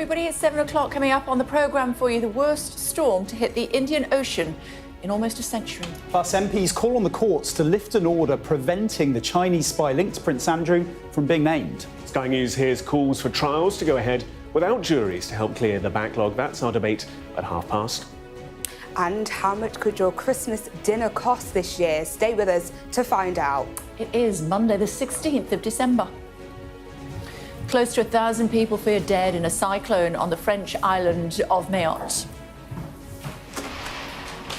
everybody. It's 7 o'clock. Coming up on the programme for you, the worst storm to hit the Indian Ocean in almost a century. Plus, MPs call on the courts to lift an order preventing the Chinese spy linked to Prince Andrew from being named. Sky News hears calls for trials to go ahead without juries to help clear the backlog. That's our debate at past. And how much could your Christmas dinner cost this year? Stay with us to find out. It is Monday, the 16th of December. Close to 1,000 people feared dead in a cyclone on the French island of Mayotte.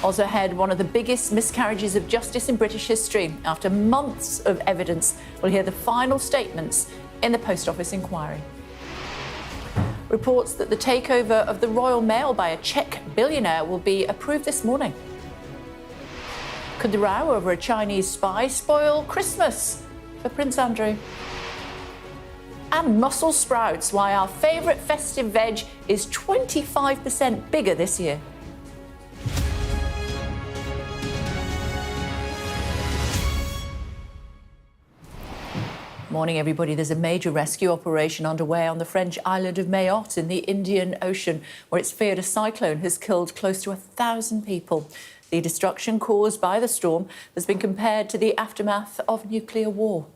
Also ahead, one of the biggest miscarriages of justice in British history. After months of evidence, we'll hear the final statements in the Post Office inquiry. Reports that the takeover of the Royal Mail by a Czech billionaire will be approved this morning. Could the row over a Chinese spy spoil Christmas for Prince Andrew? And Brussels sprouts, why our favourite festive veg is 25% bigger this year. Morning, everybody. There's a major rescue operation underway on the French island of Mayotte in the Indian Ocean, where it's feared a cyclone has killed close to 1,000 people. The destruction caused by the storm has been compared to the aftermath of nuclear war.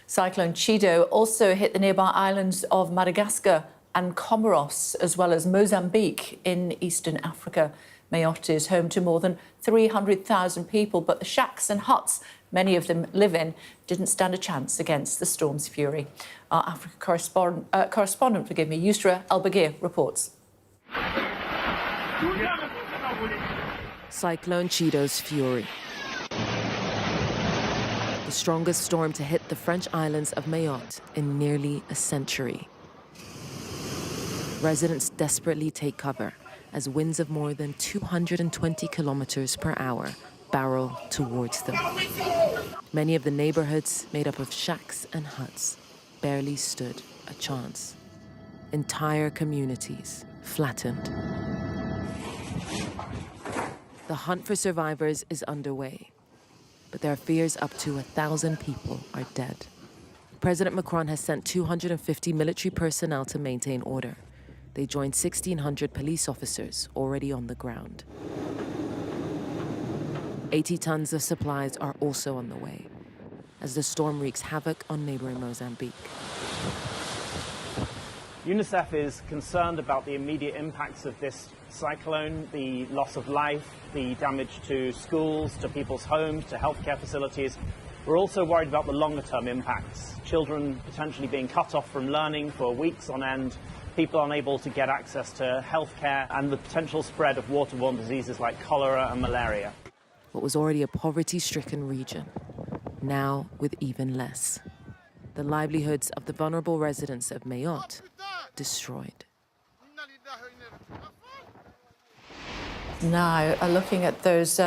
Cyclone Chido also hit the nearby islands of Madagascar and Comoros, as well as Mozambique in eastern Africa. Mayotte is home to more than 300,000 people, but the shacks and huts many of them live in didn't stand a chance against the storm's fury. Our Africa correspondent, Yusra El-Bagir reports. Cyclone Chido's fury. The strongest storm to hit the French islands of Mayotte in nearly a century. Residents desperately take cover as winds of more than 220 kilometers per hour barrel towards them. Many of the neighborhoods, made up of shacks and huts, barely stood a chance. Entire communities flattened. The hunt for survivors is underway, but there are fears up to 1,000 people are dead. President Macron has sent 250 military personnel to maintain order. They joined 1,600 police officers already on the ground. 80 tons of supplies are also on the way, as the storm wreaks havoc on neighboring Mozambique. UNICEF is concerned about the immediate impacts of this cyclone, the loss of life, the damage to schools, to people's homes, to healthcare facilities. We're also worried about the longer-term impacts. Children potentially being cut off from learning for weeks on end, people unable to get access to healthcare, and the potential spread of waterborne diseases like cholera and malaria. What was already a poverty-stricken region, now with even less. The livelihoods of the vulnerable residents of Mayotte destroyed. Now, looking at those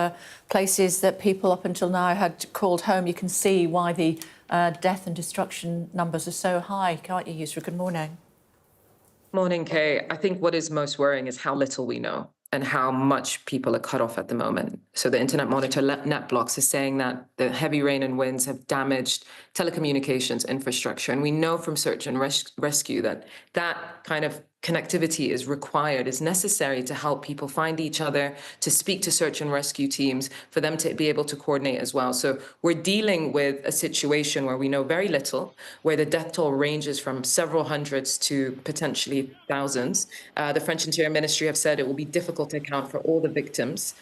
places that people up until now had called home, you can see why the death and destruction numbers are so high, can't you, Yusra? Good morning. Morning, Kay. I think what is most worrying is how little we know and how much people are cut off at the moment. So the Internet Monitor NetBlocks is saying that the heavy rain and winds have damaged telecommunications infrastructure. And we know from search and rescue that that kind of connectivity is required, is necessary to help people find each other, to speak to search and rescue teams, for them to be able to coordinate as well. So we're dealing with a situation where we know very little, where the death toll ranges from several hundreds to potentially thousands. The French Interior Ministry have said it will be difficult to account for all the victims.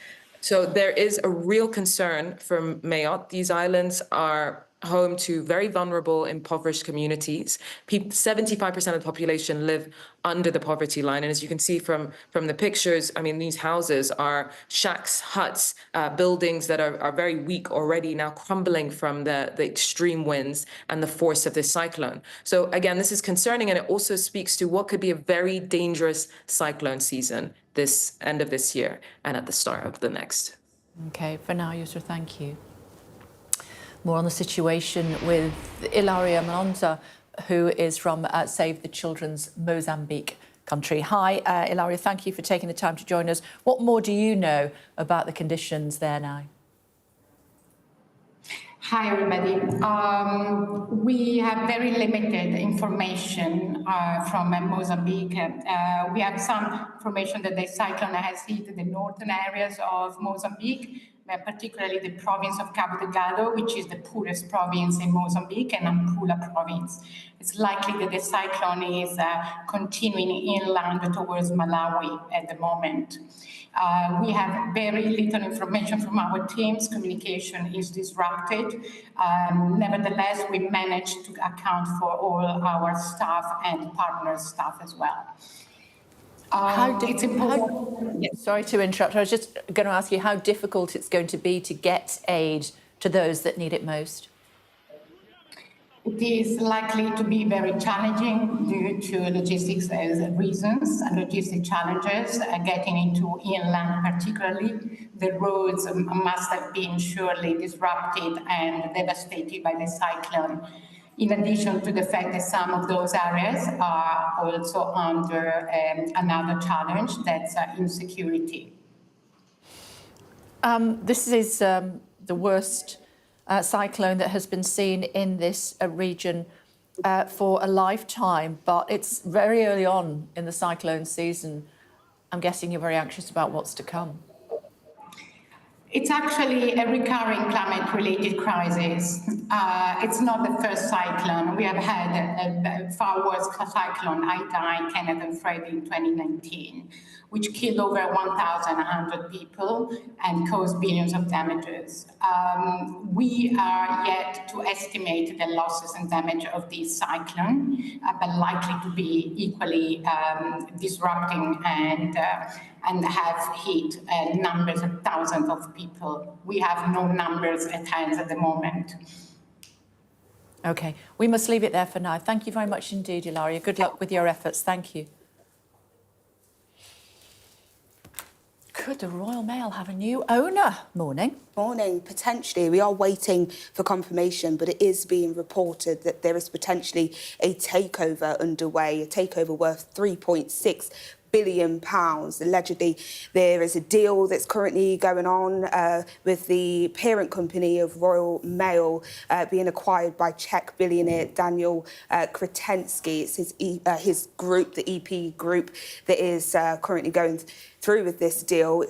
So there is a real concern for Mayotte. These islands are home to very vulnerable, impoverished communities. 75% of the population live under the poverty line. And as you can see from the pictures, I mean, these houses are shacks, huts, buildings that are very weak already, now crumbling from the extreme winds and the force of this cyclone. So again, this is concerning, and it also speaks to what could be a very dangerous cyclone season this end of this year and at the start of the next. OK, for now, Yusra, thank you. More on the situation with Ilaria Malonza, who is from Save the Children's Mozambique country. Hi, Ilaria, thank you for taking the time to join us. What more do you know about the conditions there now? Hi, everybody. We have very limited information from Mozambique. We have some information that the cyclone has hit the northern areas of Mozambique, particularly the province of Cabo Delgado, which is the poorest province in Mozambique, and Nampula province. It's likely that the cyclone is continuing inland towards Malawi at the moment. We have very little information from our teams. Communication is disrupted. Nevertheless, we managed to account for all our staff and partner staff as well. It's important. Sorry to interrupt. I was just going to ask you how difficult it's going to be to get aid to those that need it most. It is likely to be very challenging due to logistics reasons and logistic challenges, getting into inland particularly. The roads must have been surely disrupted and devastated by the cyclone, in addition to the fact that some of those areas are also under another challenge, that's insecurity. This is the worst cyclone that has been seen in this region for a lifetime, but it's very early on in the cyclone season. I'm guessing you're very anxious about what's to come. It's actually a recurring climate-related crisis. It's not the first cyclone. We have had a far worse cyclone, Ida, Kenneth, and Fred in 2019, which killed over 1,100 people and caused billions of damages. We are yet to estimate the losses and damage of this cyclone, but likely to be equally disrupting and have hit numbers of thousands of people. We have no numbers at hand at the moment. OK, we must leave it there for now. Thank you very much indeed, Ilaria. Good luck with your efforts. Thank you. Could the Royal Mail have a new owner? Morning. Morning. Potentially. We are waiting for confirmation, but it is being reported that there is potentially a takeover underway, a takeover worth £3.6 billion. Allegedly, there is a deal that's currently going on with the parent company of Royal Mail being acquired by Czech billionaire Daniel Kretinsky. It's his group, the EP group, that is currently going through with this deal.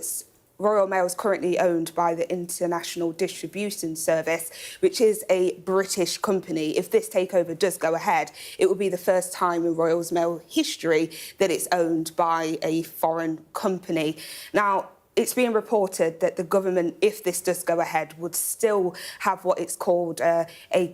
Royal Mail is currently owned by the International Distribution Service, which is a British company. If this takeover does go ahead, it will be the first time in Royal Mail history that it's owned by a foreign company. Now, it's being reported that the government, if this does go ahead, would still have what it's called a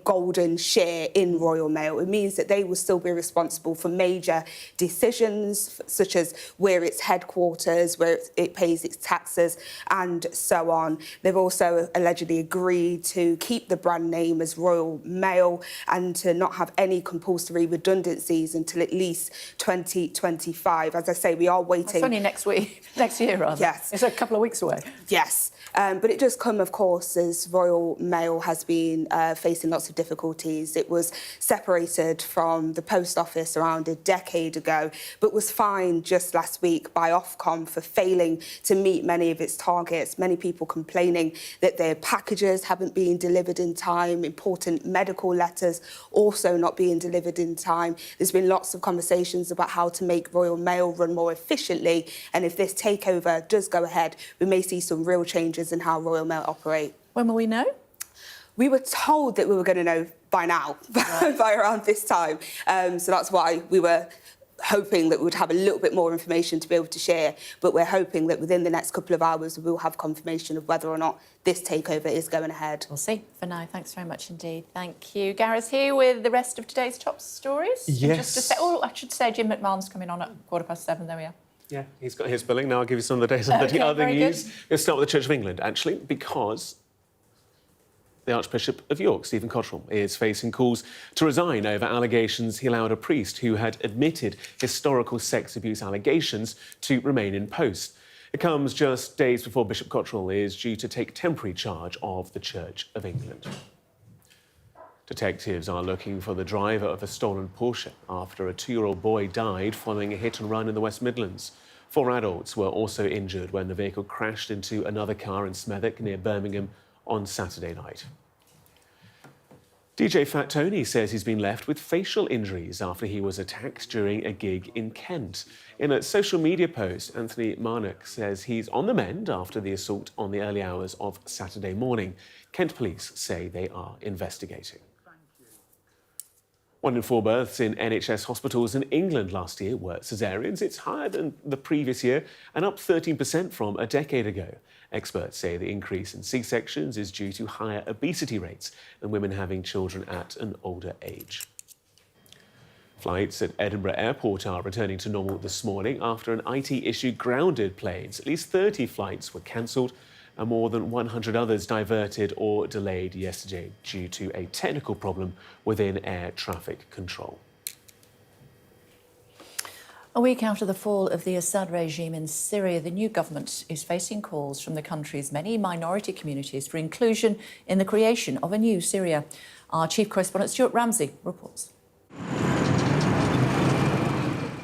golden share in Royal Mail. It means that they will still be responsible for major decisions, such as where its headquarters, where it pays its taxes, and so on. They've also allegedly agreed to keep the brand name as Royal Mail and to not have any compulsory redundancies until at least 2025. As I say, we are waiting. It's only next year, rather. Yes. It's a couple of weeks away. Yes, but it does come, of course, as Royal Mail has been facing lots of difficulties. It was separated from the post office around a decade ago, but was fined just last week by Ofcom for failing to meet many of its targets. Many people complaining that their packages haven't been delivered in time, important medical letters also not being delivered in time. There's been lots of conversations about how to make Royal Mail run more efficiently, and if this takeover does go ahead, we may see some real changes in how Royal Mail operate. When will we know? We were told that we were going to know by now, right. by around this time. So that's why we were hoping that we would have a little bit more information to be able to share. But we're hoping that within the next couple of hours, we'll have confirmation of whether or not this takeover is going ahead. We'll see. For now, thanks very much indeed. Thank you. Gareth's here with the rest of today's top stories. Yes. Just to say, I should say Jim McMahon's coming on at 7:15. There we are. Yeah, he's got his billing. Now I'll give you some of the days on the other news. Let's start with the Church of England, actually, because the Archbishop of York, Stephen Cottrell, is facing calls to resign over allegations he allowed a priest who had admitted historical sex abuse allegations to remain in post. It comes just days before Bishop Cottrell is due to take temporary charge of the Church of England. Detectives are looking for the driver of a stolen Porsche after a 2-year-old boy died following a hit and run in the West Midlands. 4 adults were also injured when the vehicle crashed into another car in Smethwick near Birmingham on Saturday night. DJ Fat Tony says he's been left with facial injuries after he was attacked during a gig in Kent. In a social media post, Anthony Marnock says he's on the mend after the assault on the early hours of Saturday morning. Kent police say they are investigating. 1 in 4 births in NHS hospitals in England last year were caesareans. It's higher than the previous year and up 13% from a decade ago. Experts say the increase in C-sections is due to higher obesity rates and women having children at an older age. Flights at Edinburgh Airport are returning to normal this morning after an IT issue grounded planes. At least 30 flights were cancelled and more than 100 others diverted or delayed yesterday due to a technical problem within air traffic control. A week after the fall of the Assad regime in Syria, the new government is facing calls from the country's many minority communities for inclusion in the creation of a new Syria. Our chief correspondent Stuart Ramsey reports.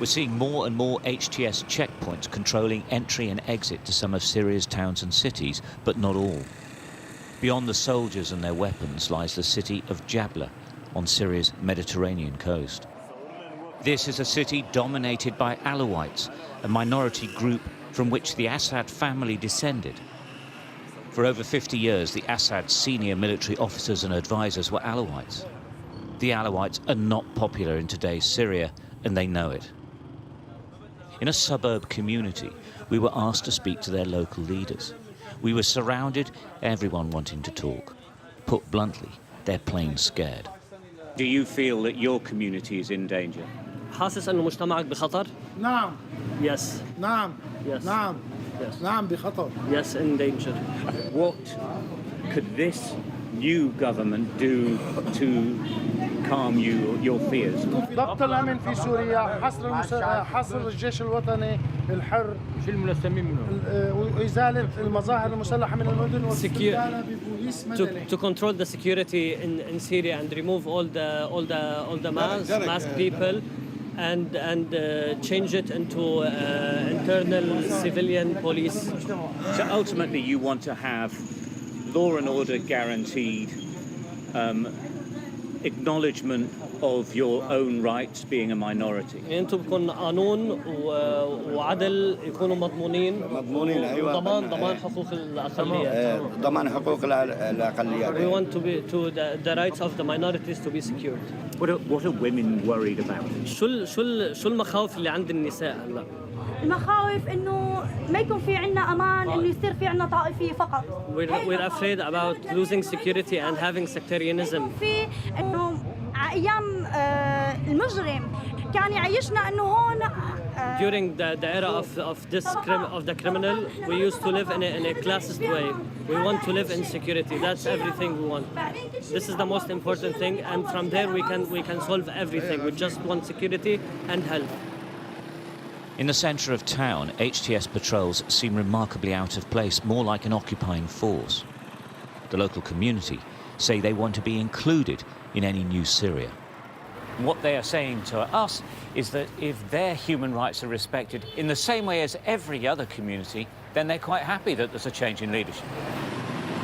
We're seeing more and more HTS checkpoints controlling entry and exit to some of Syria's towns and cities, but not all. Beyond the soldiers and their weapons lies the city of Jabla on Syria's Mediterranean coast. This is a city dominated by Alawites, a minority group from which the Assad family descended. For over 50 years, the Assad's senior military officers and advisors were Alawites. The Alawites are not popular in today's Syria, and they know it. In a suburb community, we were asked to speak to their local leaders. We were surrounded, everyone wanting to talk. Put bluntly, they're plain scared. Do you feel that your community is in danger? حاسس انه مجتمعك بخطر؟ نعم. Yes. نعم. Yes. نعم. Yes. نعم بخطر. Yes, in danger. What could this new government do to calm your fears? ضبط الامن في سوريا، حصر الجيش الوطني الحر، وازاله المظاهر المسلحه من المدن واستبدالها ببوليس مدني. To control the security in Syria and remove all the masked people and change it into internal civilian police. So ultimately you want to have law and order guaranteed, acknowledgement of your own rights being a minority. انتم بكون قانون وعدل يكونوا مضمونين ضمان حقوق الاقليات. ضمان حقوق الاقليات. We want the rights of the minorities to be secured. What are women worried about? شو المخاوف اللي عند النساء هلا؟ المخاوف انه ما يكون في عندنا امان، انه يصير في عندنا طائفيه فقط. We're afraid about losing security and having sectarianism. في انه ايام المجرم كان يعيشنا انه هون. During the era of the criminal, we used to live in a classist way. We want to live in security. That's everything we want. This is the most important thing, and from there we can solve everything. We just want security and health. In the centre of town, HTS patrols seem remarkably out of place, more like an occupying force. The local community say they want to be included in any new Syria. What they are saying to us is that if their human rights are respected in the same way as every other community, then they're quite happy that there's a change in leadership.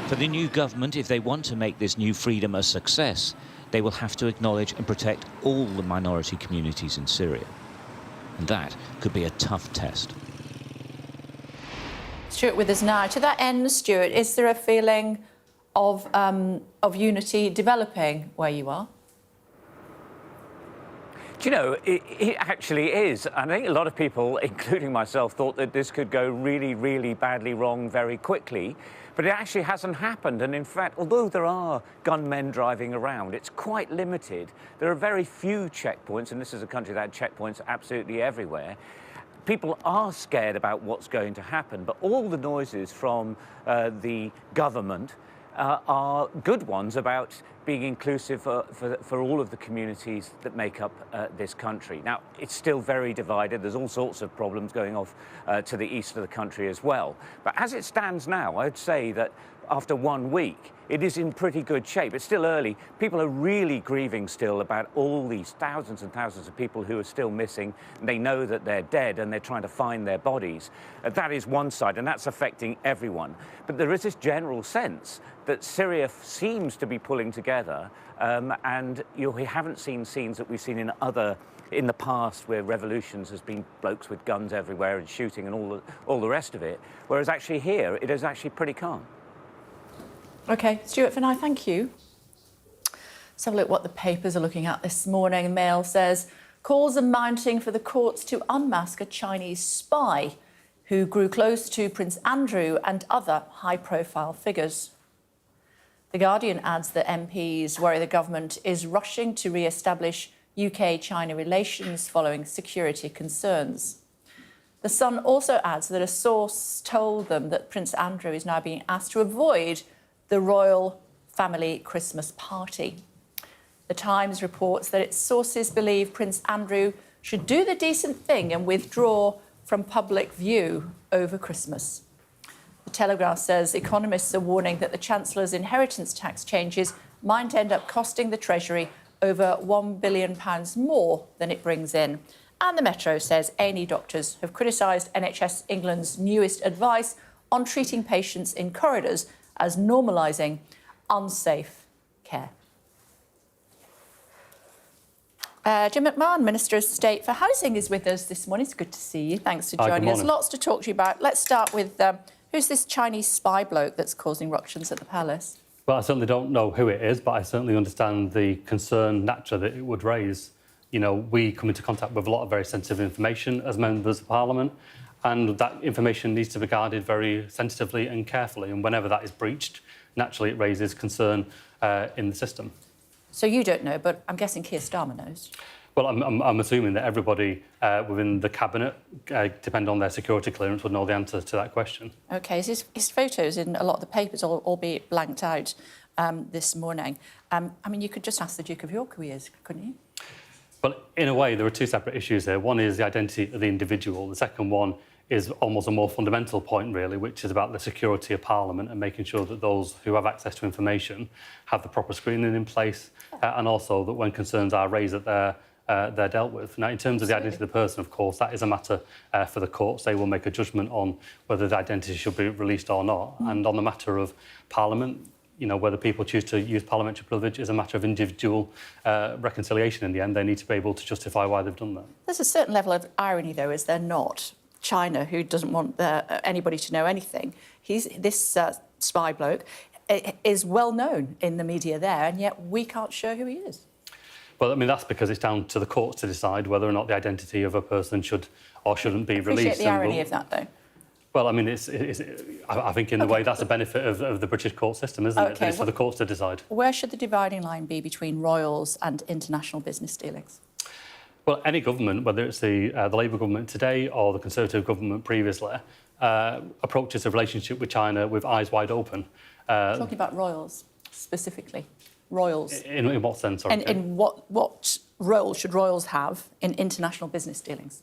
For the new government, if they want to make this new freedom a success, they will have to acknowledge and protect all the minority communities in Syria. And that could be a tough test. Stuart with us now. To that end, Stuart, is there a feeling of unity developing where you are? Do you know, it actually is. I think a lot of people, including myself, thought that this could go really, really badly wrong very quickly. But it actually hasn't happened. And in fact, although there are gunmen driving around, it's quite limited. There are very few checkpoints, and this is a country that had checkpoints absolutely everywhere. People are scared about what's going to happen, but all the noises from the government are good ones about being inclusive for all of the communities that make up this country. Now, it's still very divided. There's all sorts of problems going off to the east of the country as well. But as it stands now, I'd say that after 1 week, it is in pretty good shape. It's still early. People are really grieving still about all these thousands and thousands of people who are still missing. They know that they're dead and they're trying to find their bodies. That is one side, and that's affecting everyone. But there is this general sense that Syria seems to be pulling together, and we haven't seen scenes that we've seen in the past where revolutions has been blokes with guns everywhere and shooting and all the rest of it, whereas actually here it is actually pretty calm. OK, Stuart Finay, thank you. Let's have a look what the papers are looking at this morning. The Mail says calls are mounting for the courts to unmask a Chinese spy who grew close to Prince Andrew and other high-profile figures. The Guardian adds that MPs worry the government is rushing to re-establish UK-China relations following security concerns. The Sun also adds that a source told them that Prince Andrew is now being asked to avoid the royal family Christmas party. The Times reports that its sources believe Prince Andrew should do the decent thing and withdraw from public view over Christmas. The Telegraph says economists are warning that the Chancellor's inheritance tax changes might end up costing the Treasury over £1 billion more than it brings in. And the Metro says A&E doctors have criticised NHS England's newest advice on treating patients in corridors as normalising unsafe care. Jim McMahon, Minister of State for Housing, is with us this morning. It's good to see you. Thanks for joining us. Lots to talk to you about. Let's start with who's this Chinese spy bloke that's causing ructions at the palace? Well, I certainly don't know who it is, but I certainly understand the concern, naturally, that it would raise. You know, we come into contact with a lot of very sensitive information as members of Parliament, and that information needs to be guarded very sensitively and carefully. And whenever that is breached, naturally, it raises concern in the system. So you don't know, but I'm guessing Keir Starmer knows. Well, I'm assuming that everybody within the Cabinet, depending on their security clearance, would know the answer to that question. OK, his photos in a lot of the papers, albeit blanked out this morning. I mean, you could just ask the Duke of York who he is, couldn't you? Well, in a way, there are two separate issues here. One is the identity of the individual. The second one is almost a more fundamental point, really, which is about the security of Parliament and making sure that those who have access to information have the proper screening in place, and also that when concerns are raised that they're dealt with. Now, in terms of the identity of the person, of course, that is a matter for the courts. They will make a judgment on whether the identity should be released or not. And on the matter of Parliament, you know, whether people choose to use parliamentary privilege is a matter of individual reconciliation in the end. They need to be able to justify why they've done that. There's a certain level of irony, though, is there not? China, who doesn't want anybody to know anything, this spy bloke is well known in the media there, and yet we can't show who he is. Well, I mean, that's because it's down to the courts to decide whether or not the identity of a person should or shouldn't be released. I appreciate the irony of that, though. Well, I mean, I think in a way that's a benefit of the British court system, isn't it? That it's for the courts to decide. Where should the dividing line be between royals and international business dealings? Well, any government, whether it's the Labour government today or the Conservative government previously, approaches a relationship with China with eyes wide open. Talking about royals specifically. Royals. In what sense? Sorry, in what role should royals have in international business dealings?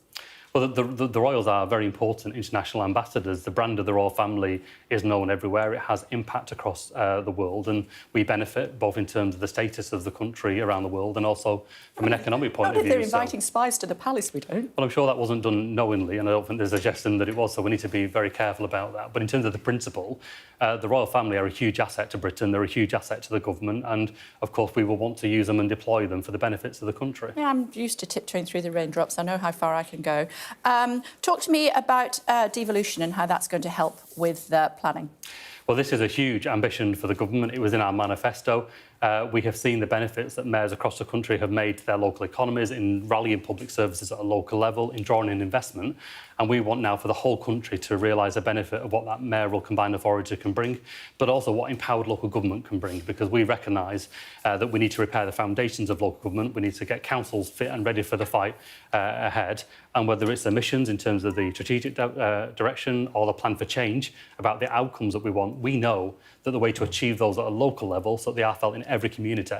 Well, the royals are very important international ambassadors. The brand of the royal family is known everywhere. It has impact across the world, and we benefit both in terms of the status of the country around the world and also from an economic point of view. Not if they're inviting spies to the palace, we don't. Well, I'm sure that wasn't done knowingly, and I don't think there's a suggestion that it was, so we need to be very careful about that. But in terms of the principle, the royal family are a huge asset to Britain. They're a huge asset to the government, and, of course, we will want to use them and deploy them for the benefits of the country. Yeah, I'm used to tiptoeing through the raindrops. I know how far I can go. Talk to me about devolution and how that's going to help with planning. Well, this is a huge ambition for the government. It was in our manifesto. We have seen the benefits that mayors across the country have made to their local economies in rallying public services at a local level, in drawing in investment. And we want now for the whole country to realise the benefit of what that mayoral combined authority can bring, but also what empowered local government can bring, because we recognise that we need to repair the foundations of local government. We need to get councils fit and ready for the fight ahead. And whether it's emissions in terms of the strategic direction or the plan for change about the outcomes that we want, we know that the way to achieve those at a local level so that they are felt in every community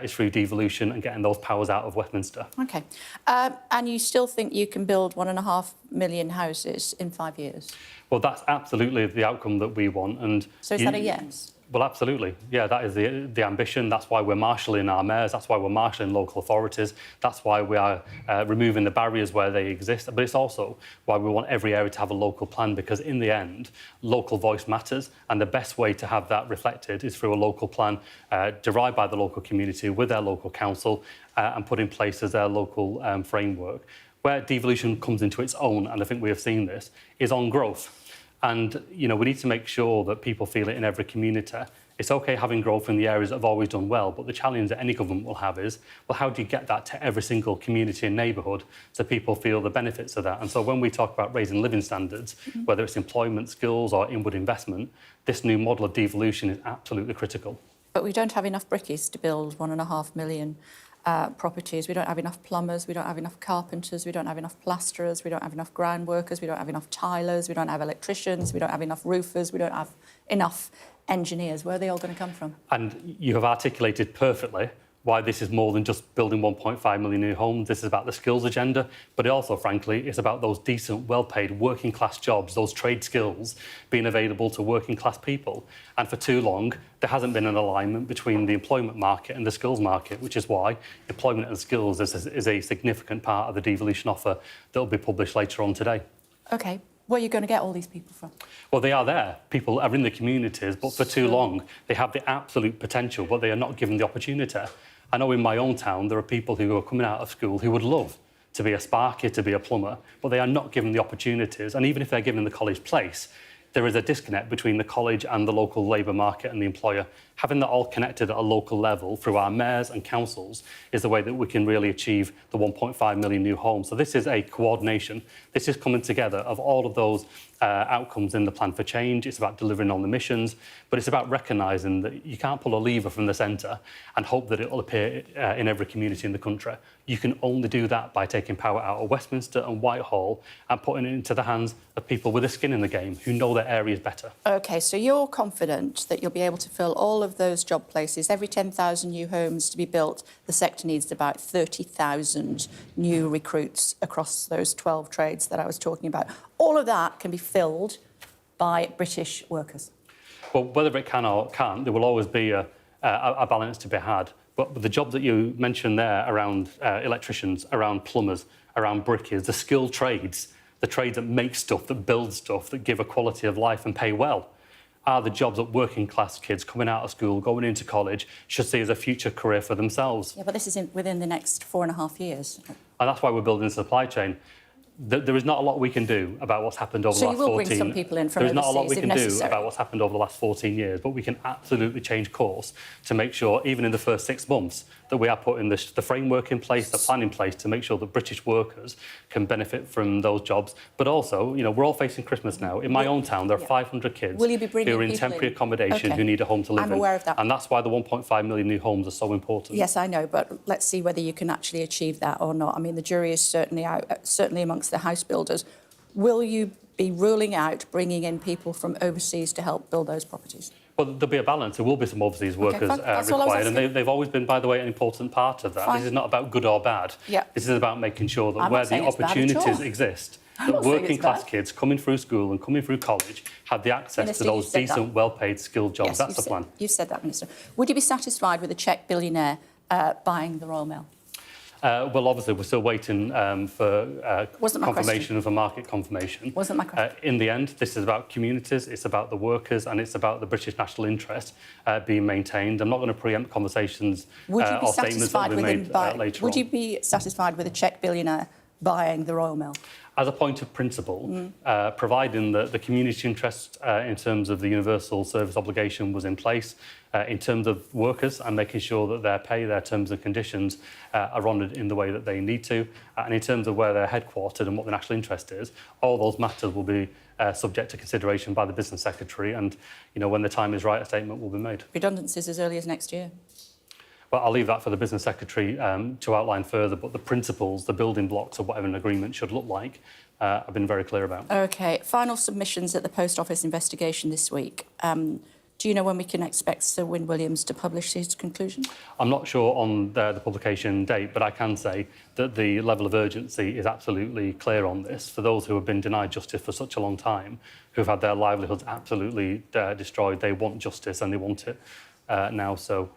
is through devolution and getting those powers out of Westminster. OK. And you still think you can build 1.5 million houses in 5 years? Well, that's absolutely the outcome that we want. And so is that a yes? Well, absolutely. Yeah, that is the ambition. That's why we're marshalling our mayors. That's why we're marshalling local authorities. That's why we are removing the barriers where they exist. But it's also why we want every area to have a local plan, because in the end, local voice matters. And the best way to have that reflected is through a local plan derived by the local community with their local council and put in place as their local framework. Where devolution comes into its own, and I think we have seen this, is on growth. And, you know, we need to make sure that people feel it in every community. It's OK having growth in the areas that have always done well, but the challenge that any government will have is, well, how do you get that to every single community and neighbourhood so people feel the benefits of that? And so when we talk about raising living standards, whether it's employment, skills or inward investment, this new model of devolution is absolutely critical. But we don't have enough brickies to build 1.5 million properties. We don't have enough plumbers, we don't have enough carpenters, we don't have enough plasterers, we don't have enough ground workers, we don't have enough tilers, we don't have electricians, we don't have enough roofers, we don't have enough engineers. Where are they all going to come from? And you have articulated perfectly why this is more than just building 1.5 million new homes. This is about the skills agenda, but it also, frankly, it's about those decent, well-paid working class jobs, those trade skills being available to working class people. And for too long, there hasn't been an alignment between the employment market and the skills market, which is why employment and skills is a significant part of the devolution offer that will be published later on today. OK. Where are you going to get all these people from? Well, they are there. People are in the communities, but for too long, they have the absolute potential, but they are not given the opportunity. I know in my own town, there are people who are coming out of school who would love to be a sparky, to be a plumber, but they are not given the opportunities. And even if they're given the college place, there is a disconnect between the college and the local labour market and the employer. Having that all connected at a local level through our mayors and councils is the way that we can really achieve the 1.5 million new homes. So this is a coordination. This is coming together of all of those outcomes in the plan for change. It's about delivering on the missions, but it's about recognising that you can't pull a lever from the centre and hope that it will appear in every community in the country. You can only do that by taking power out of Westminster and Whitehall and putting it into the hands of people with a skin in the game who know their areas better. OK, so you're confident that you'll be able to fill all of those job places. Every 10,000 new homes to be built, the sector needs about 30,000 new recruits across those 12 trades that I was talking about. All of that can be filled by British workers. Well, whether it can or can't, there will always be a balance to be had. But the jobs that you mentioned there around electricians, around plumbers, around brickies, the skilled trades, the trades that make stuff, that build stuff, that give a quality of life and pay well, are the jobs that working class kids coming out of school, going into college, should see as a future career for themselves. Yeah, but this is within the next 4.5 years. And that's why we're building a supply chain. There is not a lot we can do about what's happened over the last 14 years. So you will bring some people in from overseas if necessary? There is not a lot we can do about what's happened over the last 14 years, but we can absolutely change course to make sure, even in the first 6 months, that we are putting the framework in place, the plan in place to make sure that British workers can benefit from those jobs. But also, you know, we're all facing Christmas now. In my own town, there are 500 kids who are in temporary accommodation who need a home to live in. I'm aware of that. And that's why the 1.5 million new homes are so important. Yes, I know, but let's see whether you can actually achieve that or not. I mean, the jury is certainly out, certainly amongst the house builders. Will you be ruling out bringing in people from overseas to help build those properties? Well, there'll be a balance. There will be some overseas workers required, and they've always been, by the way, an important part of that. Fine. This is not about good or bad. Yeah. This is about making sure that where the opportunities exist, that working class kids coming through school and coming through college have the access Minister, to those decent, well-paid, skilled jobs. Yes, that's the plan. You've said that, Minister. Would you be satisfied with a Czech billionaire buying the Royal Mail? Well, obviously, we're still waiting for confirmation of a market confirmation. Wasn't my question. In the end, this is about communities, it's about the workers, and it's about the British national interest being maintained. I'm not going to preempt conversations or statements that will be made later on. Would you be satisfied with a Czech billionaire buying the Royal Mail? As a point of principle, providing that the community interest in terms of the universal service obligation was in place, in terms of workers and making sure that their pay, their terms and conditions are honoured in the way that they need to, and in terms of where they're headquartered and what the national interest is, all those matters will be subject to consideration by the Business Secretary, and you know, when the time is right, a statement will be made. Redundancies as early as next year? Well, I'll leave that for the Business Secretary to outline further, but the principles, the building blocks of whatever an agreement should look like, I've been very clear about. OK. Final submissions at the Post Office investigation this week. Do you know when we can expect Sir Wyn Williams to publish his conclusion? I'm not sure on the publication date, but I can say that the level of urgency is absolutely clear on this. For those who have been denied justice for such a long time, who've had their livelihoods absolutely destroyed, they want justice and they want it now. So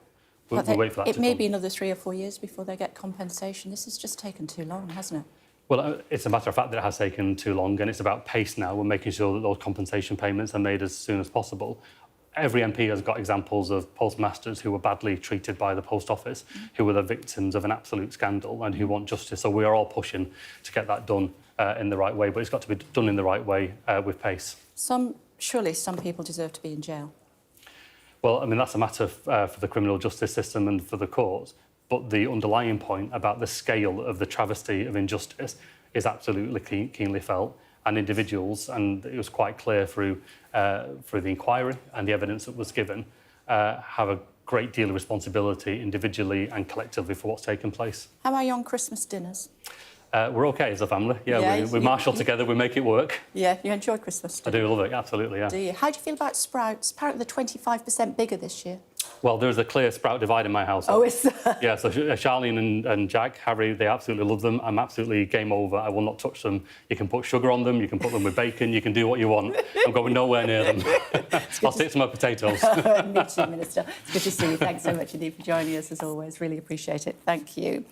we'll wait for that to come. It may be another 3 or 4 years before they get compensation. This has just taken too long, hasn't it? Well, it's a matter of fact that it has taken too long, and it's about pace now. We're making sure that those compensation payments are made as soon as possible. Every MP has got examples of postmasters who were badly treated by the post office, who were the victims of an absolute scandal and who want justice. So we are all pushing to get that done in the right way, but it's got to be done in the right way with pace. Surely some people deserve to be in jail. Well, I mean, that's a matter for the criminal justice system and for the courts. But the underlying point about the scale of the travesty of injustice is absolutely keenly felt. And individuals, and it was quite clear through the inquiry and the evidence that was given, have a great deal of responsibility individually and collectively for what's taken place. How are you on Christmas dinners? We're OK as a family. Yeah, we marshal together, we make it work. Yeah, you enjoy Christmas, do you? I do love it, absolutely, yeah. Do you? How do you feel about sprouts? Apparently they're 25% bigger this year. Well, there's a clear sprout divide in my household. Oh, is there? Yeah, so Charlene and Jack, Harry, they absolutely love them. I'm absolutely game over. I will not touch them. You can put sugar on them, you can put them with bacon, you can do what you want. I'm going nowhere near them. I'll stick to my potatoes. Me too, Minister. It's good to see you. Thanks so much indeed for joining us, as always. Really appreciate it. Thank you.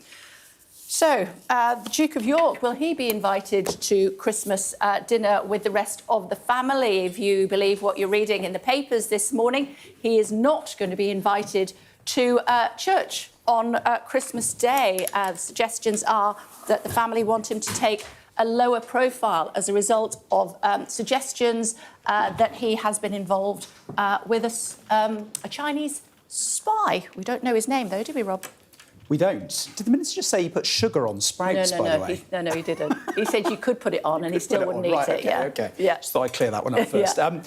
So, the Duke of York, will he be invited to Christmas dinner with the rest of the family? If you believe what you're reading in the papers this morning, he is not going to be invited to church on Christmas Day. Suggestions are that the family want him to take a lower profile as a result of suggestions that he has been involved with a Chinese spy. We don't know his name, though, do we, Rob? We don't. Did the Minister just say he put sugar on sprouts, by the way? No, he didn't. He said you could put it on and he still wouldn't eat it. Okay. Just thought I'd clear that one up first. I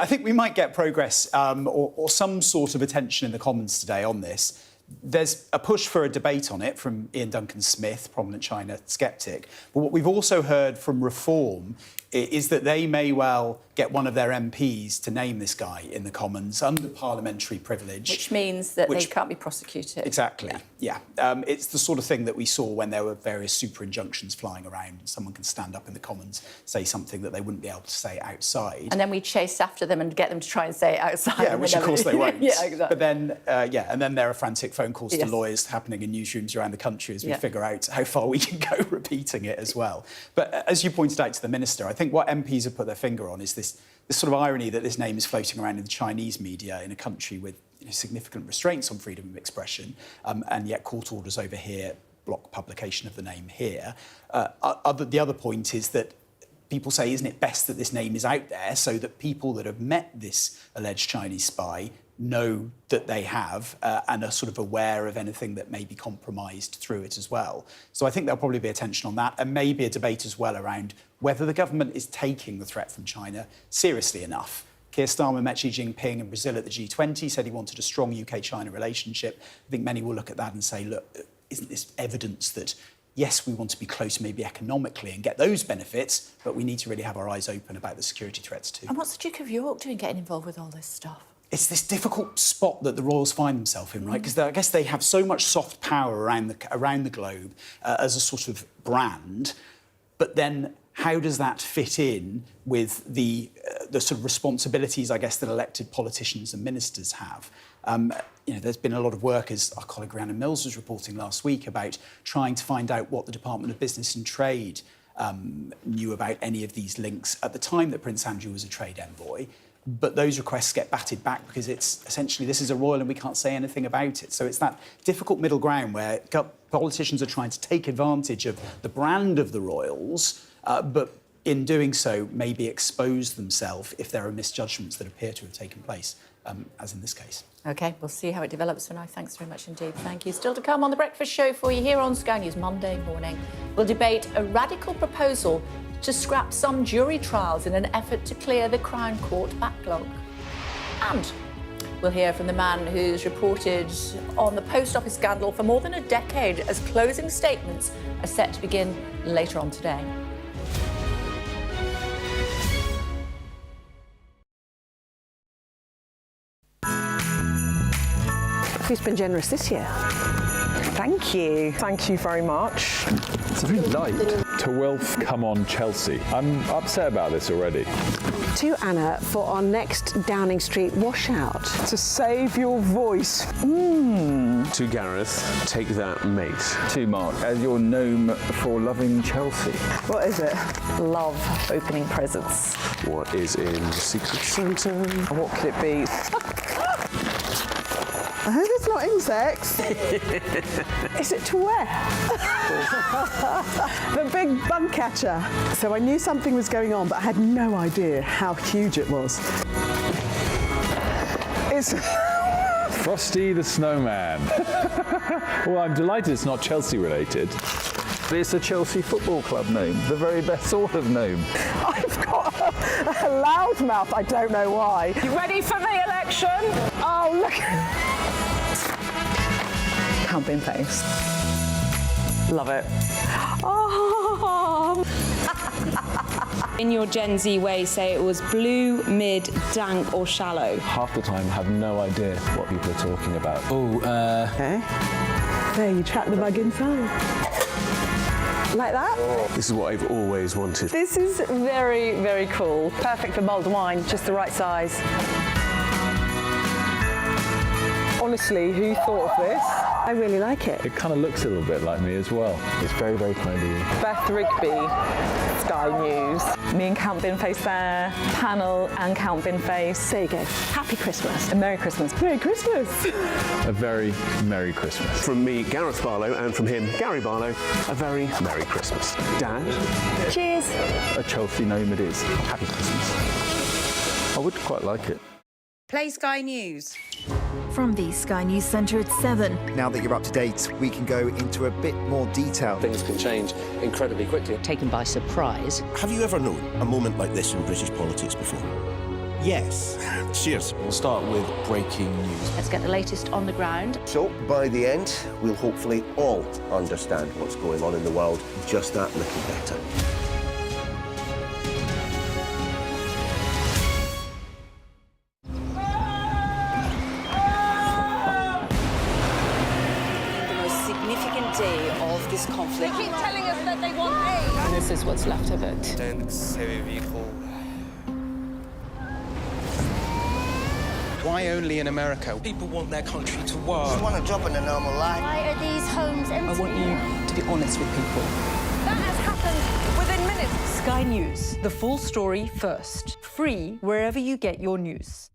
think we might get progress or some sort of attention in the Commons today on this. There's a push for a debate on it from Ian Duncan-Smith, prominent China skeptic. But what we've also heard from Reform is that they may well get one of their MPs to name this guy in the Commons under parliamentary privilege. Which means that they can't be prosecuted. Exactly, yeah. It's the sort of thing that we saw when there were various super injunctions flying around. Someone can stand up in the Commons, say something that they wouldn't be able to say outside. And then we chase after them and get them to try and say it outside. Yeah, which of course they won't. Yeah, exactly. But then, and then there are frantic phone calls to lawyers happening in newsrooms around the country as we figure out how far we can go repeating it as well. But as you pointed out to the Minister, I think what MPs have put their finger on is this sort of irony that this name is floating around in the Chinese media in a country with significant restraints on freedom of expression, and yet court orders over here block publication of the name here. The other point is that people say, isn't it best that this name is out there so that people that have met this alleged Chinese spy know that they have and are sort of aware of anything that may be compromised through it as well. So I think there'll probably be attention on that, and maybe a debate as well around whether the government is taking the threat from China seriously enough. Keir Starmer met Xi Jinping in Brazil at the G20, said he wanted a strong UK-China relationship. I think many will look at that and say, look, isn't this evidence that, yes, we want to be close maybe economically and get those benefits, but we need to really have our eyes open about the security threats too. And what's the Duke of York doing getting involved with all this stuff? It's this difficult spot that the royals find themselves in, right? Because I guess they have so much soft power around the globe as a sort of brand, but then how does that fit in with the sort of responsibilities, I guess, that elected politicians and ministers have? There's been a lot of work, as our colleague Rhiannon Mills was reporting last week, about trying to find out what the Department of Business and Trade knew about any of these links at the time that Prince Andrew was a trade envoy. But those requests get batted back because it's essentially this is a royal and we can't say anything about it. So it's that difficult middle ground where politicians are trying to take advantage of the brand of the royals, but in doing so maybe expose themselves if there are misjudgments that appear to have taken place, as in this case. OK, we'll see how it develops for now. Thanks very much indeed. Thank you. Still to come on The Breakfast Show for you here on Sky News Monday morning. We'll debate a radical proposal to scrap some jury trials in an effort to clear the Crown Court backlog. And we'll hear from the man who's reported on the post office scandal for more than a decade, as closing statements are set to begin later on today. Who's been generous this year? Thank you. Thank you very much. It's very light. To Wilf, come on, Chelsea. I'm upset about this already. To Anna for our next Downing Street washout. To save your voice. To Gareth, take that, mate. To Mark, as your gnome for loving Chelsea. What is it? Love opening presents. What is in the Secret Santa? What could it be? I hope it's not insects. Is it to wear? The big bug catcher. So I knew something was going on, but I had no idea how huge it was. It's... Frosty the Snowman. Well, I'm delighted it's not Chelsea related. But it's a Chelsea Football Club gnome, the very best sort of gnome. I've got a loud mouth, I don't know why. You ready for the election? Oh, look. Pumping face. Love it. Oh. In your Gen Z way, say it was blue, mid, dank or shallow. Half the time, have no idea what people are talking about. Okay. There, you trap the bug inside. Like that? This is what I've always wanted. This is very, very cool. Perfect for mulled wine, just the right size. Honestly, who thought of this? I really like it. It kind of looks a little bit like me as well. It's very, very kind of you. Beth Rigby, Sky News. Me and Count Binface there, panel and Count Binface. There you go. Happy Christmas and Merry Christmas. Merry Christmas. A very Merry Christmas. From me, Gareth Barlow, and from him, Gary Barlow, a very Merry Christmas. Dad? Cheers. A Chelsea gnome it is. Happy Christmas. I would quite like it. Play Sky News. From the Sky News Centre at 7. Now that you're up to date, we can go into a bit more detail. Things can change incredibly quickly. Taken by surprise. Have you ever known a moment like this in British politics before? Yes. Cheers. We'll start with breaking news. Let's get the latest on the ground. So, by the end, we'll hopefully all understand what's going on in the world just that little better. Day of this conflict. They keep telling us that they want aid. And this is what's left of it. Tanks, heavy vehicle. Why only in America? People want their country to work. They want a job in a normal life. Why are these homes empty? I want you to be honest with people. That has happened within minutes. Sky News, the full story first. Free wherever you get your news.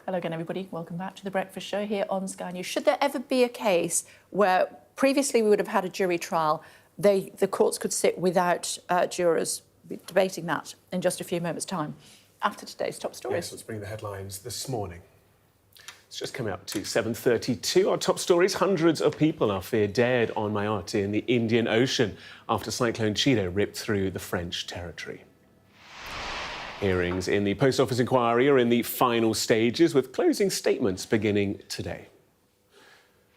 Hello again, everybody. Welcome back to The Breakfast Show here on Sky News. Should there ever be a case where previously we would have had a jury trial, the courts could sit without jurors? We'll be debating that in just a few moments' time. After today's top stories. Yes, let's bring the headlines this morning. It's just coming up to 7:32. Our top stories: hundreds of people are feared dead on Mayotte in the Indian Ocean after Cyclone Chido ripped through the French territory. Hearings in the Post Office inquiry are in the final stages, with closing statements beginning today.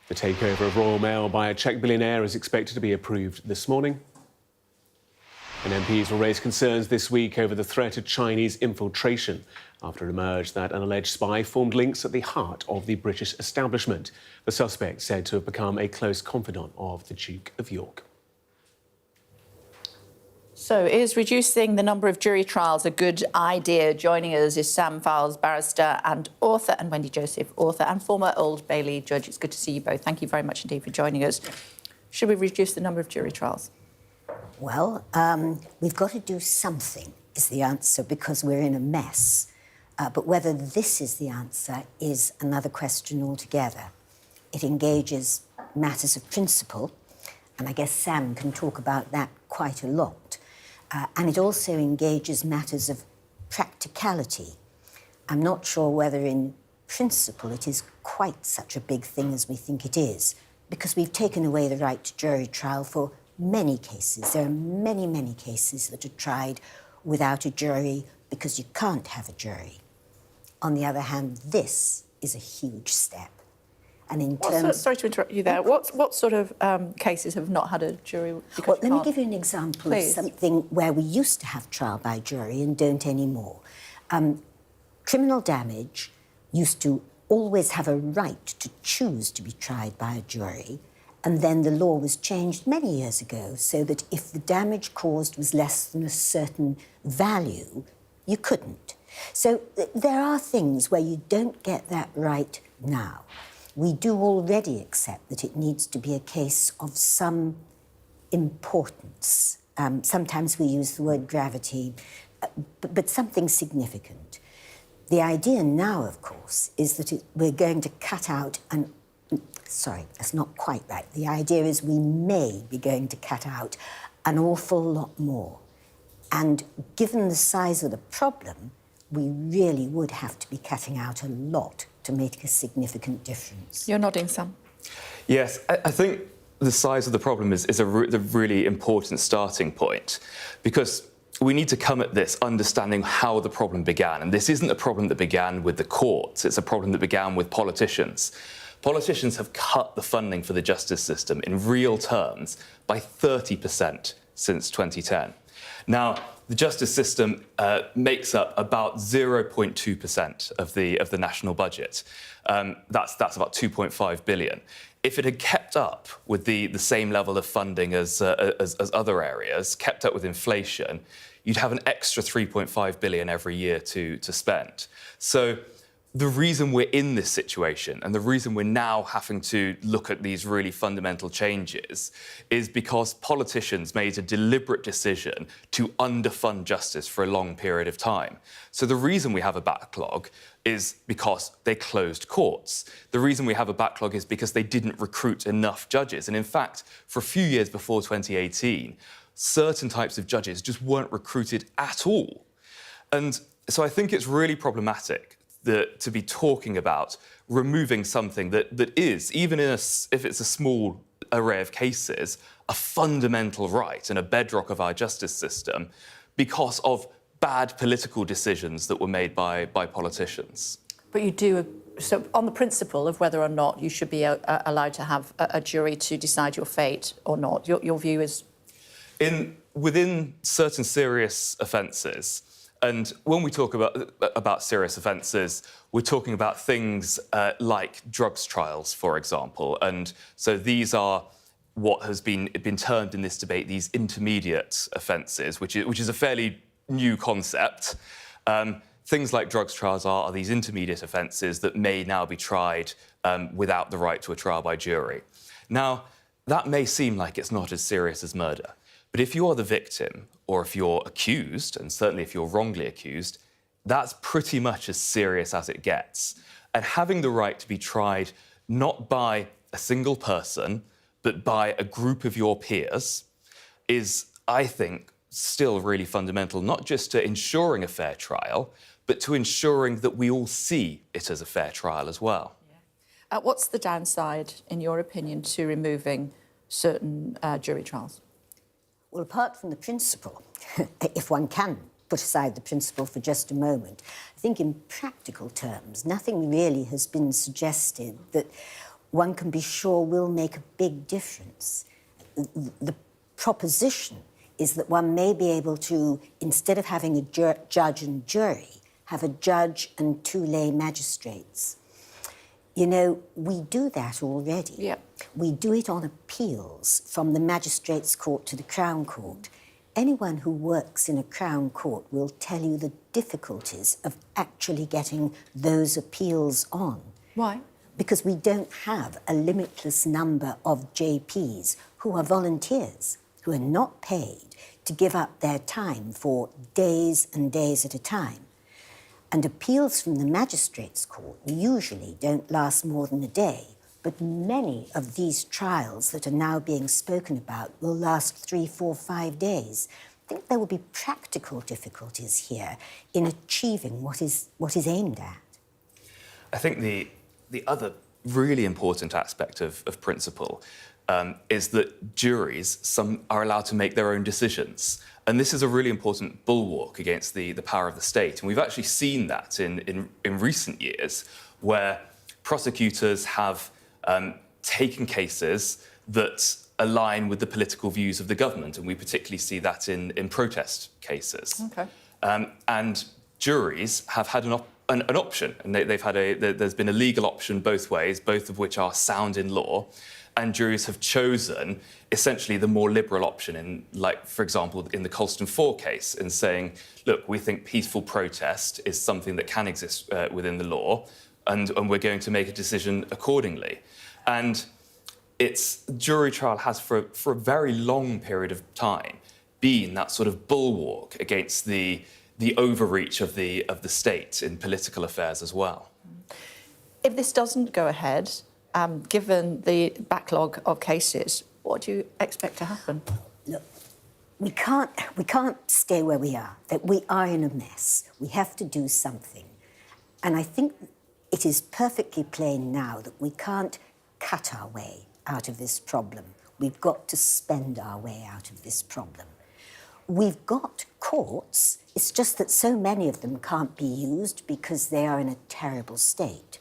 The takeover of Royal Mail by a Czech billionaire is expected to be approved this morning. And MPs will raise concerns this week over the threat of Chinese infiltration after it emerged that an alleged spy formed links at the heart of the British establishment. The suspect said to have become a close confidant of the Duke of York. So, is reducing the number of jury trials a good idea? Joining us is Sam Fowles, barrister and author, and Wendy Joseph, author and former Old Bailey judge. It's good to see you both. Thank you very much indeed for joining us. Should we reduce the number of jury trials? Well, we've got to do something, is the answer, because we're in a mess. But whether this is the answer is another question altogether. It engages matters of principle, and I guess Sam can talk about that quite a lot. And it also engages matters of practicality. I'm not sure whether in principle it is quite such a big thing as we think it is, because we've taken away the right to jury trial for many cases. There are many, many cases that are tried without a jury because you can't have a jury. On the other hand, this is a huge step. And in terms... Sorry to interrupt you there. What sort of cases have not had a jury? Well, let me give you an example of something where we used to have trial by jury and don't anymore. Criminal damage used to always have a right to choose to be tried by a jury. And then the law was changed many years ago so that if the damage caused was less than a certain value, you couldn't. So there are things where you don't get that right now. We do already accept that it needs to be a case of some importance. Sometimes we use the word gravity, but something significant. The idea now, of course, is that we're going to cut out an... Sorry, that's not quite right. The idea is we may be going to cut out an awful lot more. And given the size of the problem, we really would have to be cutting out a lot to make a significant difference. You're nodding, Sam. Yes, I think the size of the problem is the really important starting point, because we need to come at this understanding how the problem began. And this isn't a problem that began with the courts, it's a problem that began with politicians. Politicians have cut the funding for the justice system in real terms by 30% since 2010. Now, the justice system makes up about 0.2% of the national budget. That's about 2.5 billion. If it had kept up with the same level of funding as other areas, kept up with inflation, you'd have an extra 3.5 billion every year to spend. So the reason we're in this situation and the reason we're now having to look at these really fundamental changes is because politicians made a deliberate decision to underfund justice for a long period of time. So the reason we have a backlog is because they closed courts. The reason we have a backlog is because they didn't recruit enough judges. And in fact, for a few years before 2018, certain types of judges just weren't recruited at all. And so I think it's really problematic to be talking about removing something that is, even if it's a small array of cases, a fundamental right and a bedrock of our justice system because of bad political decisions that were made by politicians. But you do, so on the principle of whether or not you should be allowed to have a jury to decide your fate or not, your view is? Within certain serious offences, and when we talk about serious offences, we're talking about things like drugs trials, for example. And so these are what has been termed in this debate these intermediate offences, which is a fairly new concept. Things like drugs trials are these intermediate offences that may now be tried without the right to a trial by jury. Now, that may seem like it's not as serious as murder. But if you are the victim, or if you're accused, and certainly if you're wrongly accused, that's pretty much as serious as it gets. And having the right to be tried not by a single person, but by a group of your peers is, I think, still really fundamental, not just to ensuring a fair trial, but to ensuring that we all see it as a fair trial as well. Yeah. What's the downside, in your opinion, to removing certain jury trials? Well, apart from the principle, if one can put aside the principle for just a moment, I think in practical terms, nothing really has been suggested that one can be sure will make a big difference. The proposition is that one may be able to, instead of having a judge and jury, have a judge and 2 lay magistrates. You know, we do that already. Yeah. We do it on appeals from the Magistrates' Court to the Crown Court. Anyone who works in a Crown Court will tell you the difficulties of actually getting those appeals on. Why? Because we don't have a limitless number of JPs who are volunteers, who are not paid to give up their time for days and days at a time. And appeals from the Magistrates' Court usually don't last more than a day, but many of these trials that are now being spoken about will last 3, 4, 5 days. I think there will be practical difficulties here in achieving what is aimed at. I think the other really important aspect of principle is that juries are allowed to make their own decisions. And this is a really important bulwark against the power of the state. And we've actually seen that in recent years, where prosecutors have taken cases that align with the political views of the government. And we particularly see that in protest cases. Okay. And juries have had an an option, and there's been a legal option both ways, both of which are sound in law, and juries have chosen essentially the more liberal option in, like, for example, in the Colston 4 case, in saying, look, we think peaceful protest is something that can exist within the law, and we're going to make a decision accordingly. And jury trial has, for a very long period of time, been that sort of bulwark against the overreach of the state in political affairs as well. If this doesn't go ahead, given the backlog of cases, what do you expect to happen? Look, we can't stay where we are. That we are in a mess. We have to do something. And I think it is perfectly plain now that we can't cut our way out of this problem. We've got to spend our way out of this problem. We've got courts, it's just that so many of them can't be used because they are in a terrible state.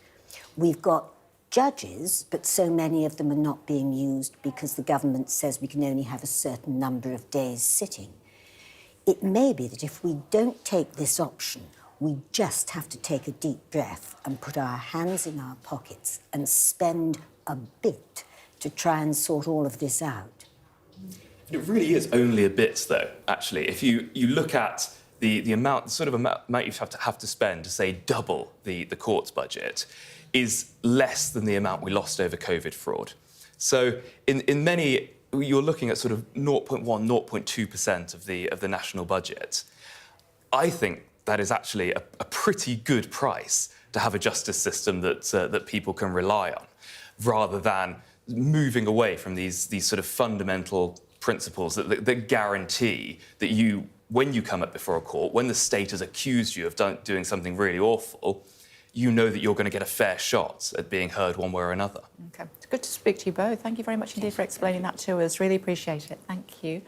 We've got judges, but so many of them are not being used because the government says we can only have a certain number of days sitting. It may be that if we don't take this option, we just have to take a deep breath and put our hands in our pockets and spend a bit to try and sort all of this out. It really is only a bit, though, actually. If you look at the amount, the sort of amount you have to spend to, say, double the court's budget, is less than the amount we lost over COVID fraud. So in many, you're looking at sort of 0.1%, 0.2% of the national budget. I think that is actually a pretty good price to have a justice system that people can rely on, rather than moving away from these sort of fundamental principles that guarantee that when you come up before a court, when the state has accused you of doing something really awful, you know that you're going to get a fair shot at being heard one way or another. OK. It's good to speak to you both. Thank you very much indeed for explaining that to us. Really appreciate it. Thank you.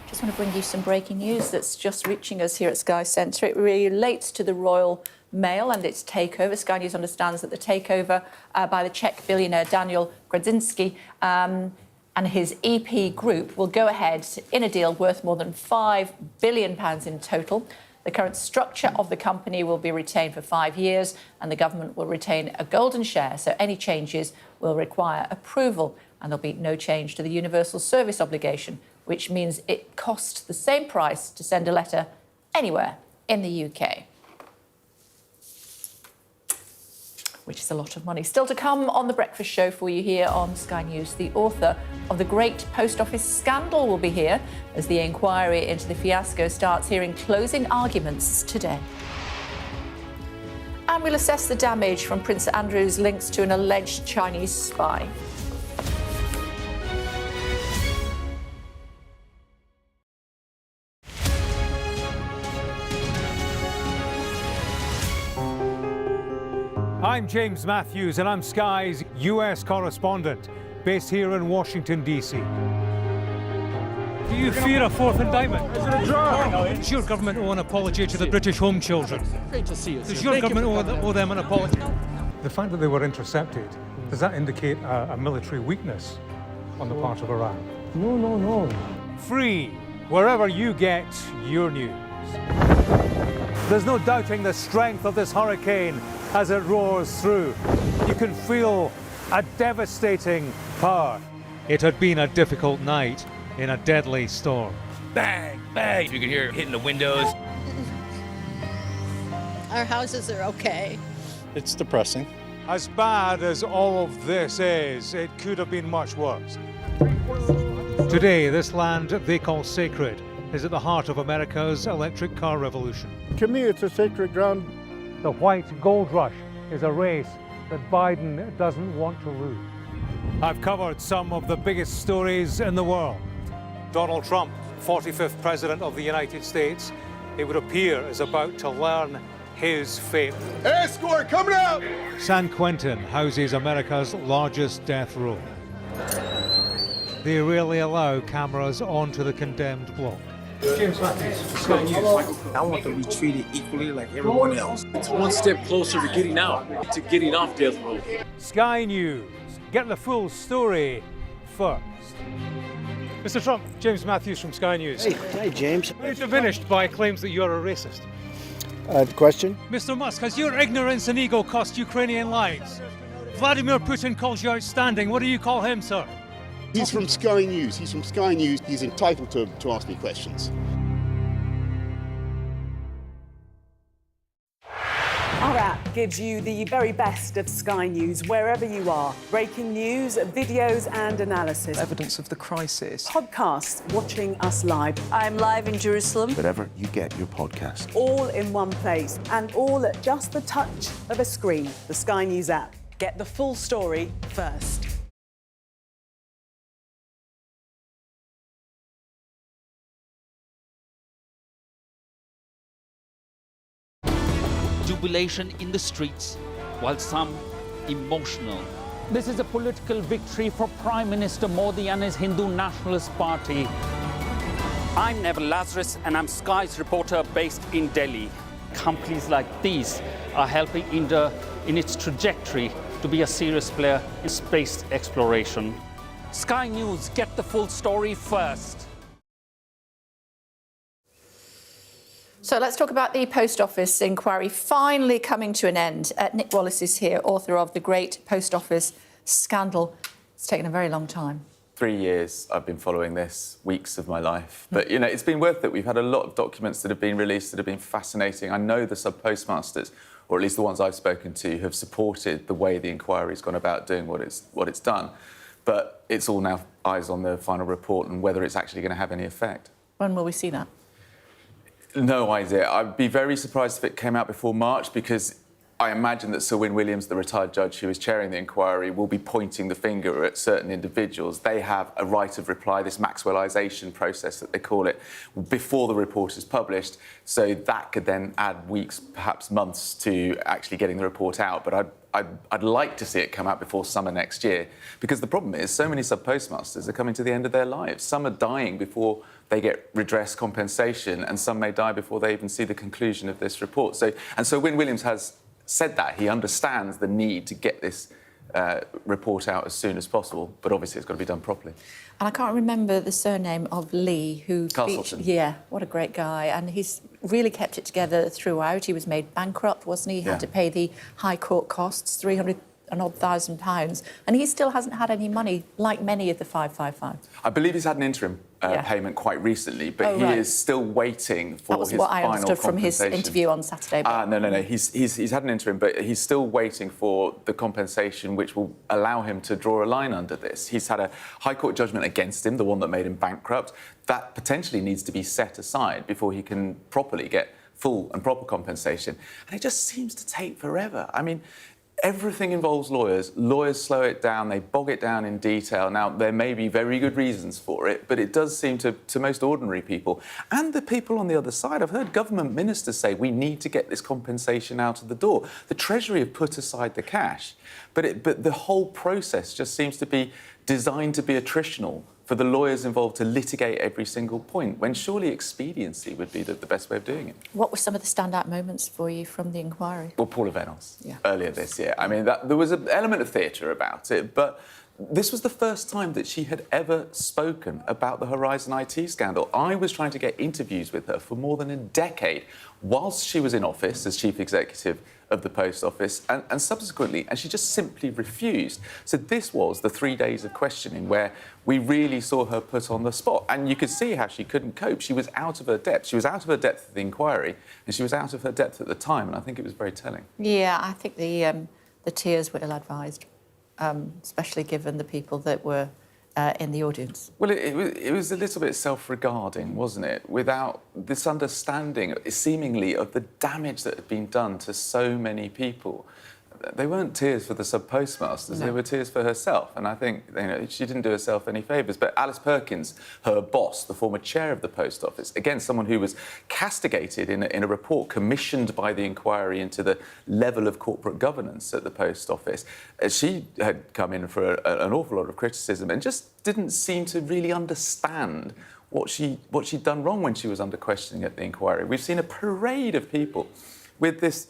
Just want to bring you some breaking news that's just reaching us here at Sky Centre. It relates to the Royal Mail and its takeover. Sky News understands that the takeover by the Czech billionaire Daniel Grodzinski and his EP group will go ahead in a deal worth more than £5 billion in total. The current structure of the company will be retained for 5 years and the government will retain a golden share, so any changes will require approval, and there'll be no change to the universal service obligation, which means it costs the same price to send a letter anywhere in the UK. Which is a lot of money. Still to come on The Breakfast Show for you here on Sky News. The author of The Great Post Office Scandal will be here as the inquiry into the fiasco starts hearing closing arguments today. And we'll assess the damage from Prince Andrew's links to an alleged Chinese spy. I'm James Matthews and I'm Sky's US correspondent, based here in Washington, D.C. Do you fear a fourth indictment? Does your government owe an apology to the British home children? Great to see you. Does your government owe them an apology? The fact that they were intercepted, does that indicate a military weakness on the part of Iran? No. Free, wherever you get your news. There's no doubting the strength of this hurricane as it roars through. You can feel a devastating power. It had been a difficult night in a deadly storm. Bang, bang. You can hear it hitting the windows. Our houses are okay. It's depressing. As bad as all of this is, it could have been much worse. Today, this land they call sacred is at the heart of America's electric car revolution. To me, it's a sacred ground. The white gold rush is a race that Biden doesn't want to lose. I've covered some of the biggest stories in the world. Donald Trump, 45th President of the United States, it would appear is about to learn his fate. Escort coming out! San Quentin houses America's largest death row. They rarely allow cameras onto the condemned block. James Matthews, Sky News. I want to be treated equally like everyone else. It's one step closer to getting out, to getting off death row. Sky News. Get the full story first. Mr. Trump, James Matthews from Sky News. Hey James. Are you diminished by claims that you're a racist? Question? Mr. Musk, has your ignorance and ego cost Ukrainian lives? Vladimir Putin calls you outstanding. What do you call him, sir? He's from Sky News. He's from Sky News. He's entitled to ask me questions. Our app gives you the very best of Sky News wherever you are. Breaking news, videos and analysis. Evidence of the crisis. Podcasts watching us live. I'm live in Jerusalem. Wherever you get your podcast. All in one place and all at just the touch of a screen. The Sky News app. Get the full story first. Jubilation in the streets, while some emotional. This is a political victory for Prime Minister Modi and his Hindu Nationalist Party. I'm Neville Lazarus and I'm Sky's reporter based in Delhi. Companies like these are helping India in its trajectory to be a serious player in space exploration. Sky News, get the full story first. So let's talk about the Post Office inquiry finally coming to an end. Nick Wallace is here, author of The Great Post Office Scandal. It's taken a very long time. 3 years I've been following this, weeks of my life. But, you know, it's been worth it. We've had a lot of documents that have been released that have been fascinating. I know the sub-postmasters, or at least the ones I've spoken to, have supported the way the inquiry's gone about doing what it's done. But it's all now eyes on the final report and whether it's actually going to have any effect. When will we see that? No idea. I'd be very surprised if it came out before March, because I imagine that Sir Win Williams, the retired judge who is chairing the inquiry, will be pointing the finger at certain individuals. They have a right of reply, this Maxwellisation process that they call it, before the report is published. So that could then add weeks, perhaps months, to actually getting the report out. But I'd like to see it come out before summer next year, because the problem is so many sub-postmasters are coming to the end of their lives. Some are dying before they get redress compensation, and some may die before they even see the conclusion of this report. So Win Williams has said that. He understands the need to get this report out as soon as possible, but obviously it's got to be done properly. And I can't remember the surname of Lee, who... Castleton. Yeah, what a great guy. And he's really kept it together throughout. He was made bankrupt, wasn't he? He had to pay the High Court costs, £300,000, and he still hasn't had any money, like many of the 555. I believe he's had an interim payment quite recently, but he is still waiting for his final compensation. That was what I understood from his interview on Saturday. No. He's had an interim, but he's still waiting for the compensation which will allow him to draw a line under this. He's had a High Court judgment against him, the one that made him bankrupt. That potentially needs to be set aside before he can properly get full and proper compensation. And it just seems to take forever. I mean, everything involves lawyers. Lawyers slow it down, they bog it down in detail. Now, there may be very good reasons for it, but it does seem to most ordinary people. And the people on the other side, I've heard government ministers say, we need to get this compensation out of the door. The Treasury have put aside the cash, but the whole process just seems to be designed to be attritional for the lawyers involved to litigate every single point, when surely expediency would be the best way of doing it. What were some of the standout moments for you from the inquiry? Well, Paula Venos, earlier this year. I mean, there was an element of theatre about it, but this was the first time that she had ever spoken about the Horizon IT scandal. I was trying to get interviews with her for more than a decade whilst she was in office as chief executive of the Post Office and subsequently, and she just simply refused. So this was the 3 days of questioning where we really saw her put on the spot, and you could see how she couldn't cope. She was out of her depth. She was out of her depth at the inquiry, and she was out of her depth at the time, and I think it was very telling. Yeah, I think the tears were ill-advised, especially given the people that were in the audience. Well, it was a little bit self-regarding, wasn't it? Without this understanding, seemingly, of the damage that had been done to so many people. They weren't tears for the sub-postmasters, they were tears for herself. And I think she didn't do herself any favours. But Alice Perkins, her boss, the former chair of the Post Office, again, someone who was castigated in a report commissioned by the inquiry into the level of corporate governance at the Post Office, she had come in for an awful lot of criticism and just didn't seem to really understand what she'd done wrong when she was under questioning at the inquiry. We've seen a parade of people with this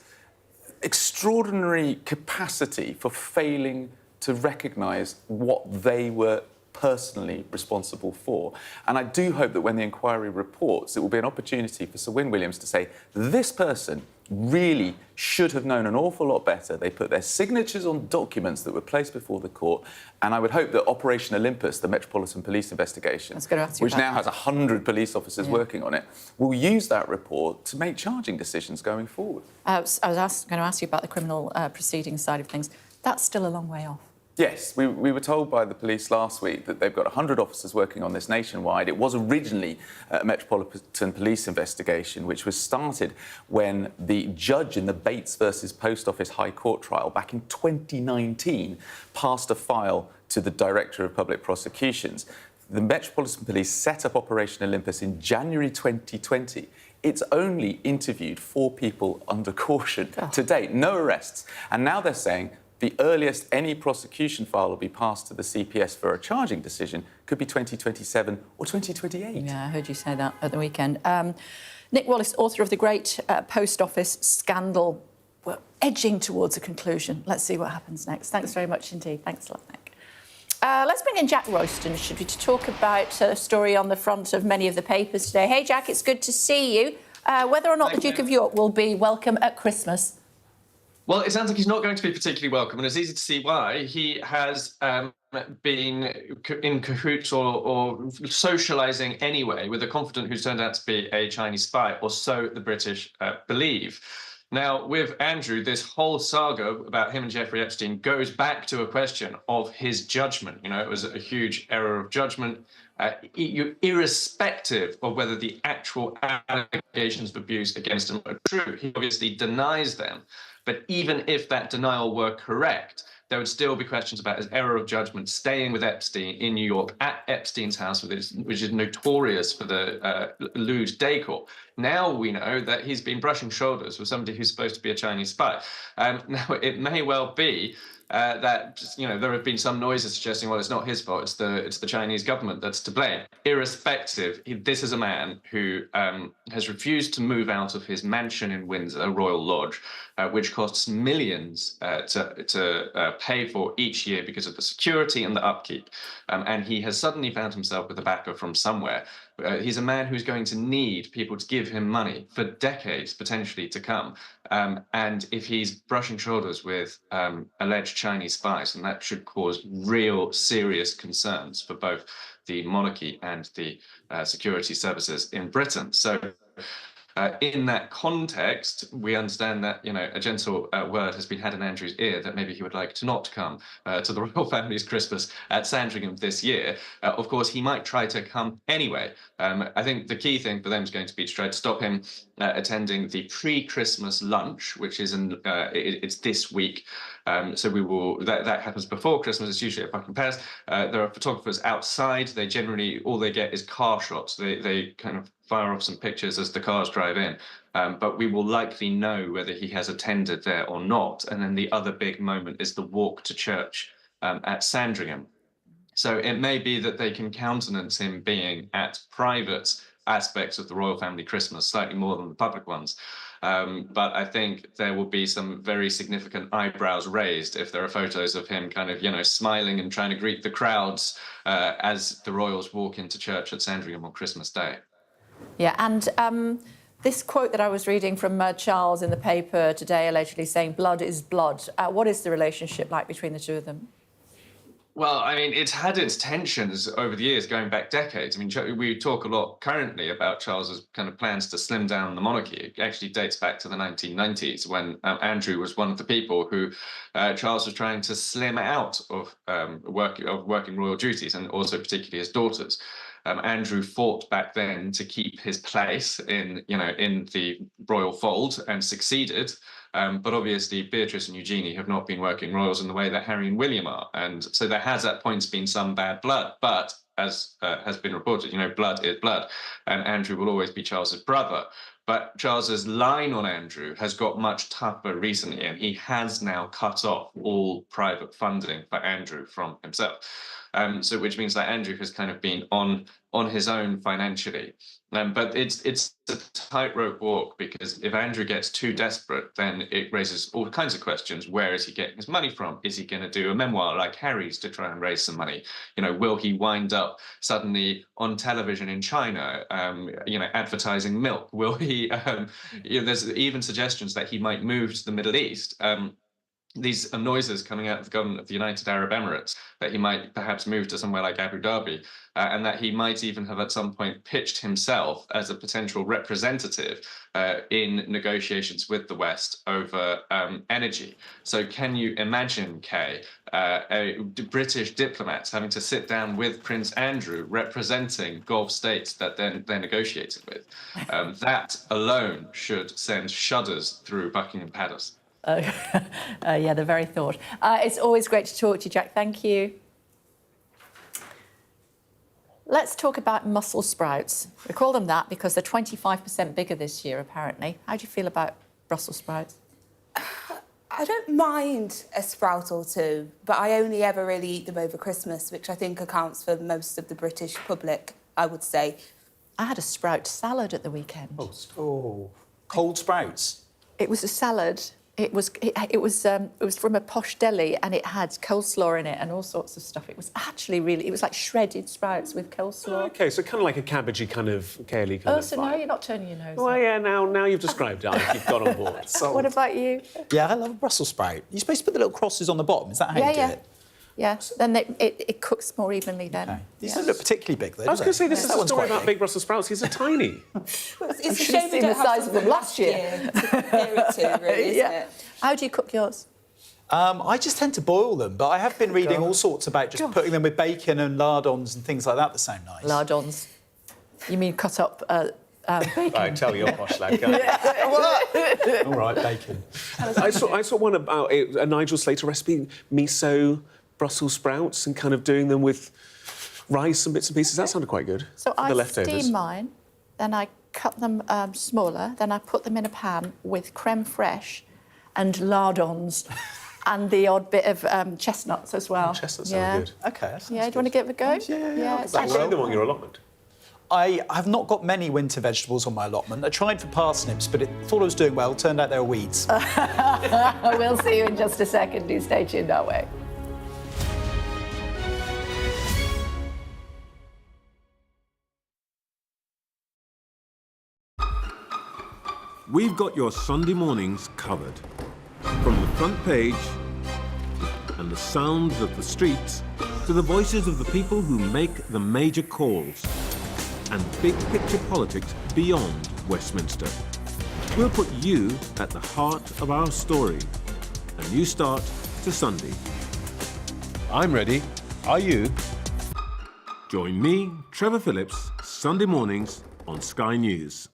extraordinary capacity for failing to recognise what they were personally responsible for. And I do hope that when the inquiry reports, it will be an opportunity for Sir Win Williams to say, this person really should have known an awful lot better. They put their signatures on documents that were placed before the court. And I would hope that Operation Olympus, the Metropolitan Police investigation, which now has 100 police officers working on it, will use that report to make charging decisions going forward. I was going to ask you about the criminal proceedings side of things. That's still a long way off. Yes, we were told by the police last week that they've got 100 officers working on this nationwide. It was originally a Metropolitan Police investigation, which was started when the judge in the Bates versus Post Office High Court trial back in 2019 passed a file to the Director of Public Prosecutions. The Metropolitan Police set up Operation Olympus in January 2020. It's only interviewed 4 people under caution to date, no arrests. And now they're saying the earliest any prosecution file will be passed to the CPS for a charging decision could be 2027 or 2028. Yeah, I heard you say that at the weekend. Nick Wallace, author of the great Post Office scandal, we're edging towards a conclusion. Let's see what happens next. Thanks very much indeed. Thanks a lot, Nick. Let's bring in Jack Royston, should we, to talk about a story on the front of many of the papers today. Hey, Jack, it's good to see you. Whether or not the Duke of York will be welcome at Christmas. Well, it sounds like he's not going to be particularly welcome, and it's easy to see why. He has been in cahoots or socialising anyway with a confidant who's turned out to be a Chinese spy, or so the British believe. Now, with Andrew, this whole saga about him and Jeffrey Epstein goes back to a question of his judgment. You know, it was a huge error of judgment. Irrespective of whether the actual allegations of abuse against him are true, he obviously denies them. But even if that denial were correct, there would still be questions about his error of judgment staying with Epstein in New York at Epstein's house, which is notorious for the lewd decor. Now we know that he's been brushing shoulders with somebody who's supposed to be a Chinese spy. Now, it may well be that, you know, there have been some noises suggesting, well, it's not his fault, it's the Chinese government that's to blame. Irrespective, this is a man who has refused to move out of his mansion in Windsor, Royal Lodge, which costs millions to pay for each year because of the security and the upkeep. And he has suddenly found himself with a backer from somewhere. He's a man who's going to need people to give him money for decades, potentially, to come. And if he's brushing shoulders with alleged Chinese spies, then that should cause real serious concerns for both the monarchy and the security services in Britain. So in that context, we understand that, you know, a gentle word has been had in Andrew's ear that maybe he would like to not come to the royal family's Christmas at Sandringham this year. Of course, he might try to come anyway. I think the key thing for them is going to be to try to stop him attending the pre-Christmas lunch, which is it's this week. So we will. That happens before Christmas. It's usually at Buckingham Palace. There are photographers outside. They generally all they get is car shots. They kind of fire off some pictures as the cars drive in. But we will likely know whether he has attended there or not. And then the other big moment is the walk to church at Sandringham. So it may be that they can countenance him being at private aspects of the royal family Christmas, slightly more than the public ones. But I think there will be some very significant eyebrows raised if there are photos of him kind of, you know, smiling and trying to greet the crowds as the royals walk into church at Sandringham on Christmas Day. Yeah, and this quote that I was reading from Charles in the paper today, allegedly saying blood is blood. What is the relationship like between the two of them? Well, I mean, it's had its tensions over the years, going back decades. I mean, we talk a lot currently about Charles's kind of plans to slim down the monarchy. It actually dates back to the 1990s when Andrew was one of the people who Charles was trying to slim out of working royal duties, and also particularly his daughters. Andrew fought back then to keep his place in the royal fold and succeeded. But obviously, Beatrice and Eugenie have not been working royals in the way that Harry and William are. And so there has at points been some bad blood. But as has been reported, you know, blood is blood. And Andrew will always be Charles's brother. But Charles's line on Andrew has got much tougher recently, and he has now cut off all private funding for Andrew from himself. So which means that Andrew has kind of been on his own financially. But it's a tightrope walk, because if Andrew gets too desperate, then it raises all kinds of questions. Where is he getting his money from? Is he going to do a memoir like Harry's to try and raise some money? Will he wind up suddenly on television in China, advertising milk? Will he? There's even suggestions that he might move to the Middle East. These noises coming out of the government of the United Arab Emirates that he might perhaps move to somewhere like Abu Dhabi, and that he might even have at some point pitched himself as a potential representative in negotiations with the West over energy. So can you imagine, Kay, British diplomats having to sit down with Prince Andrew representing Gulf states that they're negotiating with? That alone should send shudders through Buckingham Palace. Yeah, the very thought. It's always great to talk to you, Jack. Thank you. Let's talk about Brussels sprouts. We call them that because they're 25% bigger this year, apparently. How do you feel about Brussels sprouts? I don't mind a sprout or two, but I only ever really eat them over Christmas, which I think accounts for most of the British public, I would say. I had a sprout salad at the weekend. Oh, cold sprouts? It was a salad. It was from a posh deli, and it had coleslaw in it and all sorts of stuff. It was actually it was like shredded sprouts with coleslaw. OK, so kind of like a cabbagey kind of kale-y kind of so vibe. no, you're not turning your nose. Well, yeah, now you've described it. You've got on board. What about you? Yeah, I love a Brussels sprout. You're supposed to put the little crosses on the bottom. Is that how you do it? Yeah, then it cooks more evenly then. Okay. These don't look particularly big, though, I was going to say, this is a story about big. big Brussels sprouts. These are tiny. It's a You should shame have we seen don't the have size of them something last year. to compare it to, really, isn't it? How do you cook yours? I just tend to boil them, but I have been reading all sorts about just putting them with bacon and lardons and things like that sound nice. Lardons. You mean cut up bacon? Right, tell your posh lad, go. All right, bacon. I saw one about a Nigel Slater recipe, miso Brussels sprouts, and kind of doing them with rice and bits and pieces. That sounded quite good. So I leftovers. steam mine, then I cut them smaller, then I put them in a pan with creme fraiche and lardons and the odd bit of chestnuts as well. Chestnuts sound good. OK, that sounds Yeah, do you want to give it a go? Yeah. It's I've actually- seen them on your allotment. I have not got many winter vegetables on my allotment. I tried for parsnips, but thought I was doing well. Turned out they were weeds. We'll see you in just a second. Do stay tuned that way. We've got your Sunday mornings covered. From the front page and the sounds of the streets to the voices of the people who make the major calls and big picture politics beyond Westminster. We'll put you at the heart of our story. A new start to Sunday. I'm ready. Are you? Join me, Trevor Phillips, Sunday mornings on Sky News.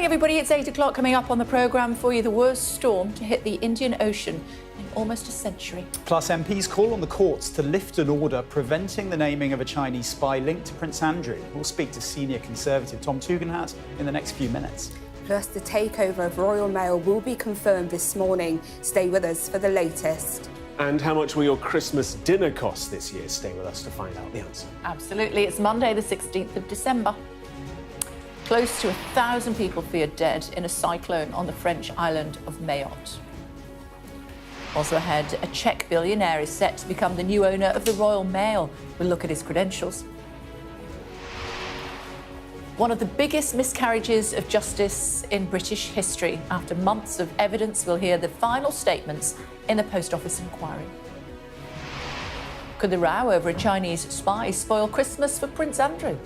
everybody. It's 8 o'clock. Coming up on the programme for you, the worst storm to hit the Indian Ocean in almost a century. Plus, MPs call on the courts to lift an order preventing the naming of a Chinese spy linked to Prince Andrew. We'll speak to senior Conservative Tom Tugendhat in the next few minutes. Plus, the takeover of Royal Mail will be confirmed this morning. Stay with us for the latest. And how much will your Christmas dinner cost this year? Stay with us to find out the answer. Absolutely. It's Monday, the 16th of December. Close to 1,000 people feared dead in a cyclone on the French island of Mayotte. Also ahead, a Czech billionaire is set to become the new owner of the Royal Mail. We'll look at his credentials. One of the biggest miscarriages of justice in British history. After months of evidence, we'll hear the final statements in the Post Office inquiry. Could the row over a Chinese spy spoil Christmas for Prince Andrew?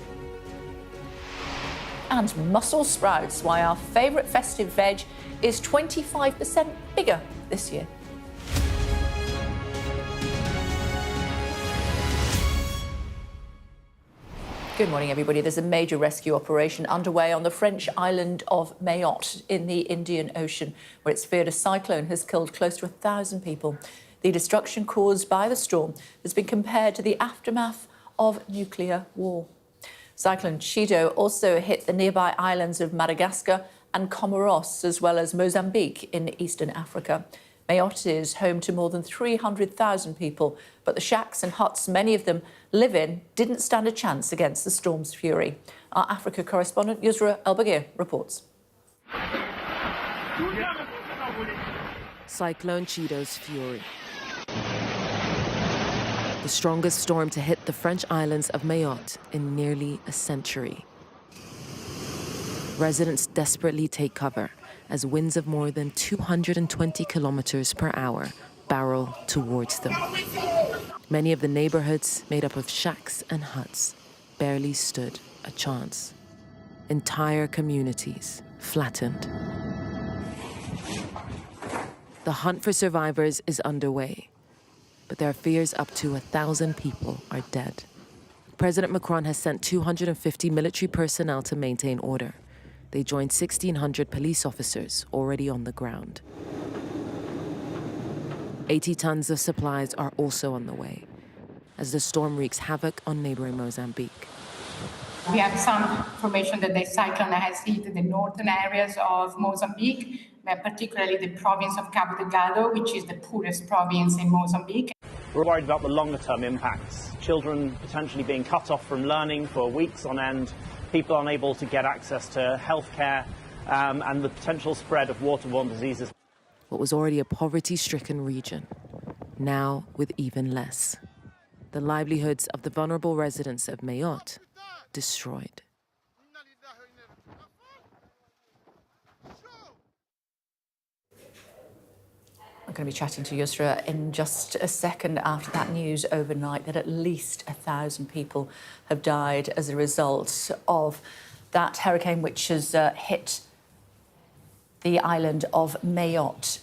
And Brussels sprouts, why our favourite festive veg is 25% bigger this year. Good morning, everybody. There's a major rescue operation underway on the French island of Mayotte in the Indian Ocean, where it's feared a cyclone has killed close to 1,000 people. The destruction caused by the storm has been compared to the aftermath of nuclear war. Cyclone Chido also hit the nearby islands of Madagascar and Comoros, as well as Mozambique in eastern Africa. Mayotte is home to more than 300,000 people, but the shacks and huts many of them live in didn't stand a chance against the storm's fury. Our Africa correspondent Yusra El-Bagir reports. Cyclone Chido's fury. The strongest storm to hit the French islands of Mayotte in nearly a century. Residents desperately take cover as winds of more than 220 kilometers per hour barrel towards them. Many of the neighborhoods, made up of shacks and huts, barely stood a chance. Entire communities flattened. The hunt for survivors is underway, but there are fears up to 1,000 people are dead. President Macron has sent 250 military personnel to maintain order. They joined 1,600 police officers already on the ground. 80 tons of supplies are also on the way, as the storm wreaks havoc on neighboring Mozambique. We have some information that the cyclone has hit the northern areas of Mozambique, particularly the province of Cabo Delgado, which is the poorest province in Mozambique. We're worried about the longer-term impacts. Children potentially being cut off from learning for weeks on end, people unable to get access to healthcare, and the potential spread of waterborne diseases. What was already a poverty-stricken region, now with even less. The livelihoods of the vulnerable residents of Mayotte destroyed. I'm going to be chatting to Yusra in just a second after that news overnight that at least 1,000 people have died as a result of that hurricane which has hit the island of Mayotte.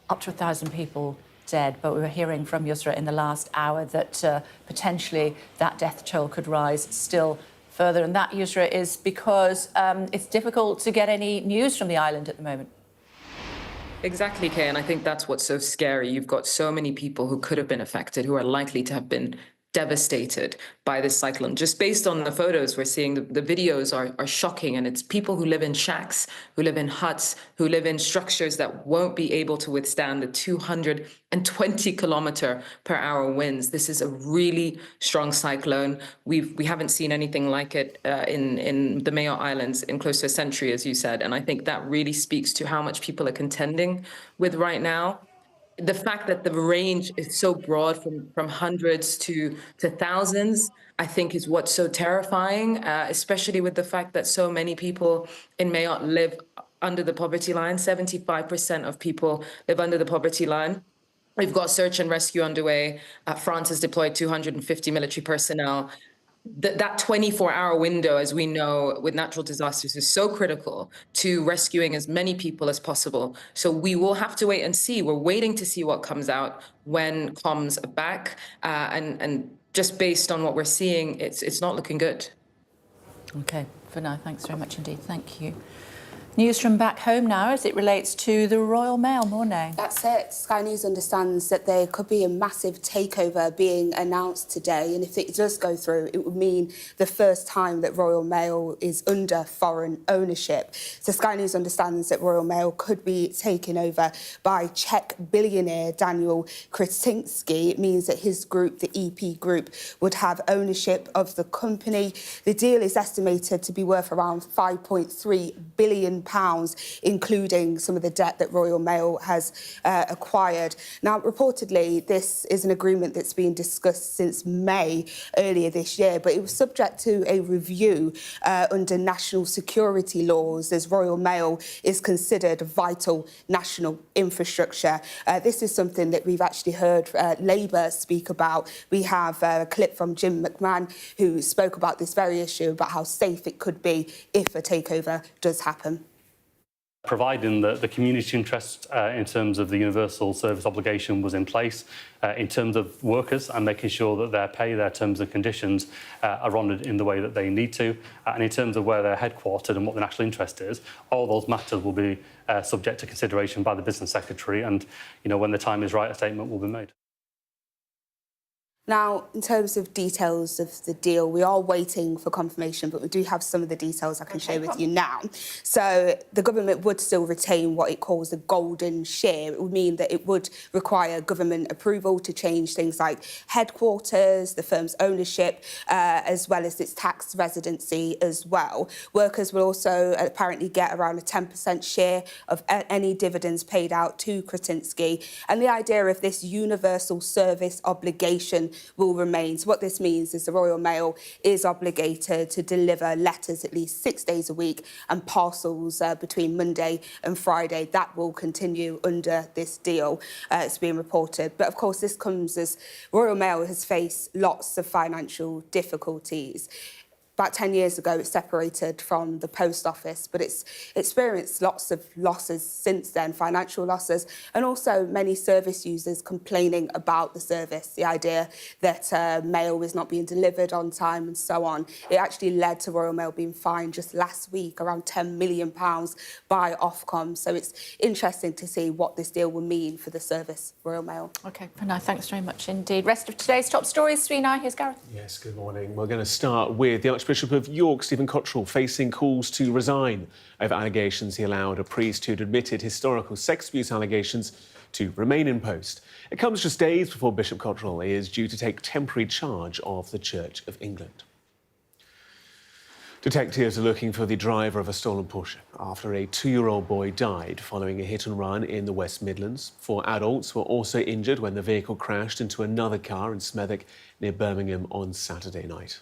Up to 1,000 people dead, but we were hearing from Yusra in the last hour that potentially that death toll could rise still further. And that, Yusra, is because it's difficult to get any news from the island at the moment. Exactly, Kay, and I think that's what's so scary. You've got so many people who could have been affected, who are likely to have been devastated by this cyclone. Just based on the photos we're seeing, the videos are shocking, and it's people who live in shacks, who live in huts, who live in structures that won't be able to withstand the 220 kilometer per hour winds. This is a really strong cyclone. We haven't seen anything like it in the Mayotte Islands in close to a century, as you said, and I think that really speaks to how much people are contending with right now. The fact that the range is so broad from hundreds to thousands, I think is what's so terrifying, especially with the fact that so many people in Mayotte live under the poverty line. 75% of people live under the poverty line. We've got search and rescue underway. France has deployed 250 military personnel. That 24-hour window, as we know, with natural disasters is so critical to rescuing as many people as possible. So we will have to wait and see. We're waiting to see what comes out when comms are back. And just based on what we're seeing, it's not looking good. OK, for now, thanks very much indeed. Thank you. News from back home now as it relates to the Royal Mail. Morning. That's it. Sky News understands that there could be a massive takeover being announced today, and if it does go through, it would mean the first time that Royal Mail is under foreign ownership. So Sky News understands that Royal Mail could be taken over by Czech billionaire Daniel Kretinsky. It means that his group, the EP Group, would have ownership of the company. The deal is estimated to be worth around £5.3 billion, including some of the debt that Royal Mail has acquired. Now, reportedly, this is an agreement that's been discussed since May earlier this year, but it was subject to a review under national security laws, as Royal Mail is considered vital national infrastructure. This is something that we've actually heard Labour speak about. We have a clip from Jim McMahon, who spoke about this very issue, about how safe it could be if a takeover does happen. Providing that the community interest in terms of the universal service obligation was in place, in terms of workers and making sure that their pay, their terms and conditions are honoured in the way that they need to, and in terms of where they're headquartered and what the national interest is, all those matters will be subject to consideration by the Business Secretary, and when the time is right, a statement will be made. Now, in terms of details of the deal, we are waiting for confirmation, but we do have some of the details I can share with you now. So the government would still retain what it calls the golden share. It would mean that it would require government approval to change things like headquarters, the firm's ownership, as well as its tax residency as well. Workers will also apparently get around a 10% share of any dividends paid out to Kretinsky. And the idea of this universal service obligation will remain. So what this means is the Royal Mail is obligated to deliver letters at least 6 days a week and parcels between Monday and Friday. That will continue under this deal. It's being reported. But of course, this comes as Royal Mail has faced lots of financial difficulties. About 10 years ago, it separated from the post office, but it's experienced lots of losses since then, financial losses, and also many service users complaining about the service, the idea that mail is not being delivered on time and so on. It actually led to Royal Mail being fined just last week around £10 million by Ofcom. So it's interesting to see what this deal will mean for the service, Royal Mail. OK, for now, thanks very much indeed. Rest of today's top stories, Srina, here's Gareth. Yes, good morning. We're going to start with the Archbishop of York, Stephen Cottrell, facing calls to resign over allegations he allowed a priest who'd admitted historical sex abuse allegations to remain in post. It comes just days before Bishop Cottrell is due to take temporary charge of the Church of England. Detectives are looking for the driver of a stolen Porsche after a 2-year-old boy died following a hit and run in the West Midlands. 4 adults were also injured when the vehicle crashed into another car in Smethwick near Birmingham on Saturday night.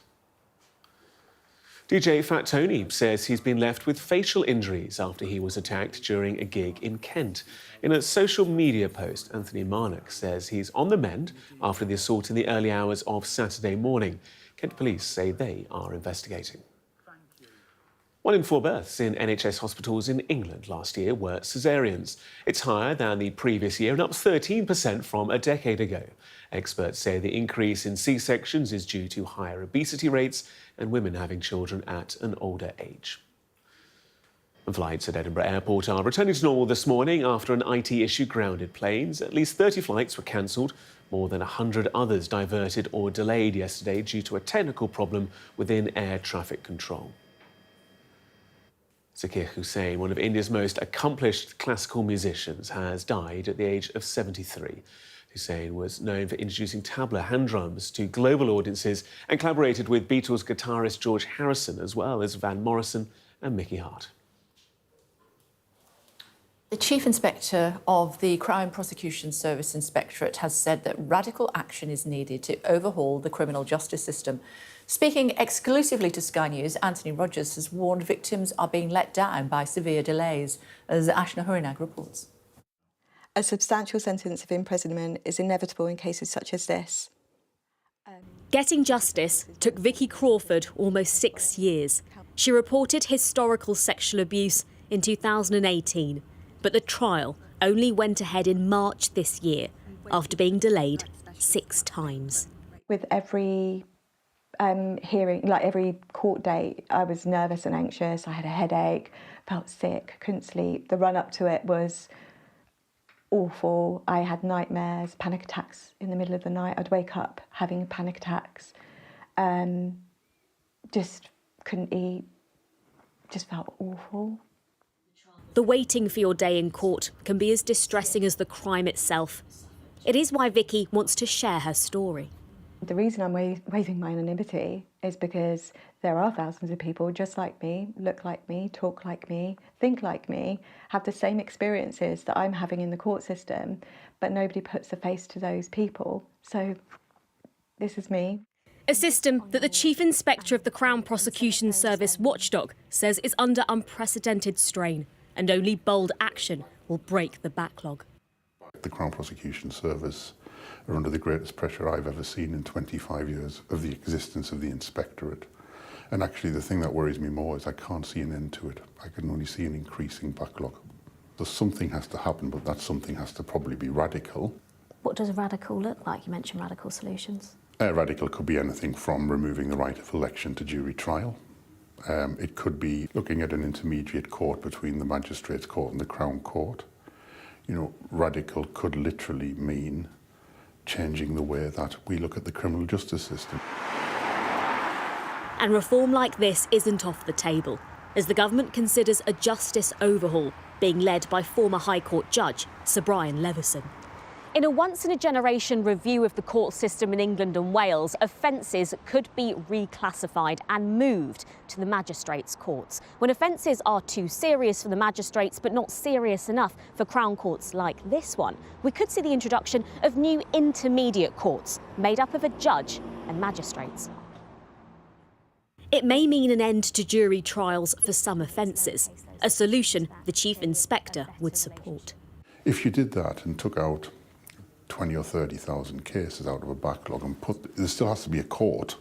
DJ Fat Tony says he's been left with facial injuries after he was attacked during a gig in Kent. In a social media post, Anthony Marnock says he's on the mend after the assault in the early hours of Saturday morning. Kent police say they are investigating. 1 in 4 births in NHS hospitals in England last year were caesareans. It's higher than the previous year and up 13% from a decade ago. Experts say the increase in C-sections is due to higher obesity rates and women having children at an older age. And flights at Edinburgh Airport are returning to normal this morning after an IT issue grounded planes. At least 30 flights were cancelled. More than 100 others diverted or delayed yesterday due to a technical problem within air traffic control. Zakir Hussain, one of India's most accomplished classical musicians, has died at the age of 73. Hussain was known for introducing tabla hand drums to global audiences and collaborated with Beatles guitarist George Harrison, as well as Van Morrison and Mickey Hart. The Chief Inspector of the Crime Prosecution Service Inspectorate has said that radical action is needed to overhaul the criminal justice system. Speaking exclusively to Sky News, Anthony Rogers has warned victims are being let down by severe delays, as Ashna Hurinag reports. A substantial sentence of imprisonment is inevitable in cases such as this. Getting justice took Vicky Crawford almost 6 years. She reported historical sexual abuse in 2018, but the trial only went ahead in March this year after being delayed 6 times. With every hearing, like every court date, I was nervous and anxious. I had a headache, felt sick, couldn't sleep. The run up to it was awful. I had nightmares, panic attacks in the middle of the night. I'd wake up having panic attacks. Just couldn't eat. Just felt awful. The waiting for your day in court can be as distressing as the crime itself. It is why Vicky wants to share her story. The reason I'm waiving my anonymity is because there are thousands of people just like me, look like me, talk like me, think like me, have the same experiences that I'm having in the court system, but nobody puts a face to those people. So this is me. A system that the Chief Inspector of the Crown Prosecution Service watchdog says is under unprecedented strain, and only bold action will break the backlog. The Crown Prosecution Service are under the greatest pressure I've ever seen in 25 years of the existence of the Inspectorate. And actually the thing that worries me more is I can't see an end to it. I can only see an increasing backlog. So something has to happen, but that something has to probably be radical. What does radical look like? You mentioned radical solutions. Radical could be anything from removing the right of election to jury trial. It could be looking at an intermediate court between the Magistrates' Court and the Crown Court. You know, radical could literally mean changing the way that we look at the criminal justice system. And reform like this isn't off the table, as the government considers a justice overhaul being led by former High Court Judge Sir Brian Leveson. In a once-in-a-generation review of the court system in England and Wales, offences could be reclassified and moved to the magistrates' courts. When offences are too serious for the magistrates but not serious enough for Crown courts like this one, we could see the introduction of new intermediate courts made up of a judge and magistrates. It may mean an end to jury trials for some offences, a solution the Chief Inspector would support. If you did that and took out 20 or 30,000 cases out of a backlog and there still has to be a court,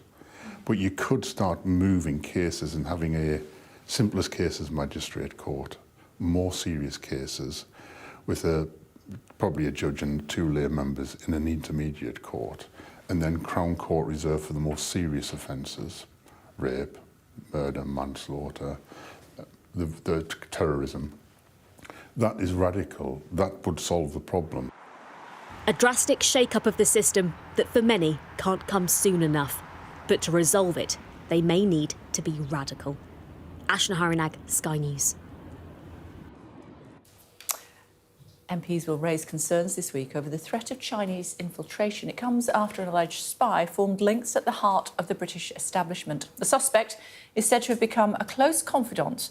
but you could start moving cases and having a simplest cases magistrate court, more serious cases with probably a judge and 2 lay members in an intermediate court, and then Crown Court reserved for the more serious offences, rape, murder, manslaughter, the terrorism. That is radical. That would solve the problem. A drastic shake-up of the system that for many can't come soon enough. But to resolve it, they may need to be radical. Ashna Harinag, Sky News. MPs will raise concerns this week over the threat of Chinese infiltration. It comes after an alleged spy formed links at the heart of the British establishment. The suspect is said to have become a close confidant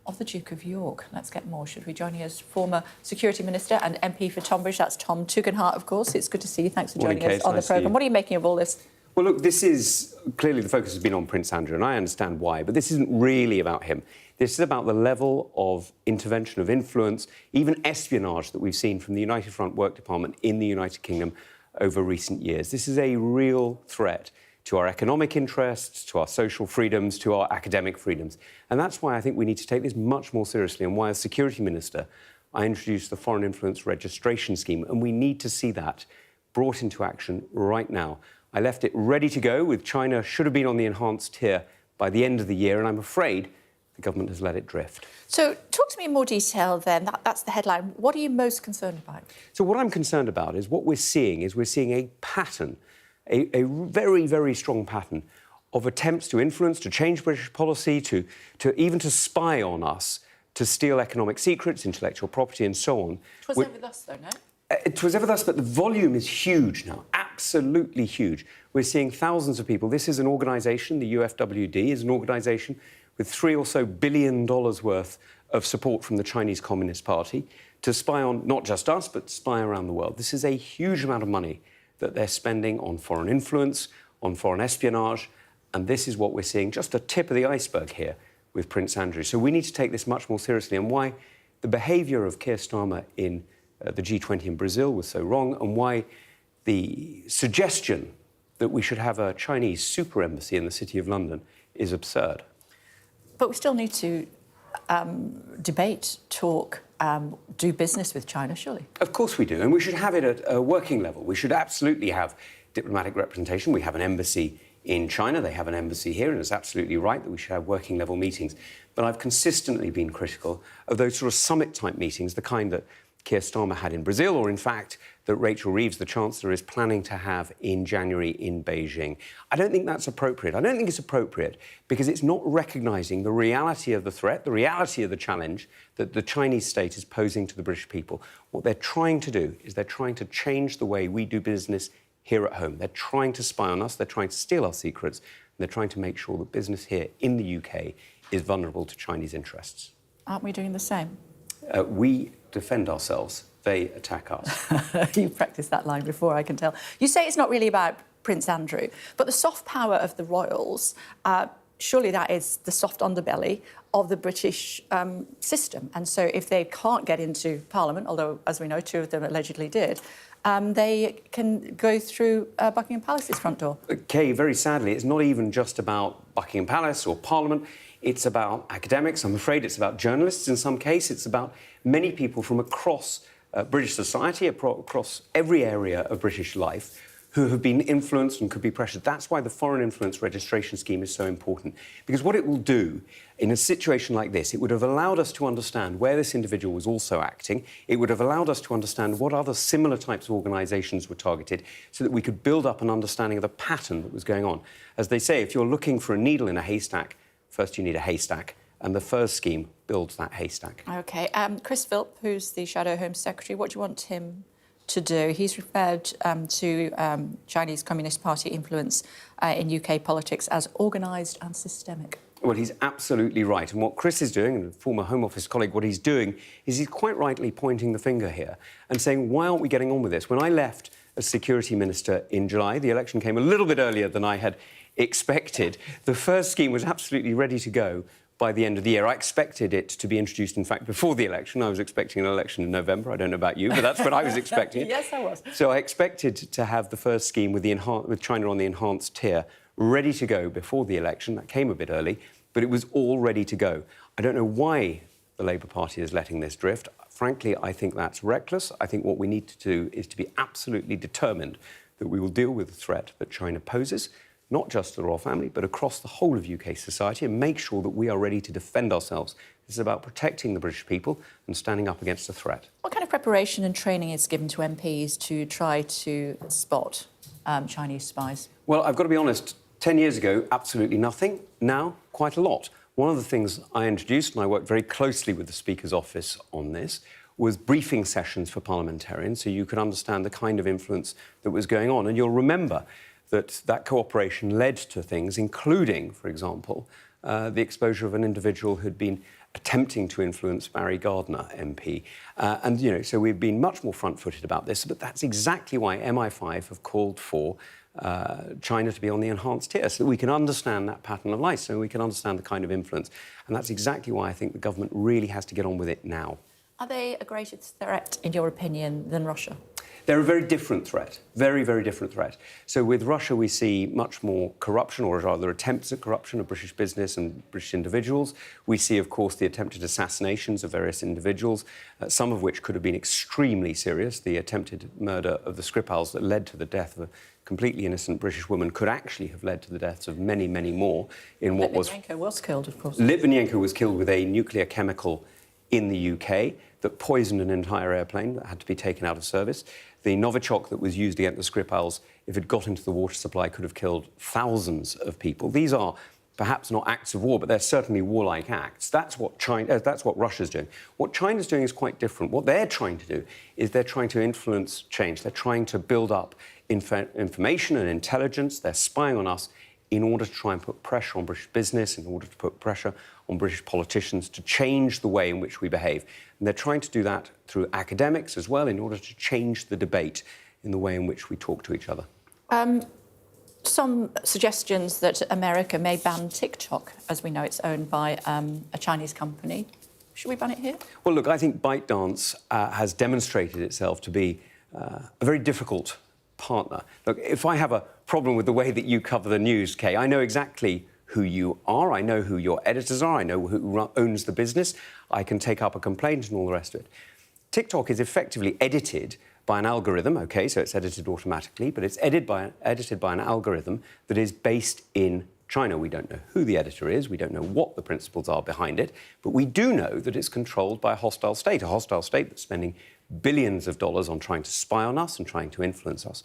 of the Duke of York. Let's get more, should we? Joining us, former Security Minister and MP for Tonbridge, that's Tom Tugendhat, of course. It's good to see you. Thanks for joining us on the programme. What are you making of all this? Well, look, this is... Clearly the focus has been on Prince Andrew, and I understand why, but this isn't really about him. This is about the level of intervention, of influence, even espionage that we've seen from the United Front Work Department in the United Kingdom over recent years. This is a real threat to our economic interests, to our social freedoms, to our academic freedoms. And that's why I think we need to take this much more seriously, and why, as Security Minister, I introduced the Foreign Influence Registration Scheme, and we need to see that brought into action right now. I left it ready to go, with China should have been on the enhanced tier by the end of the year, and I'm afraid the government has let it drift. So talk to me in more detail then. That's the headline. What are you most concerned about? So what I'm concerned about is what we're seeing a pattern, a very, very strong pattern of attempts to influence, to change British policy, to even to spy on us, to steal economic secrets, intellectual property and so on. It was never thus, though, no? It was ever thus, but the volume is huge now, absolutely huge. We're seeing thousands of people. This is an organisation, the UFWD is an organisation with $3 billion worth of support from the Chinese Communist Party to spy on not just us, but spy around the world. This is a huge amount of money that they're spending on foreign influence, on foreign espionage, and this is what we're seeing, just a tip of the iceberg here with Prince Andrew. So we need to take this much more seriously, and why the behaviour of Keir Starmer in the G20 in Brazil was so wrong, and why the suggestion that we should have a Chinese super embassy in the City of London is absurd. But we still need to debate, talk, do business with China, surely? Of course we do, and we should have it at a working level. We should absolutely have diplomatic representation. We have an embassy in China. They have an embassy here, and it's absolutely right that we should have working level meetings. But I've consistently been critical of those sort of summit-type meetings, the kind that Keir Starmer had in Brazil, or in fact that Rachel Reeves, the Chancellor, is planning to have in January in Beijing. I don't think that's appropriate. I don't think it's appropriate because it's not recognising the reality of the threat, the reality of the challenge that the Chinese state is posing to the British people. What they're trying to do is they're trying to change the way we do business here at home. They're trying to spy on us, they're trying to steal our secrets, and they're trying to make sure that business here in the UK is vulnerable to Chinese interests. Aren't we doing the same? We defend ourselves, they attack us. You've practiced that line before, I can tell. You say it's not really about Prince Andrew, but the soft power of the royals, surely that is the soft underbelly of the British system. And so if they can't get into Parliament, although, as we know, 2 of them allegedly did, they can go through Buckingham Palace's front door. Kay, very sadly, it's not even just about Buckingham Palace or Parliament. It's about academics. I'm afraid it's about journalists in some case. It's about many people from across British society, across every area of British life, who have been influenced and could be pressured. That's why the Foreign Influence Registration Scheme is so important. Because what it will do in a situation like this, it would have allowed us to understand where this individual was also acting. It would have allowed us to understand what other similar types of organisations were targeted so that we could build up an understanding of the pattern that was going on. As they say, if you're looking for a needle in a haystack, first you need a haystack. And the first scheme builds that haystack. OK. Chris Philp, who's the Shadow Home Secretary, what do you want him to do? He's referred to Chinese Communist Party influence in UK politics as organised and systemic. Well, he's absolutely right. And what Chris is doing, and a former Home Office colleague, what he's doing is he's quite rightly pointing the finger here and saying, why aren't we getting on with this? When I left as Security Minister in July, the election came a little bit earlier than I had expected. The first scheme was absolutely ready to go by the end of the year. I expected it to be introduced, in fact, before the election. I was expecting an election in November. I don't know about you, but that's when I was expecting it. Yes, I was. So I expected to have the first scheme with China on the enhanced tier ready to go before the election. That came a bit early, but it was all ready to go. I don't know why the Labour Party is letting this drift. Frankly, I think that's reckless. I think what we need to do is to be absolutely determined that we will deal with the threat that China poses, not just to the royal family, but across the whole of UK society, and make sure that we are ready to defend ourselves. This is about protecting the British people and standing up against the threat. What kind of preparation and training is given to MPs to try to spot Chinese spies? Well, I've got to be honest, 10 years ago, absolutely nothing. Now, quite a lot. One of the things I introduced, and I worked very closely with the Speaker's office on this, was briefing sessions for parliamentarians so you could understand the kind of influence that was going on. And you'll remember that cooperation led to things, including, for example, the exposure of an individual who'd been attempting to influence Barry Gardiner MP. And, you know, so we've been much more front-footed about this, but that's exactly why MI5 have called for China to be on the enhanced tier, so that we can understand that pattern of life, so we can understand the kind of influence. And that's exactly why I think the government really has to get on with it now. Are they a greater threat, in your opinion, than Russia? They're a very different threat, very, very different threat. So with Russia, we see much more corruption, or rather attempts at corruption of British business and British individuals. We see, of course, the attempted assassinations of various individuals, some of which could have been extremely serious. The attempted murder of the Skripals that led to the death of a completely innocent British woman could actually have led to the deaths of many, many more in what was... Litvinenko was killed, of course. Litvinenko was killed with a nuclear chemical in the UK that poisoned an entire airplane that had to be taken out of service. The Novichok that was used against the Skripals, if it got into the water supply, could have killed thousands of people. These are perhaps not acts of war, but they're certainly warlike acts. That's what Russia's doing. What China's doing is quite different. What they're trying to do is they're trying to influence change. They're trying to build up information and intelligence. They're spying on us in order to try and put pressure on British business, in order to put pressure on British politicians to change the way in which we behave. And they're trying to do that through academics as well, in order to change the debate in the way in which we talk to each other. Some suggestions that America may ban TikTok, as we know it's owned by a Chinese company. Should we ban it here? Well, look, I think ByteDance has demonstrated itself to be a very difficult partner. Look, if I have a problem with the way that you cover the news, Kay, I know exactly who you are, I know who your editors are, I know who owns the business, I can take up a complaint and all the rest of it. TikTok is effectively edited by an algorithm, OK, so it's edited automatically, but it's edited by an algorithm that is based in China. We don't know who the editor is, we don't know what the principles are behind it, but we do know that it's controlled by a hostile state that's spending billions of dollars on trying to spy on us and trying to influence us.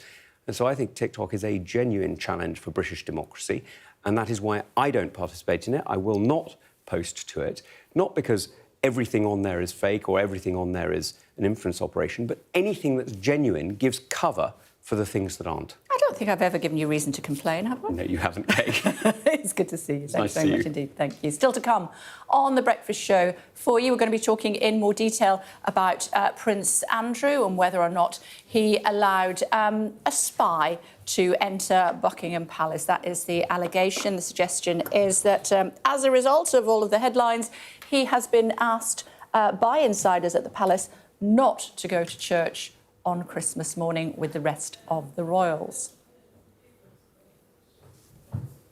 And so I think TikTok is a genuine challenge for British democracy, and that is why I don't participate in it. I will not post to it, not because everything on there is fake or everything on there is an influence operation, but anything that's genuine gives cover for the things that aren't. I don't think I've ever given you reason to complain, have I? No, you haven't, Kate. It's good to see you. Thanks nice very much indeed. Thank you. Still to come on The Breakfast Show for you, we're going to be talking in more detail about Prince Andrew and whether or not he allowed a spy to enter Buckingham Palace. That is the allegation. The suggestion is that as a result of all of the headlines, he has been asked by insiders at the palace not to go to church on Christmas morning with the rest of the royals.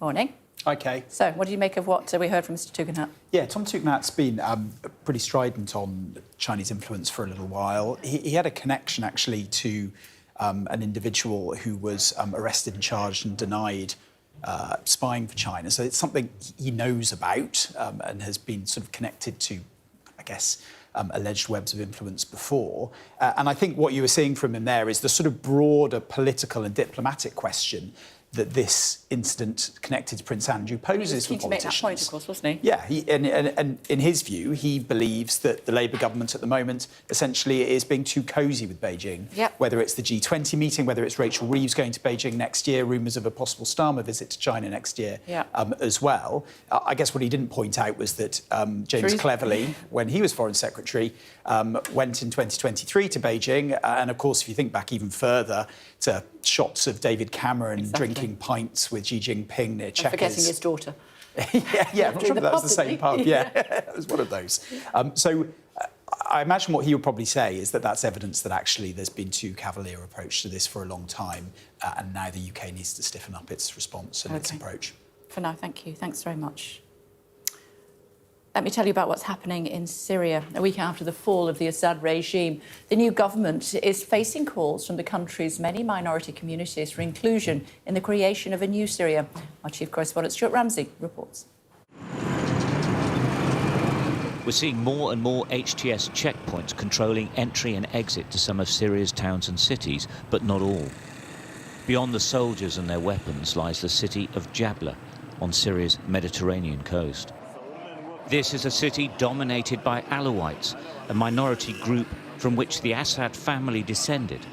Morning. OK. So, what do you make of what we heard from Mr Tugendhat? Yeah, Tom Tugendhat's been pretty strident on Chinese influence for a little while. He had a connection, actually, to an individual who was arrested and charged and denied spying for China. So it's something he knows about and has been sort of connected to, I guess, alleged webs of influence before. And I think what you were seeing from him there is the sort of broader political and diplomatic question that this incident connected to Prince Andrew poses for politicians. To make that point, of course, wasn't he? Yeah, and in his view, he believes that the Labour government at the moment essentially is being too cosy with Beijing. Yep. Whether it's the G20 meeting, whether it's Rachel Reeves going to Beijing next year, rumours of a possible Starmer visit to China next year as well. I guess what he didn't point out was that James Cleverly, when he was Foreign Secretary, went in 2023 to Beijing. And of course, if you think back even further to shots of David Cameron drinking pints with Xi Jinping near Chequers. Forgetting his daughter. yeah, I'm not sure if that was the same pub. Yeah, it was one of those. So I imagine what he would probably say is that that's evidence that actually there's been too cavalier approach to this for a long time, and now the UK needs to stiffen up its response and its approach. For now, thank you. Thanks very much. Let me tell you about what's happening in Syria. A week after the fall of the Assad regime, the new government is facing calls from the country's many minority communities for inclusion in the creation of a new Syria. Our chief correspondent Stuart Ramsey reports. We're seeing more and more HTS checkpoints controlling entry and exit to some of Syria's towns and cities, but not all. Beyond the soldiers and their weapons lies the city of Jabla on Syria's Mediterranean coast. This is a city dominated by Alawites, a minority group from which the Assad family descended.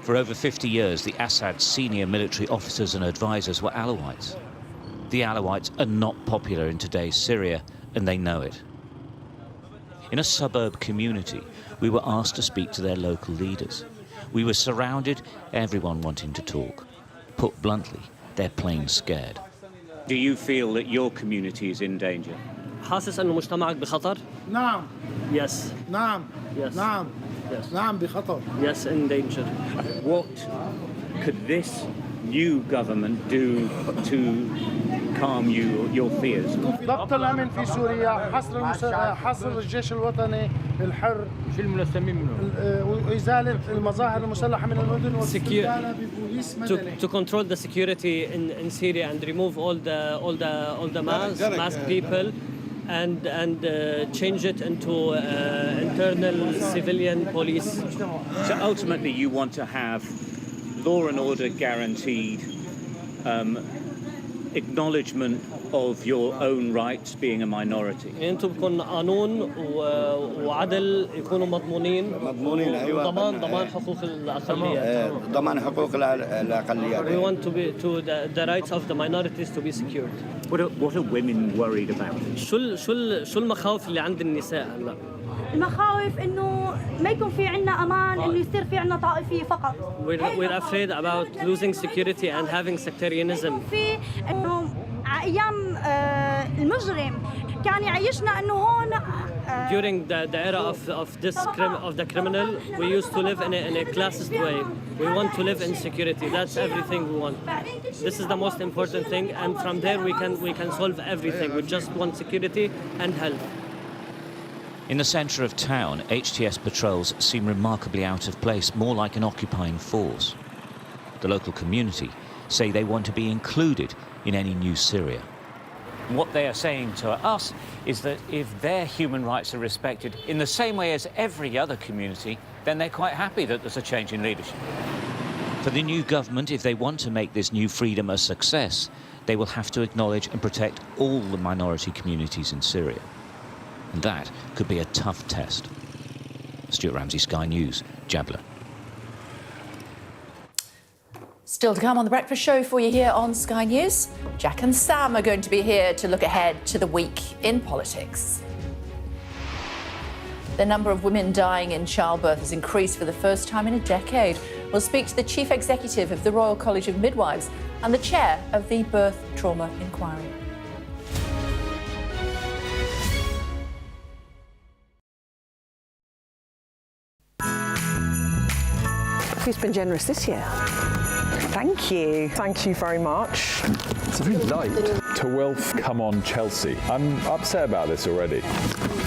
For over 50 years, the Assad's senior military officers and advisors were Alawites. The Alawites are not popular in today's Syria, and they know it. In a suburb community, we were asked to speak to their local leaders. We were surrounded, everyone wanting to talk. Put bluntly, they're plain scared. Do you feel that your community is in danger? حاسس انه مجتمعك بخطر؟ نعم. Yes. نعم. Yes. نعم. Yes. نعم بخطر. Yes, in danger. What could this new government do to calm your fears? ضبط الامن في سوريا، حصر الجيش الوطني الحر، شو الملثمين منه؟ وازاله المظاهر المسلحه من المدن واستبدالها ببوليس مدني. To control the security in Syria and remove all the masked people and change it into internal civilian police. So ultimately you want to have law and order guaranteed, acknowledgement of your own rights being a minority. انتم بكون قانون وعدل يكونوا مضمونين ضمان حقوق الاقليات. ضمان حقوق الاقليات. We want the rights of the minorities to be secured. What are women worried about? شو المخاوف اللي عند النساء هلا؟ المخاوف انه ما يكون في عندنا امان، انه يصير في عندنا طائفيه فقط. We're afraid about losing security and having sectarianism. في انه ايام المجرم كان يعيشنا انه هون. During the era of the criminal, we used to live in a classist way. We want to live in security. That's everything we want. This is the most important thing, and from there we can solve everything. We just want security and health. In the centre of town, HTS patrols seem remarkably out of place, more like an occupying force. The local community say they want to be included in any new Syria. What they are saying to us is that if their human rights are respected in the same way as every other community, then they're quite happy that there's a change in leadership. For the new government, if they want to make this new freedom a success, they will have to acknowledge and protect all the minority communities in Syria. And that could be a tough test. Stuart Ramsey, Sky News, Jabla. Still to come on The Breakfast Show for you here on Sky News. Jack and Sam are going to be here to look ahead to the week in politics. The number of women dying in childbirth has increased for the first time in a decade. We'll speak to the Chief Executive of the Royal College of Midwives and the Chair of the Birth Trauma Inquiry. Who's been generous this year? Thank you. Thank you very much. It's very light. To Wilf, come on, Chelsea. I'm upset about this already.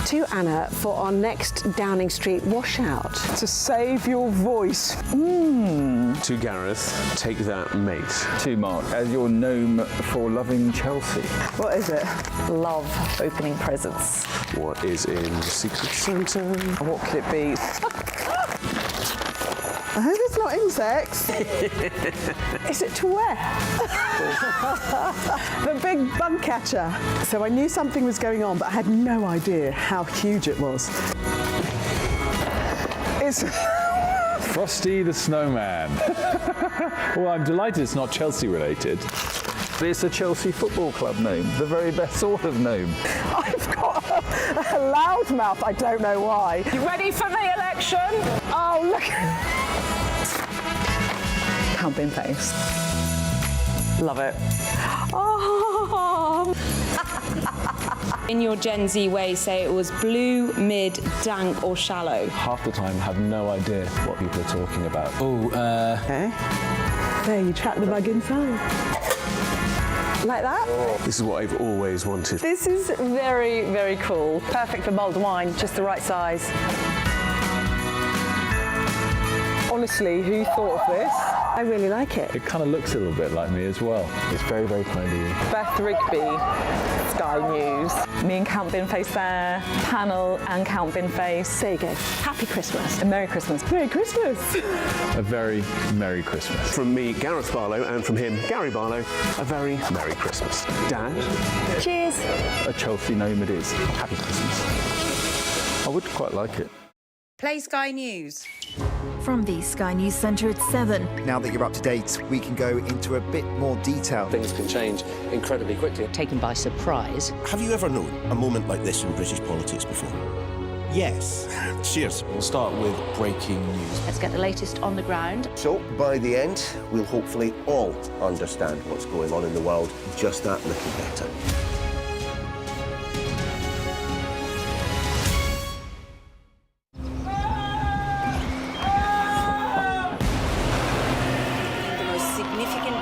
To Anna for our next Downing Street washout. To save your voice. To Gareth, take that, mate. To Mark, as your gnome for loving Chelsea. What is it? Love opening presents. What is in the Secret Santa? What could it be? I hope it's not insects. Is it to wear? The big bug catcher. So I knew something was going on, but I had no idea how huge it was. It's Frosty the Snowman. Well, I'm delighted it's not Chelsea related. But it's a Chelsea Football Club gnome, the very best sort of gnome. I've got a loud mouth, I don't know why. You ready for the election? Oh, look. Pumping face. Love it. Oh. In your Gen Z way, say it was blue, mid, dank or shallow. Half the time, have no idea what people are talking about. Okay. There, you trap the bug inside. Like that? This is what I've always wanted. This is very, very cool. Perfect for mulled wine, just the right size. Honestly, who thought of this? I really like it. It kind of looks a little bit like me as well. It's very, very kind of you. Beth Rigby, Sky News. Me and Count Binface there, panel and Count Binface. There you go. Happy Christmas and Merry Christmas. Merry Christmas. A very Merry Christmas. From me, Gareth Barlow, and from him, Gary Barlow, a very Merry Christmas. Dad? Cheers. A Chelsea gnome it is. Happy Christmas. I would quite like it. Play Sky News. From the Sky News Centre at 7. Now that you're up to date, we can go into a bit more detail. Things can change incredibly quickly. Taken by surprise. Have you ever known a moment like this in British politics before? Yes. Cheers. We'll start with breaking news. Let's get the latest on the ground. So, by the end, we'll hopefully all understand what's going on in the world just that little better.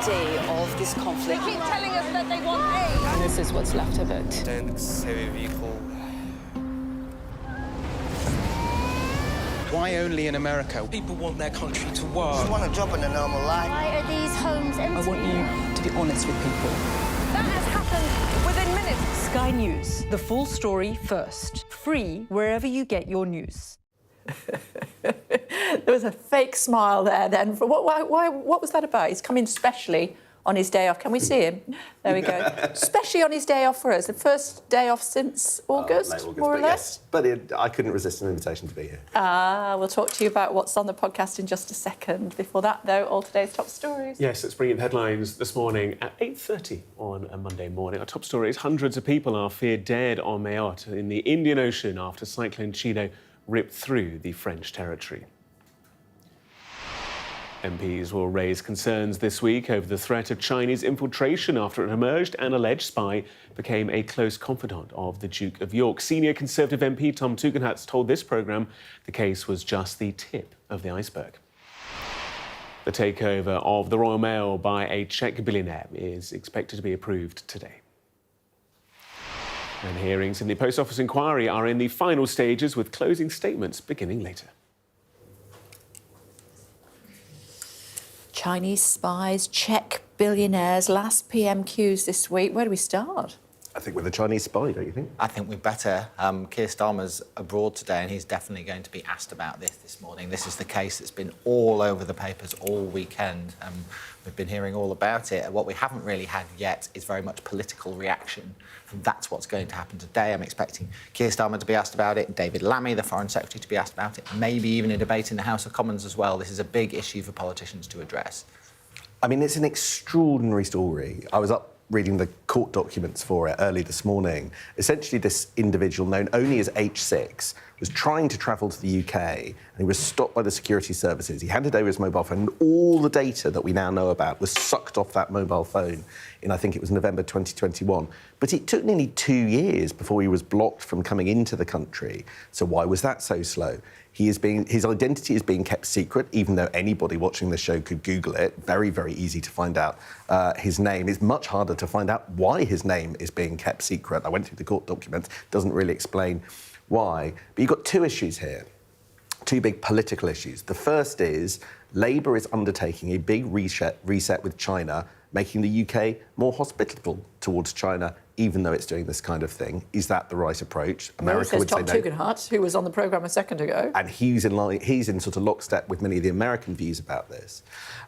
Day of this conflict. They keep telling us that they want aid. And this is what's left of it. Tanks, heavy vehicle. Why only in America? People want their country to work. Just want a job in a normal life. Why are these homes empty? I want you to be honest with people. That has happened within minutes. Sky News, the full story first. Free wherever you get your news. There was a fake smile there then. What was that about? He's coming specially on his day off. Can we see him? There we go. Especially on his day off for us. The first day off since August, more or less. Yes. But I couldn't resist an invitation to be here. We'll talk to you about what's on the podcast in just a second. Before that, though, all today's top stories. Yes, let's bring in headlines this morning at 8:30 on a Monday morning. Our top story is hundreds of people are feared dead on Mayotte in the Indian Ocean after Cyclone Chido ripped through the French territory. MPs will raise concerns this week over the threat of Chinese infiltration after it emerged an alleged spy became a close confidant of the Duke of York. Senior Conservative MP Tom Tugendhat's told this programme the case was just the tip of the iceberg. The takeover of the Royal Mail by a Czech billionaire is expected to be approved today. And hearings in the Post Office inquiry are in the final stages, with closing statements beginning later. Chinese spies check billionaires' last PMQs this week. Where do we start? I think with a Chinese spy, don't you think? I think we better. Keir Starmer's abroad today, and he's definitely going to be asked about this morning. This is the case that's been all over the papers all weekend. We've been hearing all about it. What we haven't really had yet is very much political reaction, and that's what's going to happen today. I'm expecting Keir Starmer to be asked about it, David Lammy, the Foreign Secretary, to be asked about it, maybe even a debate in the House of Commons as well. This is a big issue for politicians to address. I mean, it's an extraordinary story. I was up reading the court documents for it early this morning. Essentially, this individual, known only as H6, was trying to travel to the UK, and he was stopped by the security services. He handed over his mobile phone, and all the data that we now know about was sucked off that mobile phone in, I think it was November 2021. But it took nearly 2 years before he was blocked from coming into the country. So why was that so slow? His identity is being kept secret, even though anybody watching the show could Google it. Very, very easy to find out his name. It's much harder to find out why his name is being kept secret. I went through the court documents, doesn't really explain why. But you've got two issues here, two big political issues. The first is Labour is undertaking a big reset with China, making the UK more hospitable towards China, even though it's doing this kind of thing. Is that the right approach? America would say no. Tom Tugendhat, who was on the programme a second ago. And he's in sort of lockstep with many of the American views about this.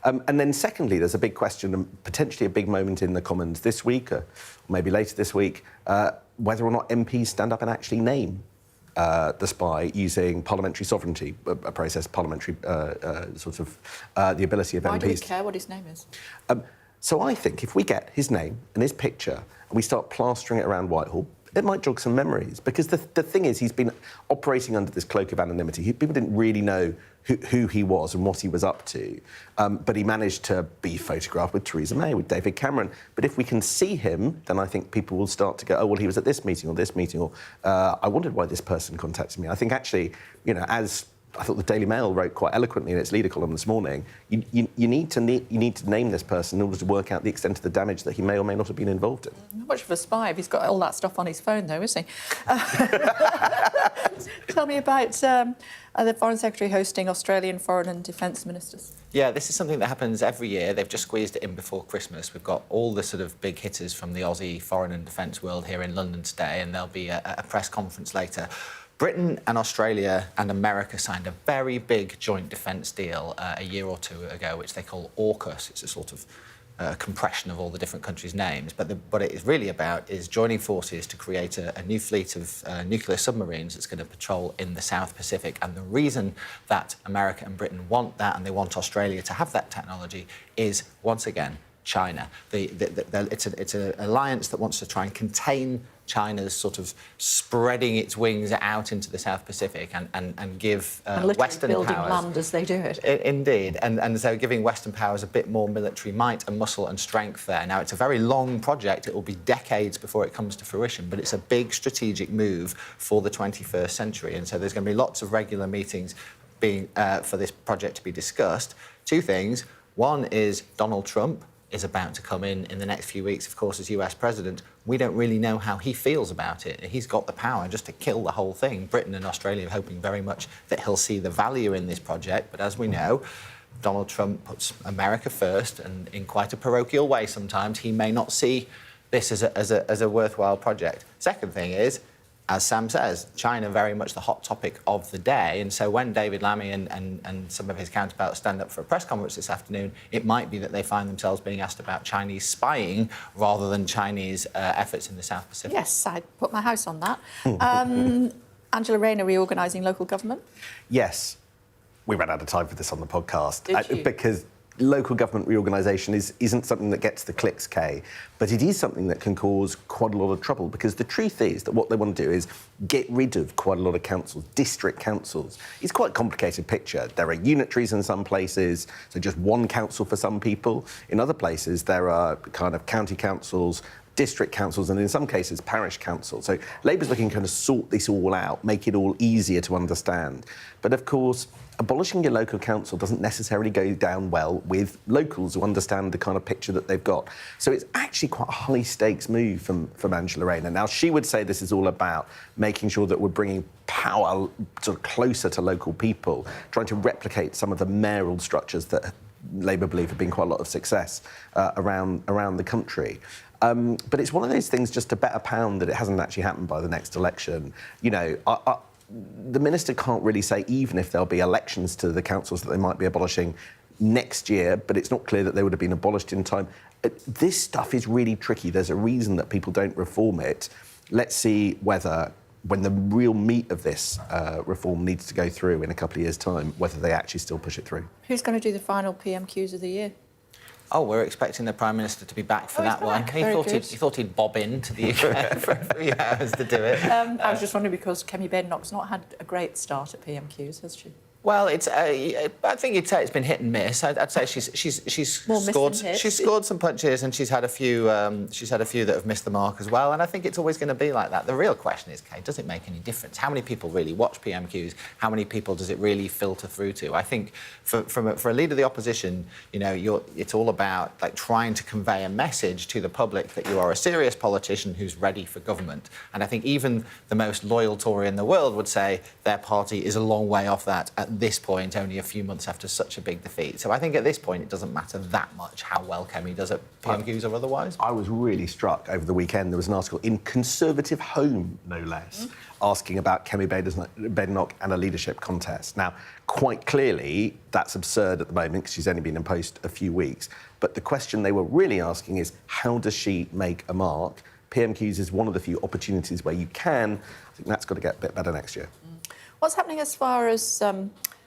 And then secondly, there's a big question and potentially a big moment in the Commons this week, or maybe later this week, whether or not MPs stand up and actually name the spy using parliamentary sovereignty, a process, parliamentary the ability of MPs. Why do we care what his name is? So I think if we get his name and his picture and we start plastering it around Whitehall, it might jog some memories. Because the thing is, he's been operating under this cloak of anonymity. People didn't really know who he was and what he was up to. But he managed to be photographed with Theresa May, with David Cameron. But if we can see him, then I think people will start to go, oh, well, he was at this meeting, or I wondered why this person contacted me. I think actually, as I thought the Daily Mail wrote quite eloquently in its leader column this morning, you need to name this person in order to work out the extent of the damage that he may or may not have been involved in. Not much of a spy if he's got all that stuff on his phone, though, is he? Tell me about the Foreign Secretary hosting Australian Foreign and Defence Ministers. Yeah, this is something that happens every year. They've just squeezed it in before Christmas. We've got all the sort of big hitters from the Aussie foreign and defence world here in London today, and there'll be a press conference later. Britain and Australia and America signed a very big joint defence deal a year or two ago, which they call AUKUS. It's a sort of compression of all the different countries' names. But what it is really about is joining forces to create a new fleet of nuclear submarines that's going to patrol in the South Pacific. And the reason that America and Britain want that, and they want Australia to have that technology, is, once again, China. It's an alliance that wants to try and contain China's sort of spreading its wings out into the South Pacific and give Western building powers... land as they do it. Indeed. And so giving Western powers a bit more military might and muscle and strength there. Now, it's a very long project. It will be decades before it comes to fruition, but it's a big strategic move for the 21st century. And so there's going to be lots of regular meetings for this project to be discussed. Two things. One is Donald Trump is about to come in the next few weeks, of course, as US president. We don't really know how he feels about it. He's got the power just to kill the whole thing. Britain and Australia are hoping very much that he'll see the value in this project. But as we know, Donald Trump puts America first, and in quite a parochial way sometimes. He may not see this as a worthwhile project. Second thing is, as Sam says, China very much the hot topic of the day. And so when David Lammy and some of his counterparts stand up for a press conference this afternoon, it might be that they find themselves being asked about Chinese spying rather than Chinese efforts in the South Pacific. Yes, I'd put my house on that. Angela Rayner reorganising local government? Yes. We ran out of time for this on the podcast. Did you? Because local government reorganisation isn't something that gets the clicks, Kay, but it is something that can cause quite a lot of trouble, because the truth is that what they want to do is get rid of quite a lot of councils, district councils. It's quite a complicated picture. There are unitaries in some places, so just one council for some people. In other places, there are kind of county councils, district councils and in some cases parish councils. So Labour's looking to kind of sort this all out, make it all easier to understand. But of course, abolishing your local council doesn't necessarily go down well with locals who understand the kind of picture that they've got. So it's actually quite a high-stakes move from Angela Rayner. Now, she would say this is all about making sure that we're bringing power sort of closer to local people, trying to replicate some of the mayoral structures that Labour believe have been quite a lot of success around the country. But it's one of those things, just to bet a pound that it hasn't actually happened by the next election. You know, the minister can't really say even if there'll be elections to the councils that they might be abolishing next year, but it's not clear that they would have been abolished in time. This stuff is really tricky. There's a reason that people don't reform it. Let's see whether, when the real meat of this reform needs to go through in a couple of years' time, whether they actually still push it through. Who's going to do the final PMQs of the year? Oh, we're expecting the Prime Minister to be back for that one. He thought he'd bob in to the UK for a few hours to do it. I was just wondering, because Kemi Badenoch's not had a great start at PMQs, has she? Well, it's. I think you'd say it's been hit and miss. I'd say she's scored some punches, and she's had a few that have missed the mark as well. And I think it's always going to be like that. The real question is, Kate, does it make any difference? How many people really watch PMQs? How many people does it really filter through to? I think for a leader of the opposition, you know, it's all about like trying to convey a message to the public that you are a serious politician who's ready for government. And I think even the most loyal Tory in the world would say their party is a long way off that at this point, only a few months after such a big defeat. So I think at this point it doesn't matter that much how well Kemi does at PMQs or otherwise. I was really struck over the weekend. There was an article in Conservative Home, no less, asking about Kemi Badenoch and a leadership contest. Now, quite clearly, that's absurd at the moment because she's only been in post a few weeks. But the question they were really asking is, how does she make a mark? PMQs is one of the few opportunities where you can. I think that's got to get a bit better next year. What's happening as far as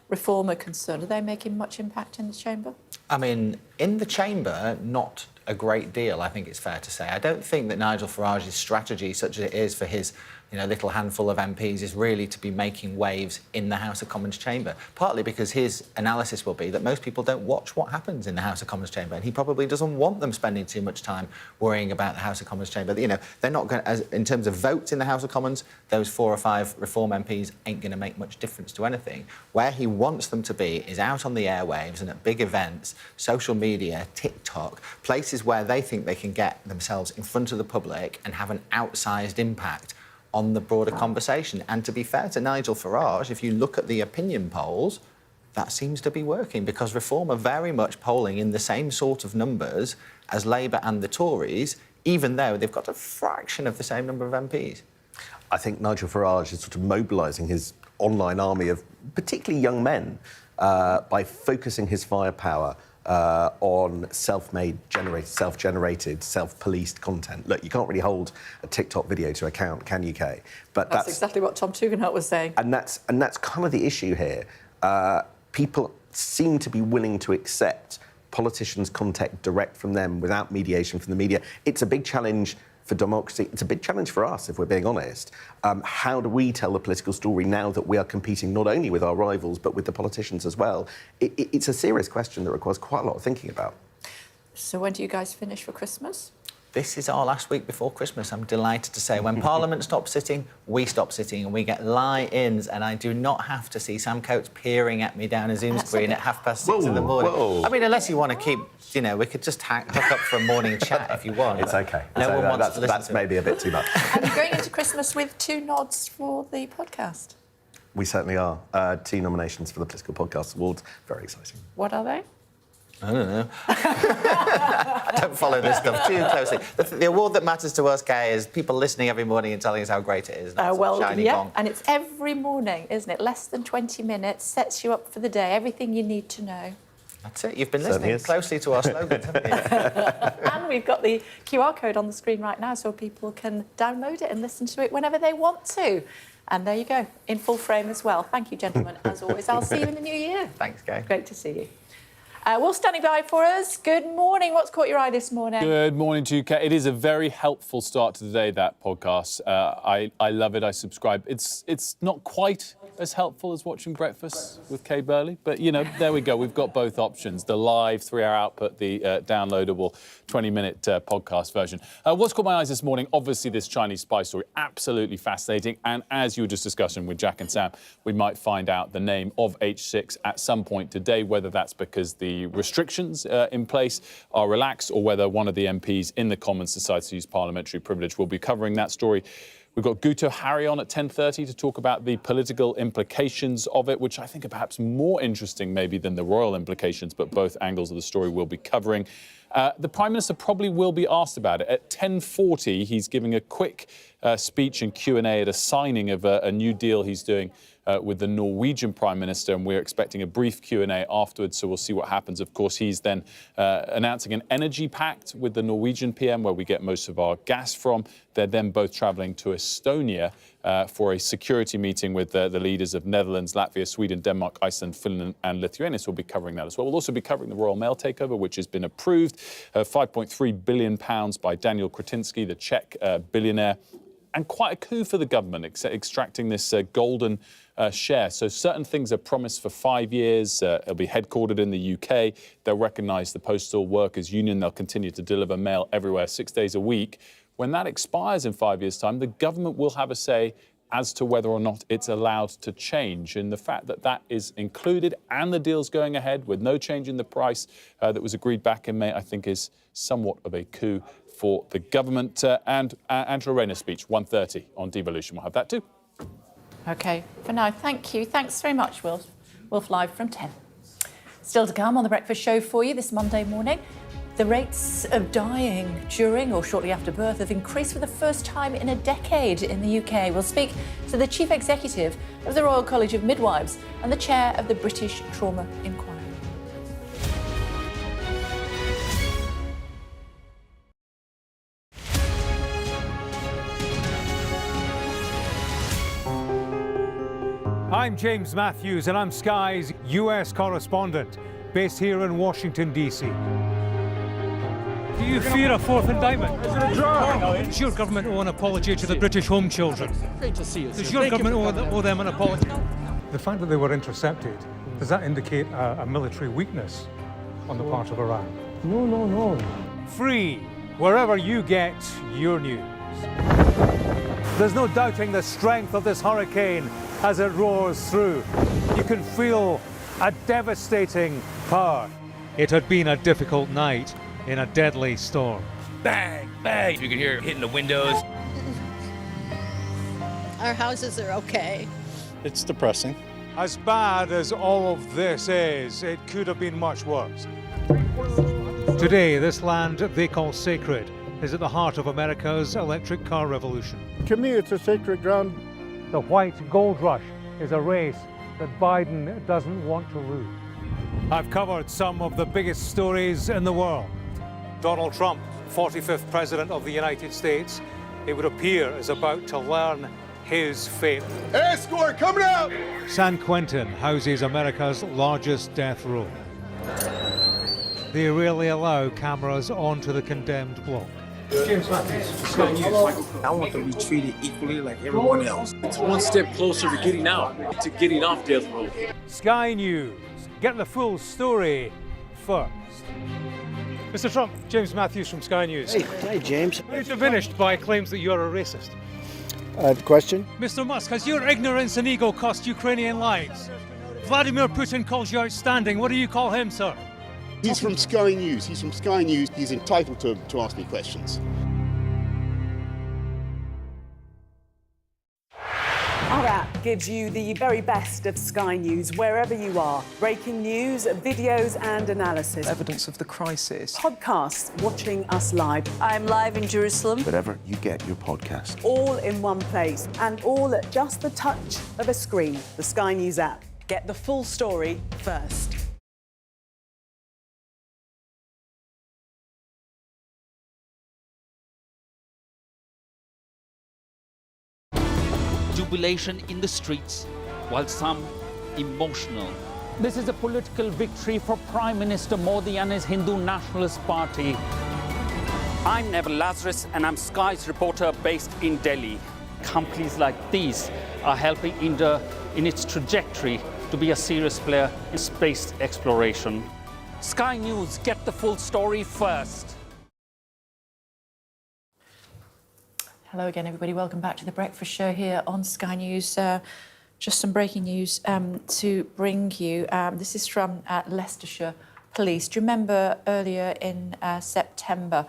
Reform are concerned? Are they making much impact in the chamber? I mean, in the chamber, not a great deal, I think it's fair to say. I don't think that Nigel Farage's strategy, such as it is for his little handful of MPs, is really to be making waves in the House of Commons chamber, partly because his analysis will be that most people don't watch what happens in the House of Commons chamber, and he probably doesn't want them spending too much time worrying about the House of Commons chamber. You know, they're not going to, in terms of votes in the House of Commons, those 4 or 5 Reform MPs ain't going to make much difference to anything. Where he wants them to be is out on the airwaves and at big events, social media, TikTok, places where they think they can get themselves in front of the public and have an outsized impact on the broader conversation. And to be fair to Nigel Farage, if you look at the opinion polls, that seems to be working, because Reform are very much polling in the same sort of numbers as Labour and the Tories, even though they've got a fraction of the same number of MPs. I think Nigel Farage is sort of mobilising his online army of particularly young men by focusing his firepower on self-generated, self-policed content. Look, you can't really hold a TikTok video to account, can you, Kay? But that's exactly what Tom Tugendhat was saying. And that's kind of the issue here. People seem to be willing to accept politicians' contact direct from them without mediation from the media. It's a big challenge for democracy. It's a big challenge for us, if we're being honest. How do we tell the political story now that we are competing not only with our rivals, but with the politicians as well? It's a serious question that requires quite a lot of thinking about. So when do you guys finish for Christmas? This is our last week before Christmas, I'm delighted to say. When Parliament stops sitting, we stop sitting, and we get lie-ins, and I do not have to see Sam Coates peering at me down a Zoom screen at 6:30 in the morning. Whoa. I mean, unless you want to keep, we could just hook up for a morning chat if you want. It's OK. No one wants to listen that's to maybe a bit too much. And you're going into Christmas with 2 nods for the podcast. We certainly are. 2 nominations for the Political Podcast Awards. Very exciting. What are they? I don't know. I don't follow this stuff too closely. The award that matters to us, Kay, is people listening every morning and telling us how great it is. And it's every morning, isn't it? Less than 20 minutes, sets you up for the day, everything you need to know. That's it. You've been listening closely to our slogans, haven't you? And we've got the QR code on the screen right now so people can download it and listen to it whenever they want to. And there you go, in full frame as well. Thank you, gentlemen, as always. I'll see you in the new year. Thanks, Kay. Great to see you. Will standing by for us. Good morning. What's caught your eye this morning? Good morning to you, Kate. It is a very helpful start to the day, that podcast. I love it. I subscribe. It's not quite as helpful as watching Breakfast with Kay Burley, but, you know, there we go. We've got both options, the live 3-hour output, the downloadable 20-minute podcast version. What's caught my eyes this morning? Obviously, this Chinese spy story, absolutely fascinating. And as you were just discussing with Jack and Sam, we might find out the name of H6 at some point today, whether that's because the restrictions in place are relaxed or whether one of the MPs in the Commons decides to use parliamentary privilege. We'll be covering that story. We've got Guto Harry on at 10:30 to talk about the political implications of it, which I think are perhaps more interesting maybe than the royal implications, but both angles of the story we'll be covering. The Prime Minister probably will be asked about it. At 10:40, he's giving a quick speech and Q&A at a signing of a new deal he's doing with the Norwegian Prime Minister, and we're expecting a brief Q&A afterwards, so we'll see what happens. Of course, he's then announcing an energy pact with the Norwegian PM, where we get most of our gas from. They're then both travelling to Estonia for a security meeting with the leaders of Netherlands, Latvia, Sweden, Denmark, Iceland, Finland and Lithuania. So we'll be covering that as well. We'll also be covering the Royal Mail takeover, which has been approved, £5.3 billion by Daniel Kretinsky, the Czech billionaire. And quite a coup for the government, extracting this golden share. So certain things are promised for 5 years. It'll be headquartered in the UK. They'll recognise the Postal Workers Union. They'll continue to deliver mail everywhere 6 days a week. When that expires in 5 years' time, the government will have a say as to whether or not it's allowed to change. And the fact that that is included and the deal's going ahead with no change in the price that was agreed back in May, I think is somewhat of a coup for the government. And Angela Rayner's speech, 1:30 on devolution. We'll have that too. OK, for now, thank you. Thanks very much, Wilf Live from 10. Still to come on The Breakfast Show for you this Monday morning. The rates of dying during or shortly after birth have increased for the first time in a decade in the UK. We'll speak to the Chief Executive of the Royal College of Midwives and the Chair of the British Trauma Inquiry. I'm James Matthews and I'm Sky's US correspondent, based here in Washington, D.C. Do you fear a fourth indictment? Does your government owe an apology to the British home children? Great to see you. Does your government owe them an apology? The fact that they were intercepted, does that indicate a military weakness on the part of Iran? No. Free, wherever you get your news. There's no doubting the strength of this hurricane as it roars through. You can feel a devastating power. It had been a difficult night in a deadly storm. Bang, bang. You can hear it hitting the windows. Our houses are okay. It's depressing. As bad as all of this is, it could have been much worse. Today, this land they call sacred is at the heart of America's electric car revolution. To me, it's a sacred ground. The white gold rush is a race that Biden doesn't want to lose. I've covered some of the biggest stories in the world. Donald Trump, 45th President of the United States, it would appear is about to learn his fate. Escort coming out! San Quentin houses America's largest death row. They rarely allow cameras onto the condemned block. James Matthews, Sky News. I want them to be treated equally like everyone else. It's one step closer to getting out, to getting off death row. Sky News. Get the full story first. Mr. Trump, James Matthews from Sky News. Hey, James. You're diminished by claims that you're a racist. Question? Mr. Musk, has your ignorance and ego cost Ukrainian lives? Vladimir Putin calls you outstanding. What do you call him, sir? He's from Sky News. He's entitled to ask me questions. Our app gives you the very best of Sky News wherever you are. Breaking news, videos and analysis. Evidence of the crisis. Podcasts watching us live. I'm live in Jerusalem. Wherever you get your podcast. All in one place and all at just the touch of a screen. The Sky News app. Get the full story first. Jubilation in the streets, while some emotional This is a political victory for Prime Minister Modi and his Hindu Nationalist Party. I'm Neville Lazarus and I'm Sky's reporter based in Delhi. Companies like these are helping India in its trajectory to be a serious player in space exploration. Sky News, get the full story first. Hello again, everybody. Welcome back to the Breakfast Show here on Sky News. Just some breaking news to bring you. This is from Leicestershire Police. Do you remember earlier in September,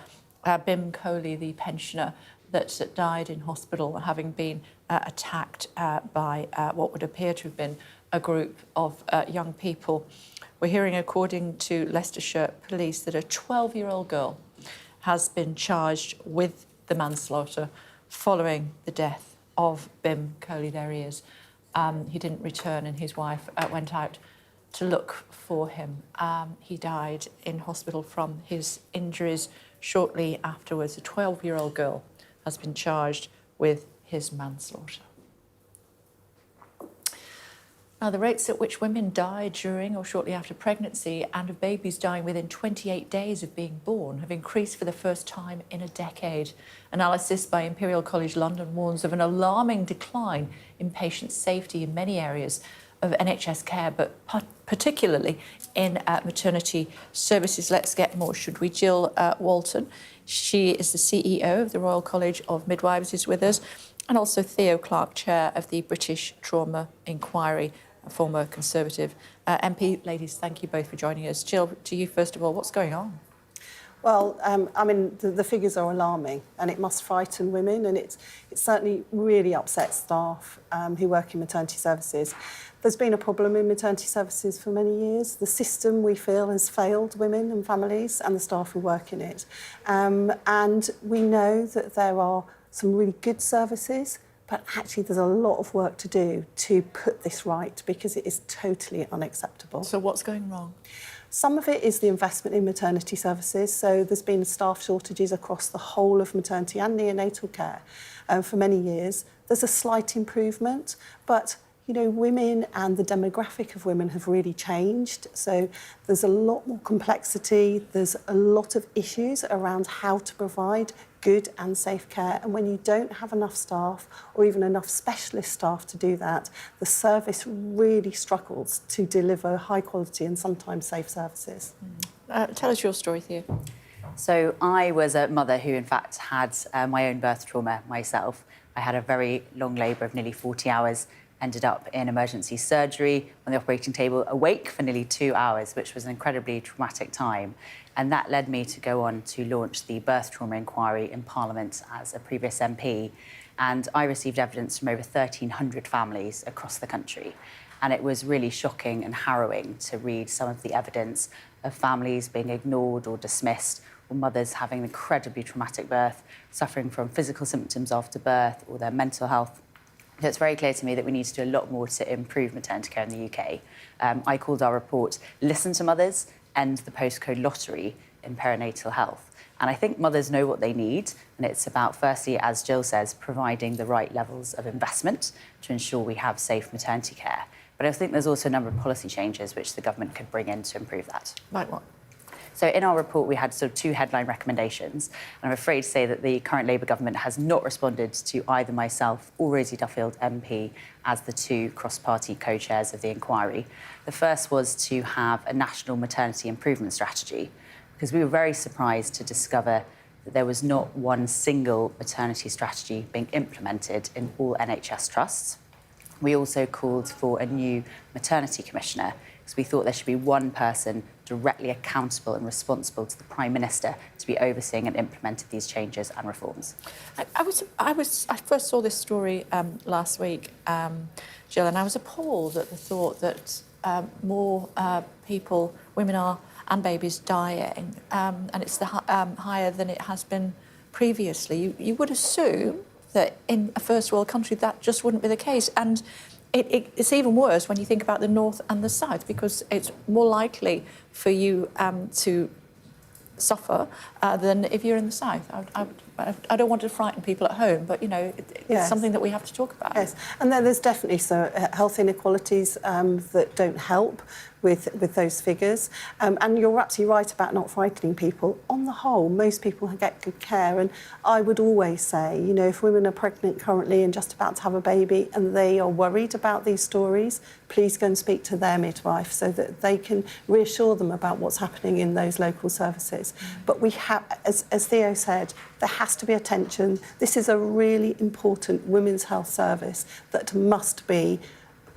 Bim Kohli, the pensioner that died in hospital, having been attacked by what would appear to have been a group of young people? We're hearing, according to Leicestershire Police, that a 12-year-old girl has been charged with the manslaughter following the death of Bim Kohli. There he is. He didn't return and his wife went out to look for him. He died in hospital from his injuries shortly afterwards. A 12-year-old girl has been charged with his manslaughter. Now, the rates at which women die during or shortly after pregnancy and of babies dying within 28 days of being born have increased for the first time in a decade. Analysis by Imperial College London warns of an alarming decline in patient safety in many areas of NHS care, but particularly in maternity services. Let's get more, should we? Jill Walton, she is the CEO of the Royal College of Midwives, is with us, and also Theo Clarke, chair of the British Trauma Inquiry, a former Conservative MP. Ladies, thank you both for joining us. Jill, to you first of all, what's going on? Well, I mean, the figures are alarming and it must frighten women, and it certainly really upsets staff who work in maternity services. There's been a problem in maternity services for many years. The system, we feel, has failed women and families and the staff who work in it. And we know that there are some really good services, but actually there's a lot of work to do to put this right, because it is totally unacceptable. So what's going wrong? Some of it is the investment in maternity services. So there's been staff shortages across the whole of maternity and neonatal care for many years. There's a slight improvement, but you know, women and the demographic of women have really changed. So there's a lot more complexity. There's a lot of issues around how to provide good and safe care. And when you don't have enough staff or even enough specialist staff to do that, the service really struggles to deliver high quality and sometimes safe services. Tell us your story, Theo. So I was a mother who, in fact, had my own birth trauma myself. I had a very long labour of nearly 40 hours, ended up in emergency surgery on the operating table, awake for nearly 2 hours, which was an incredibly traumatic time. And that led me to go on to launch the Birth Trauma Inquiry in Parliament as a previous MP. And I received evidence from over 1,300 families across the country. And it was really shocking and harrowing to read some of the evidence of families being ignored or dismissed, or mothers having an incredibly traumatic birth, suffering from physical symptoms after birth or their mental health. So it's very clear to me that we need to do a lot more to improve maternity care in the UK. I called our report Listen to Mothers, End the Postcode Lottery in Perinatal Health. And I think mothers know what they need, and it's about, firstly, as Jill says, providing the right levels of investment to ensure we have safe maternity care. But I think there's also a number of policy changes which the government could bring in to improve that. Like what? So in our report, we had sort of 2 headline recommendations. And I'm afraid to say that the current Labour government has not responded to either myself or Rosie Duffield MP as the 2 cross-party co-chairs of the inquiry. The first was to have a national maternity improvement strategy, because we were very surprised to discover that there was not one single maternity strategy being implemented in all NHS trusts. We also called for a new maternity commissioner, because we thought there should be one person directly accountable and responsible to the Prime Minister to be overseeing and implementing these changes and reforms. I first saw this story last week, Jill, and I was appalled at the thought that more people, women are, and babies dying, and it's higher than it has been previously. You would assume that in a first world country that just wouldn't be the case. And it's even worse when you think about the north and the south, because it's more likely for you to suffer than if you're in the south. I I don't want to frighten people at home, but, you know, it's something that we have to talk about. Yes, and then there's definitely some health inequalities that don't help with those figures. And you're absolutely right about not frightening people. On the whole, most people get good care. And I would always say, you know, if women are pregnant currently and just about to have a baby and they are worried about these stories, please go and speak to their midwife so that they can reassure them about what's happening in those local services. But we have, as Theo said, there has to be attention. This is a really important women's health service that must be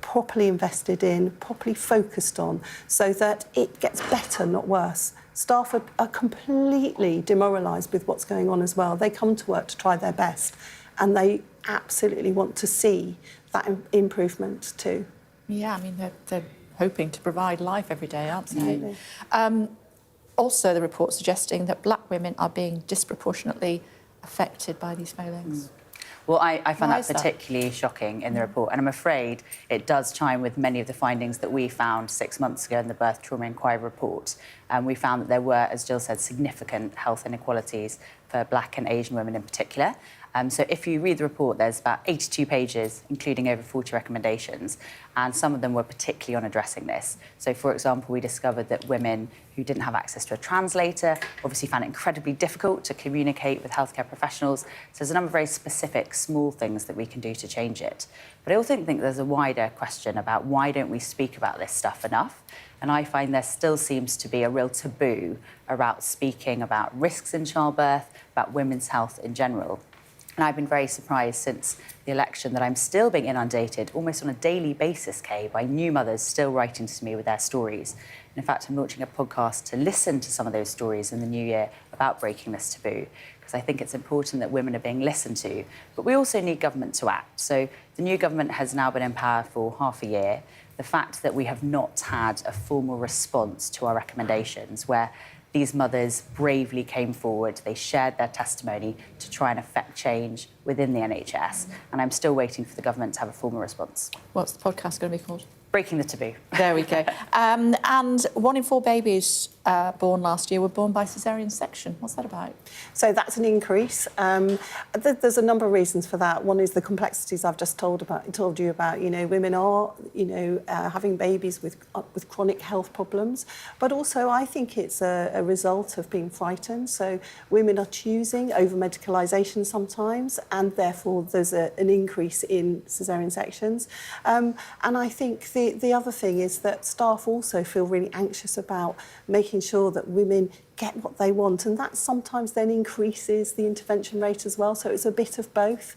properly invested in, properly focused on, so that it gets better, not worse. Staff are completely demoralised with what's going on as well. They come to work to try their best, and they absolutely want to see that improvement too. Yeah, I mean, they're hoping to provide life every day, aren't they? Also, the report suggesting that black women are being disproportionately affected by these failings. Well, I find that particularly shocking in the report, and I'm afraid it does chime with many of the findings that we found 6 months ago in the Birth Trauma Inquiry report. We found that there were, as Jill said, significant health inequalities for black and Asian women in particular. So if you read the report, there's about 82 pages, including over 40 recommendations, and some of them were particularly on addressing this. So, for example, we discovered that women who didn't have access to a translator obviously found it incredibly difficult to communicate with healthcare professionals. So there's a number of very specific, small things that we can do to change it. But I also think there's a wider question about why don't we speak about this stuff enough? And I find there still seems to be a real taboo about speaking about risks in childbirth, about women's health in general. And I've been very surprised since the election that I'm still being inundated almost on a daily basis, Kay, by new mothers still writing to me with their stories. And in fact, I'm launching a podcast to listen to some of those stories in the new year about breaking this taboo, because I think it's important that women are being listened to. But we also need government to act. So the new government has now been in power for half a year. The fact that we have not had a formal response to our recommendations, where these mothers bravely came forward, they shared their testimony to try and affect change within the NHS. And I'm still waiting for the government to have a formal response. What's the podcast going to be called? Breaking the Taboo. There we go. And 1 in 4 babies born last year were born by caesarean section. What's that about? So that's an increase. There's a number of reasons for that. One is the complexities I've just told you about. You know, women are, having babies with chronic health problems, but also I think it's a result of being frightened. So women are choosing over medicalisation sometimes, and therefore there's an increase in caesarean sections. And I think the other thing is that staff also feel really anxious about making sure that women get what they want, and that sometimes then increases the intervention rate as well. So it's a bit of both.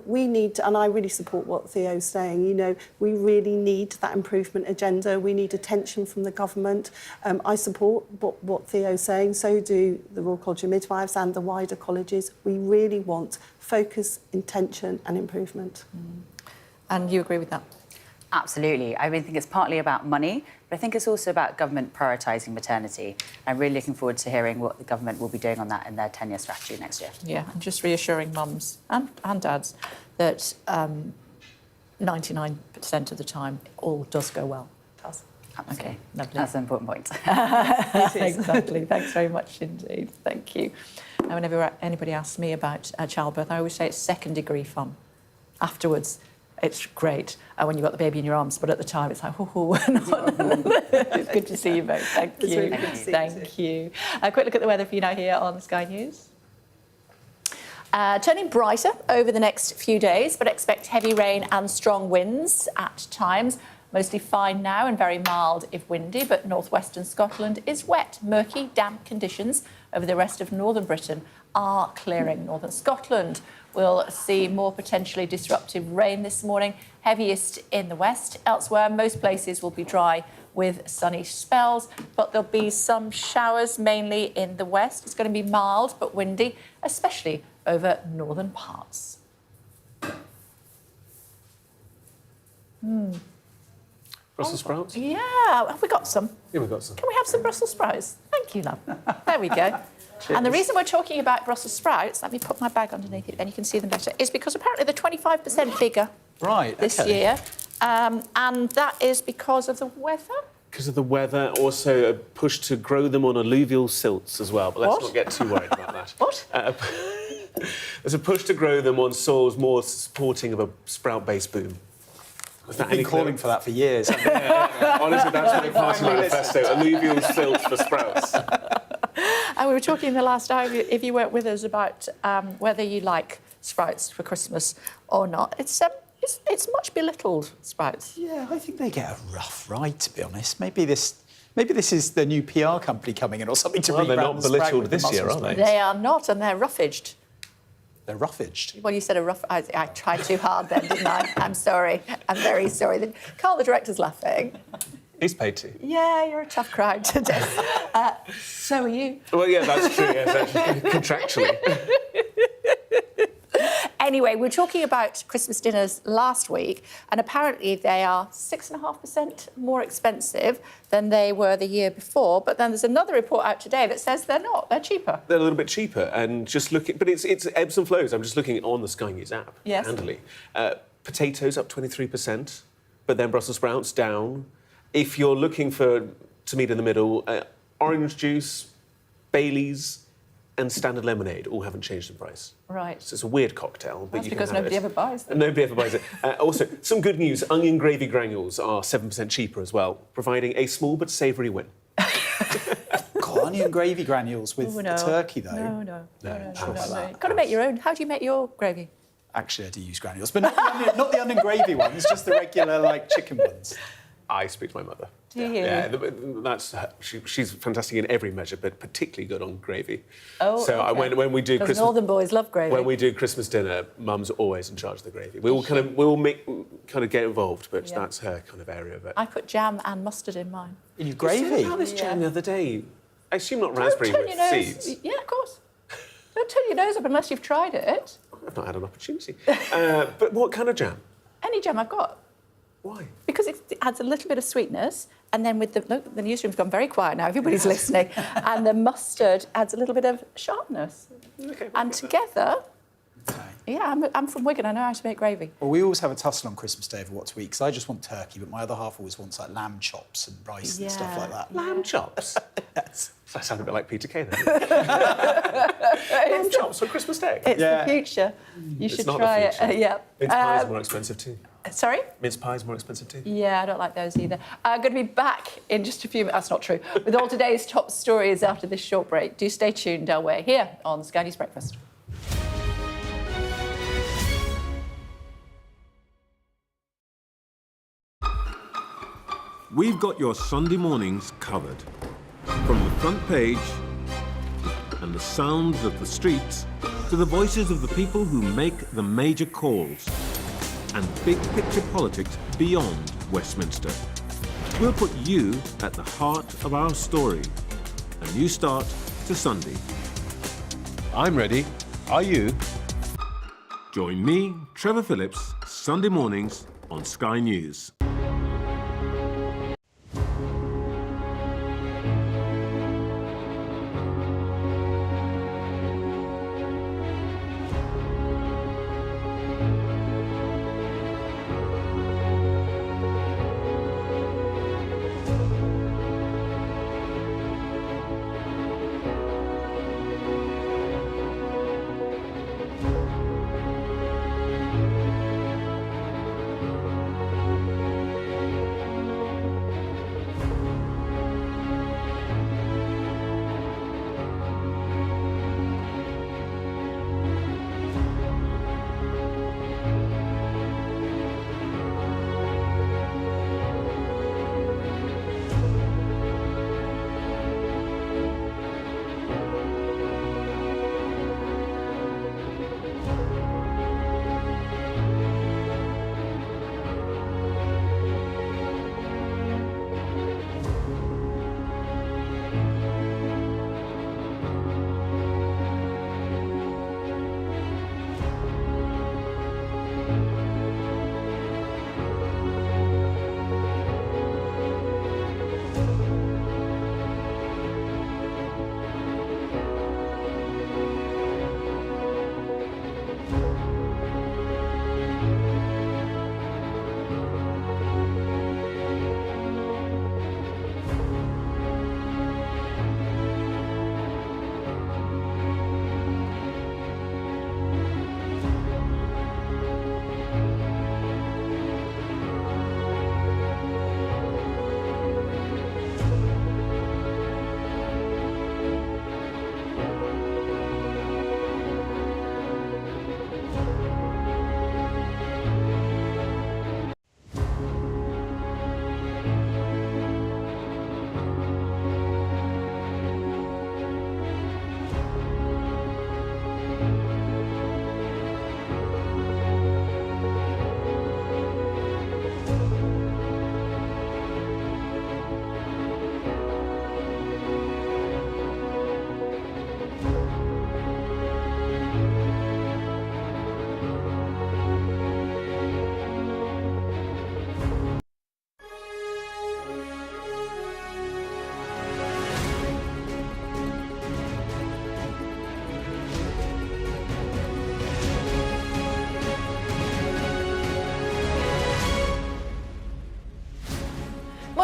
We need, and I really support what Theo's saying, we really need that improvement agenda. We need attention from the government. I support what Theo's saying, so do the Royal College of Midwives and the wider colleges. We really want focus, intention and improvement. And you agree with that? Absolutely. I think it's partly about money, but I think it's also about government prioritising maternity. I'm really looking forward to hearing what the government will be doing on that in their 10-year strategy next year. Yeah, and just reassuring mums and dads that 99% of the time all does go well. It does. Absolutely. Okay, lovely. That's an important point. Exactly. Thanks very much indeed. Thank you. Now, whenever anybody asks me about childbirth, I always say it's second-degree fun. Afterwards, it's great when you've got the baby in your arms, but at the time it's like, It's good to see you both. Thank you. Really good to see you Thank you. A quick look at the weather for you now here on Sky News. Turning brighter over the next few days, but expect heavy rain and strong winds at times. Mostly fine now and very mild if windy, but northwestern Scotland is wet. Murky, damp conditions over the rest of northern Britain are clearing. Northern Scotland will see more potentially disruptive rain this morning, heaviest in the west. Elsewhere, most places will be dry with sunny spells, but there'll be some showers, mainly in the west. It's going to be mild but windy, especially over northern parts. Brussels sprouts? Yeah, have we got some? Yeah, we've got some. Can we have some Brussels sprouts? Thank you, love. There we go. And the reason we're talking about Brussels sprouts, let me put my bag underneath it and you can see them better, is because apparently they're 25% bigger this year. And that is because of the weather? Because of the weather, also a push to grow them on alluvial silts as well. But let's not get too worried about that. What? There's a push to grow them on soils more supporting of a sprout-based boom. Was that I've been calling for that for years. Honestly, that's my party manifesto. Alluvial silt for sprouts. And we were talking in the last hour, if you weren't with us, about whether you like sprouts for Christmas or not. It's much belittled, sprouts. Yeah, I think they get a rough ride, to be honest. Maybe this is the new PR company coming in or something to rebrand they're not the sprout belittled with the this year, mussels. are they? They are not, and they're roughaged. They're roughaged? Well, you said a rough... I tried too hard then, didn't I? I'm sorry. I'm very sorry. Carl, the director's laughing. He's paid to. Yeah, you're a tough crowd today. So are you. Well, yeah, that's true, yes, actually, contractually. Anyway, we were talking about Christmas dinners last week, and apparently they are 6.5% more expensive than they were the year before. But then there's another report out today that says they're not. They're cheaper. They're a little bit cheaper, and just looking... But it's ebbs and flows. I'm just looking on the Sky News app, yes. handily. Potatoes up 23%, but then Brussels sprouts down. If you're looking to meet in the middle, orange juice, Baileys, and standard lemonade all haven't changed in price. Right. So it's a weird cocktail. But That's you because can have nobody it. ever buys them. Nobody ever buys it. Also, some good news. Onion gravy granules are 7% cheaper as well, providing a small but savoury win. God, onion gravy granules with no. turkey, though. No. You've got to make your own. How do you make your gravy? Actually, I do use granules, but not the onion gravy ones, just the regular, chicken ones. I speak to my mother. Do you? Yeah, that's her. She's fantastic in every measure, but particularly good on gravy. Oh, so okay. when we do Because Christmas, Northern boys love gravy. when we do Christmas dinner, Mum's always in charge of the gravy. We all get involved, but that's her kind of area of it. I put jam and mustard in mine. In your You gravy? said about this jam the other day. I assume not Don't raspberry turn with your nose. seeds. Yeah, of course. Don't turn your nose up unless you've tried it. I've not had an opportunity. But what kind of jam? Any jam I've got. Why? Because it adds a little bit of sweetness, and then with the newsroom's gone very quiet now, everybody's listening, and the mustard adds a little bit of sharpness. Okay, and together, yeah, I'm from Wigan, I know how to make gravy. Well, we always have a tussle on Christmas Day over what to eat, because I just want turkey, but my other half always wants lamb chops and rice and stuff like that. Lamb chops? Yes. I sound a bit like Peter Kay then. Lamb chops for Christmas Day? It's the future. You should try it. Yeah. Mince pie is more expensive too. Sorry? Mince pie is more expensive too. Yeah, I don't like those either. I'm going to be back in just a few minutes. That's not true. With all today's top stories after this short break. Do stay tuned. We're here on Sky News Breakfast. We've got your Sunday mornings covered. From the front page and the sounds of the streets to the voices of the people who make the major calls and big picture politics beyond Westminster. We'll put you at the heart of our story. A new start to Sunday. I'm ready. Are you? Join me, Trevor Phillips, Sunday mornings on Sky News.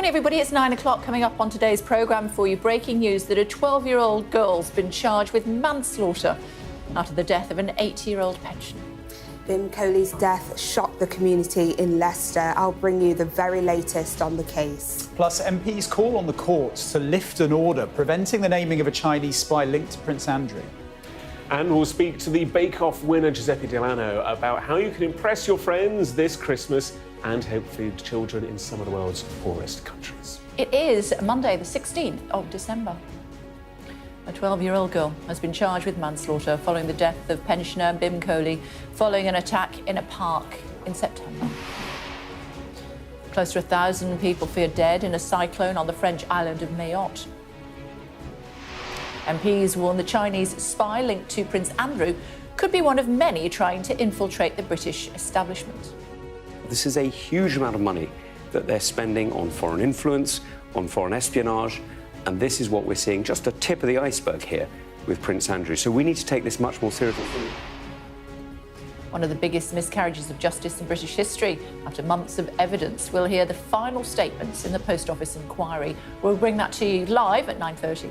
Morning, everybody. It's 9 o'clock. Coming up on today's programme for you, breaking news that a 12-year-old girl's been charged with manslaughter after the death of an 80-year-old pensioner. Bim Coley's death shocked the community in Leicester. I'll bring you the very latest on the case. Plus, MPs call on the courts to lift an order preventing the naming of a Chinese spy linked to Prince Andrew. And we'll speak to the Bake Off winner, Giuseppe Delano, about how you can impress your friends this Christmas and help feed children in some of the world's poorest countries. It is Monday, the 16th of December. A 12-year-old girl has been charged with manslaughter following the death of pensioner Bim Coley following an attack in a park in September. Close to 1,000 people feared dead in a cyclone on the French island of Mayotte. MPs warn the Chinese spy linked to Prince Andrew could be one of many trying to infiltrate the British establishment. This is a huge amount of money that they're spending on foreign influence, on foreign espionage, and this is what we're seeing, just a tip of the iceberg here with Prince Andrew. So we need to take this much more seriously. One of the biggest miscarriages of justice in British history. After months of evidence, we'll hear the final statements in the Post Office inquiry. We'll bring that to you live at 9:30.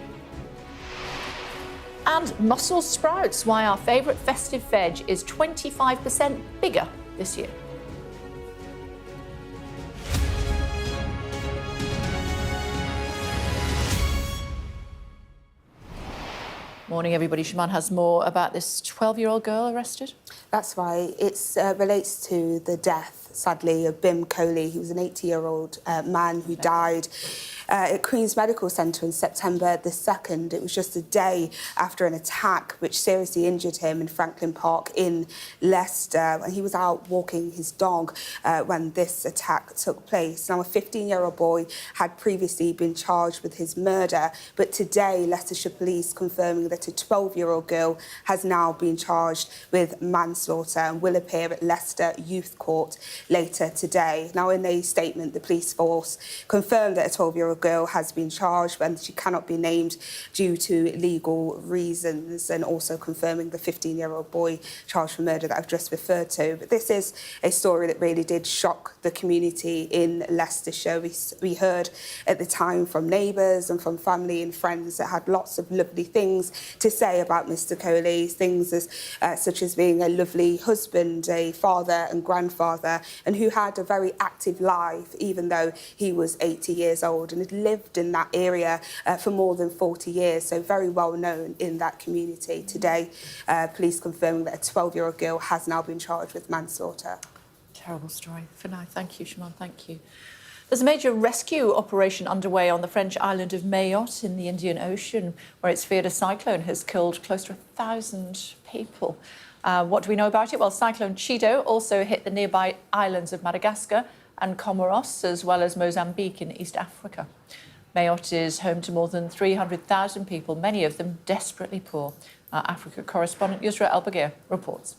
And Brussels sprouts, why our favourite festive veg is 25% bigger this year. Morning, everybody. Shimon has more about this 12-year-old girl arrested. That's right. It relates to the death, sadly, of Bim Coley. He was an 80-year-old man who died at Queen's Medical Centre on September the 2nd. It was just a day after an attack which seriously injured him in Franklin Park in Leicester. And he was out walking his dog when this attack took place. Now, a 15-year-old boy had previously been charged with his murder, but today, Leicestershire Police confirming that a 12-year-old girl has now been charged with manslaughter and will appear at Leicester Youth Court later today. Now, in a statement, the police force confirmed that a 12-year-old girl has been charged and she cannot be named due to legal reasons, and also confirming the 15-year-old boy charged for murder that I've just referred to. But this is a story that really did shock the community in Leicestershire. We heard at the time from neighbours and from family and friends that had lots of lovely things to say about Mr. Coley, things such as being a lovely husband, a father and grandfather, and who had a very active life, even though he was 80 years old and had lived in that area for more than 40 years, so very well known in that community. Today, police confirming that a 12-year-old girl has now been charged with manslaughter. Terrible story. For now, thank you, Shimon, thank you. There's a major rescue operation underway on the French island of Mayotte in the Indian Ocean, where it's feared a cyclone has killed close to 1,000 people. What do we know about it? Well, Cyclone Chido also hit the nearby islands of Madagascar and Comoros, as well as Mozambique in East Africa. Mayotte is home to more than 300,000 people, many of them desperately poor. Our Africa correspondent Yusra El-Bagir reports.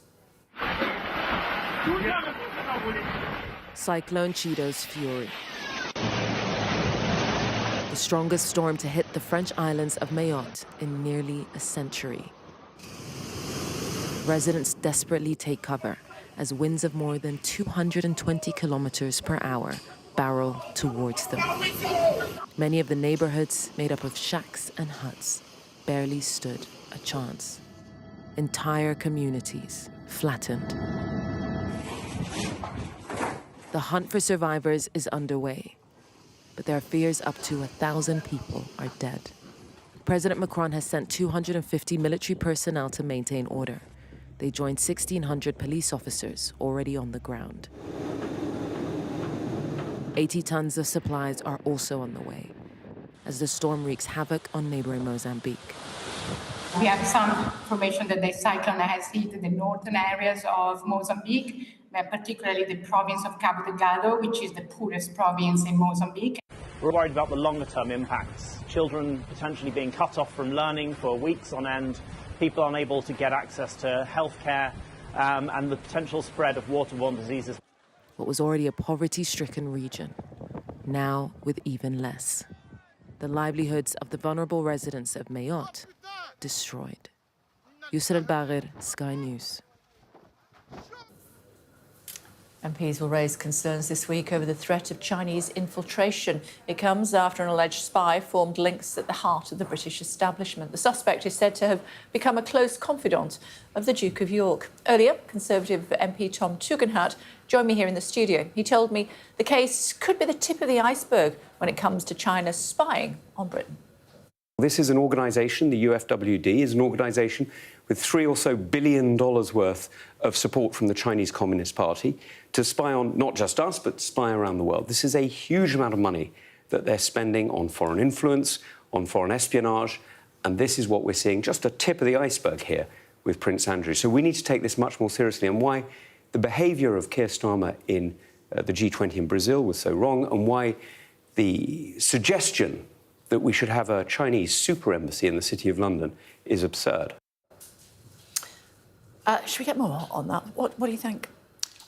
Cyclone Chido's fury. The strongest storm to hit the French islands of Mayotte in nearly a century. Residents desperately take cover as winds of more than 220 kilometers per hour barrel towards them. Many of the neighborhoods, made up of shacks and huts, barely stood a chance. Entire communities flattened. The hunt for survivors is underway, but there are fears up to 1,000 people are dead. President Macron has sent 250 military personnel to maintain order. They joined 1,600 police officers already on the ground. 80 tons of supplies are also on the way, as the storm wreaks havoc on neighboring Mozambique. We have some information that the cyclone has hit the northern areas of Mozambique, particularly the province of Cabo Delgado, which is the poorest province in Mozambique. We're worried about the longer-term impacts. Children potentially being cut off from learning for weeks on end, people unable to get access to healthcare, and the potential spread of waterborne diseases. What was already a poverty-stricken region, now with even less. The livelihoods of the vulnerable residents of Mayotte destroyed. Yusra El-Bagir, Sky News. MPs will raise concerns this week over the threat of Chinese infiltration. It comes after an alleged spy formed links at the heart of the British establishment. The suspect is said to have become a close confidant of the Duke of York. Earlier, Conservative MP Tom Tugendhat joined me here in the studio. He told me the case could be the tip of the iceberg when it comes to China spying on Britain. This is an organisation, the UFWD, is an organisation with $3 billion or so worth of support from the Chinese Communist Party to spy on not just us, but spy around the world. This is a huge amount of money that they're spending on foreign influence, on foreign espionage, and this is what we're seeing, just a tip of the iceberg here with Prince Andrew. So we need to take this much more seriously, and why the behaviour of Keir Starmer in the G20 in Brazil was so wrong, and why the suggestion that we should have a Chinese super embassy in the City of London is absurd. Should we get more on that? What do you think?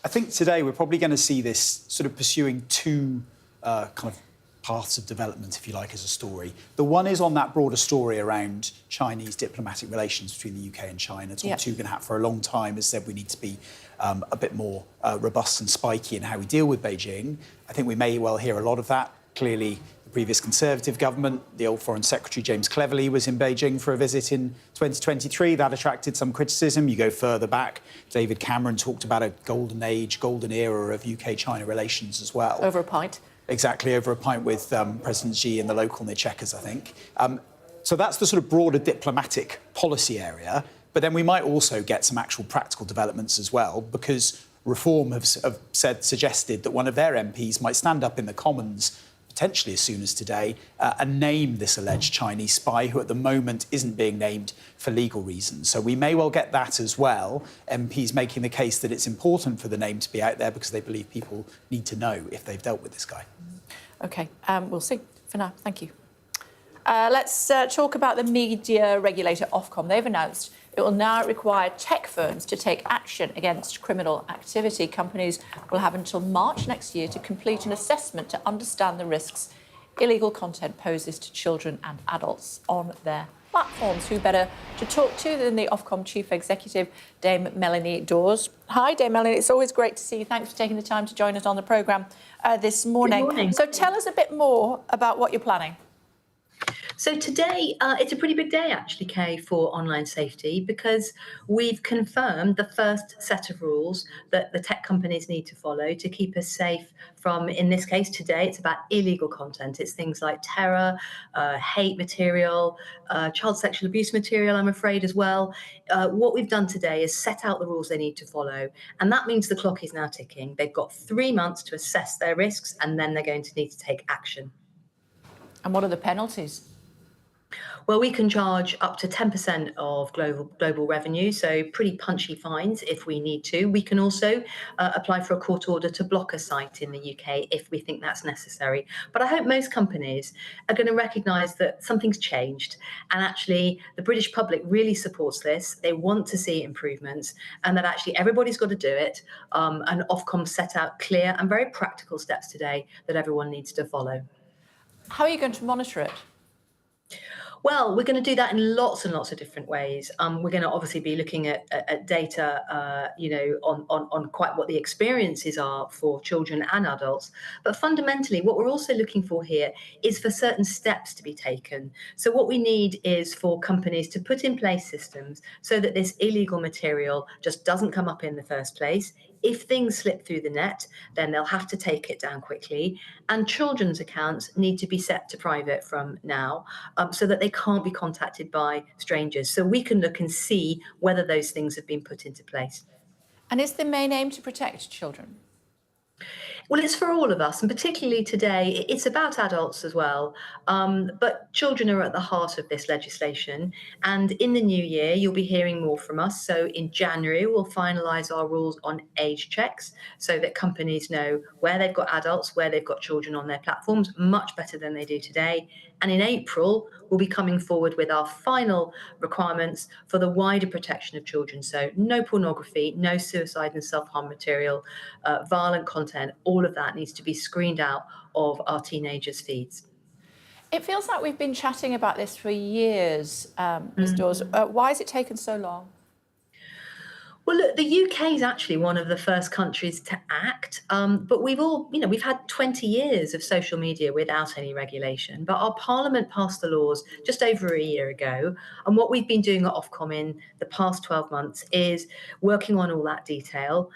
I think today we're probably going to see this sort of pursuing two kind of paths of development, if you like, as a story. The one is on that broader story around Chinese diplomatic relations between the UK and China. Tom Tugendhat for a long time has said we need to be a bit more robust and spiky in how we deal with Beijing. I think we may well hear a lot of that. Clearly, the previous Conservative government, the old Foreign Secretary James Cleverly was in Beijing for a visit in 2023. That attracted some criticism. You go further back, David Cameron talked about a golden age, golden era of UK-China relations as well. Over a pint. Exactly, over a pint with President Xi in the local near Chequers, I think. So that's the sort of broader diplomatic policy area. But then we might also get some actual practical developments as well, because Reform have suggested that one of their MPs might stand up in the Commons potentially as soon as today, and name this alleged Chinese spy, who at the moment isn't being named for legal reasons. So we may well get that as well, MPs making the case that it's important for the name to be out there because they believe people need to know if they've dealt with this guy. OK, we'll see. For now, thank you. Let's talk about the media regulator Ofcom. They've announced it will now require tech firms to take action against criminal activity. Companies will have until March next year to complete an assessment to understand the risks illegal content poses to children and adults on their platforms. Who better to talk to than the Ofcom Chief Executive, Dame Melanie Dawes. Hi, Dame Melanie. It's always great to see you. Thanks for taking the time to join us on the programme this morning. Good morning. So tell us a bit more about what you're planning. So today, it's a pretty big day, actually, Kay, for online safety, because we've confirmed the first set of rules that the tech companies need to follow to keep us safe from, in this case today, it's about illegal content. It's things like terror, hate material, child sexual abuse material, I'm afraid, as well. What we've done today is set out the rules they need to follow. And that means the clock is now ticking. They've got 3 months to assess their risks, and then they're going to need to take action. And what are the penalties? Well, we can charge up to 10% of global revenue, so pretty punchy fines if we need to. We can also apply for a court order to block a site in the UK if we think that's necessary. But I hope most companies are going to recognise that something's changed, and actually the British public really supports this. They want to see improvements, and that actually everybody's got to do it. And Ofcom set out clear and very practical steps today that everyone needs to follow. How are you going to monitor it? Well, we're going to do that in lots and lots of different ways. We're going to obviously be looking at data, on quite what the experiences are for children and adults. But fundamentally, what we're also looking for here is for certain steps to be taken. So what we need is for companies to put in place systems so that this illegal material just doesn't come up in the first place. If things slip through the net, then they'll have to take it down quickly. And children's accounts need to be set to private from now, so that they can't be contacted by strangers. So we can look and see whether those things have been put into place. And is the main aim to protect children? Well, it's for all of us, and particularly today, it's about adults as well. But children are at the heart of this legislation. And in the new year, you'll be hearing more from us. So in January, we'll finalise our rules on age checks so that companies know where they've got adults, where they've got children on their platforms, much better than they do today. And in April, we'll be coming forward with our final requirements for the wider protection of children. So no pornography, no suicide and self-harm material, violent content, all of that needs to be screened out of our teenagers' feeds. It feels like we've been chatting about this for years, Ms. Dawes. Why has it taken so long? Well, look, the UK is actually one of the first countries to act, but we've had 20 years of social media without any regulation. But our Parliament passed the laws just over a year ago, and what we've been doing at Ofcom in the past 12 months is working on all that detail,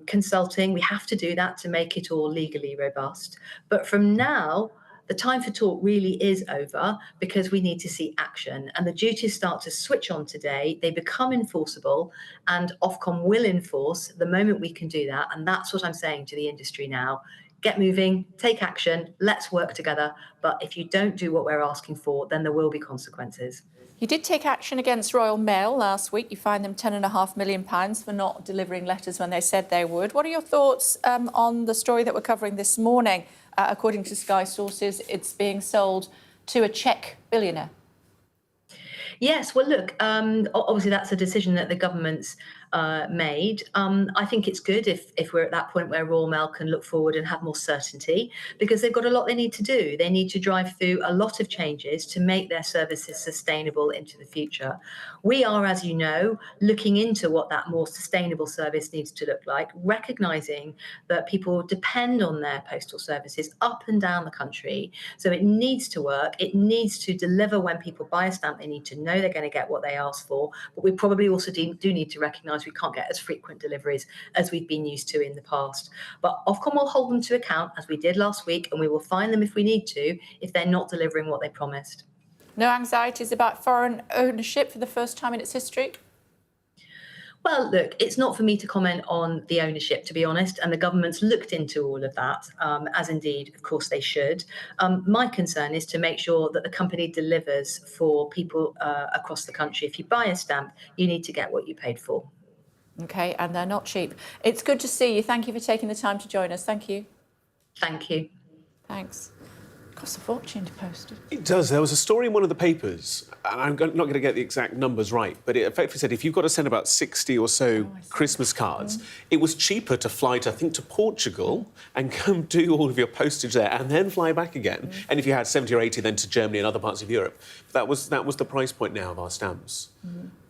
consulting. We have to do that to make it all legally robust. But from now, the time for talk really is over because we need to see action, and the duties start to switch on today. They become enforceable, and Ofcom will enforce the moment we can do that. And that's what I'm saying to the industry now. Get moving, take action, let's work together. But if you don't do what we're asking for, then there will be consequences. You did take action against Royal Mail last week. You fined them £10.5 million for not delivering letters when they said they would. What are your thoughts on the story that we're covering this morning? According to Sky sources, it's being sold to a Czech billionaire. Yes, well, look, obviously that's a decision that the government's made. I think it's good if we're at that point where Royal Mail can look forward and have more certainty, because they've got a lot they need to do. They need to drive through a lot of changes to make their services sustainable into the future. We are, as you know, looking into what that more sustainable service needs to look like, recognising that people depend on their postal services up and down the country. So it needs to work. It needs to deliver when people buy a stamp. They need to know they're going to get what they ask for. But we probably also do need to recognise we can't get as frequent deliveries as we've been used to in the past. But Ofcom will hold them to account, as we did last week, and we will fine them if we need to, if they're not delivering what they promised. No anxieties about foreign ownership for the first time in its history? Well, look, it's not for me to comment on the ownership, to be honest, and the government's looked into all of that, as indeed, of course, they should. My concern is to make sure that the company delivers for people across the country. If you buy a stamp, you need to get what you paid for. OK, and they're not cheap. It's good to see you. Thank you for taking the time to join us. Thank you. Thank you. Thanks. Costs a fortune to post it. It does. There was a story in one of the papers, and I'm not going to get the exact numbers right, but it effectively said if you've got to send about 60 or so Christmas cards, it was cheaper to fly to, I think, to Portugal and come do all of your postage there and then fly back again. And if you had 70 or 80, then to Germany and other parts of Europe. That was the price point now of our stamps.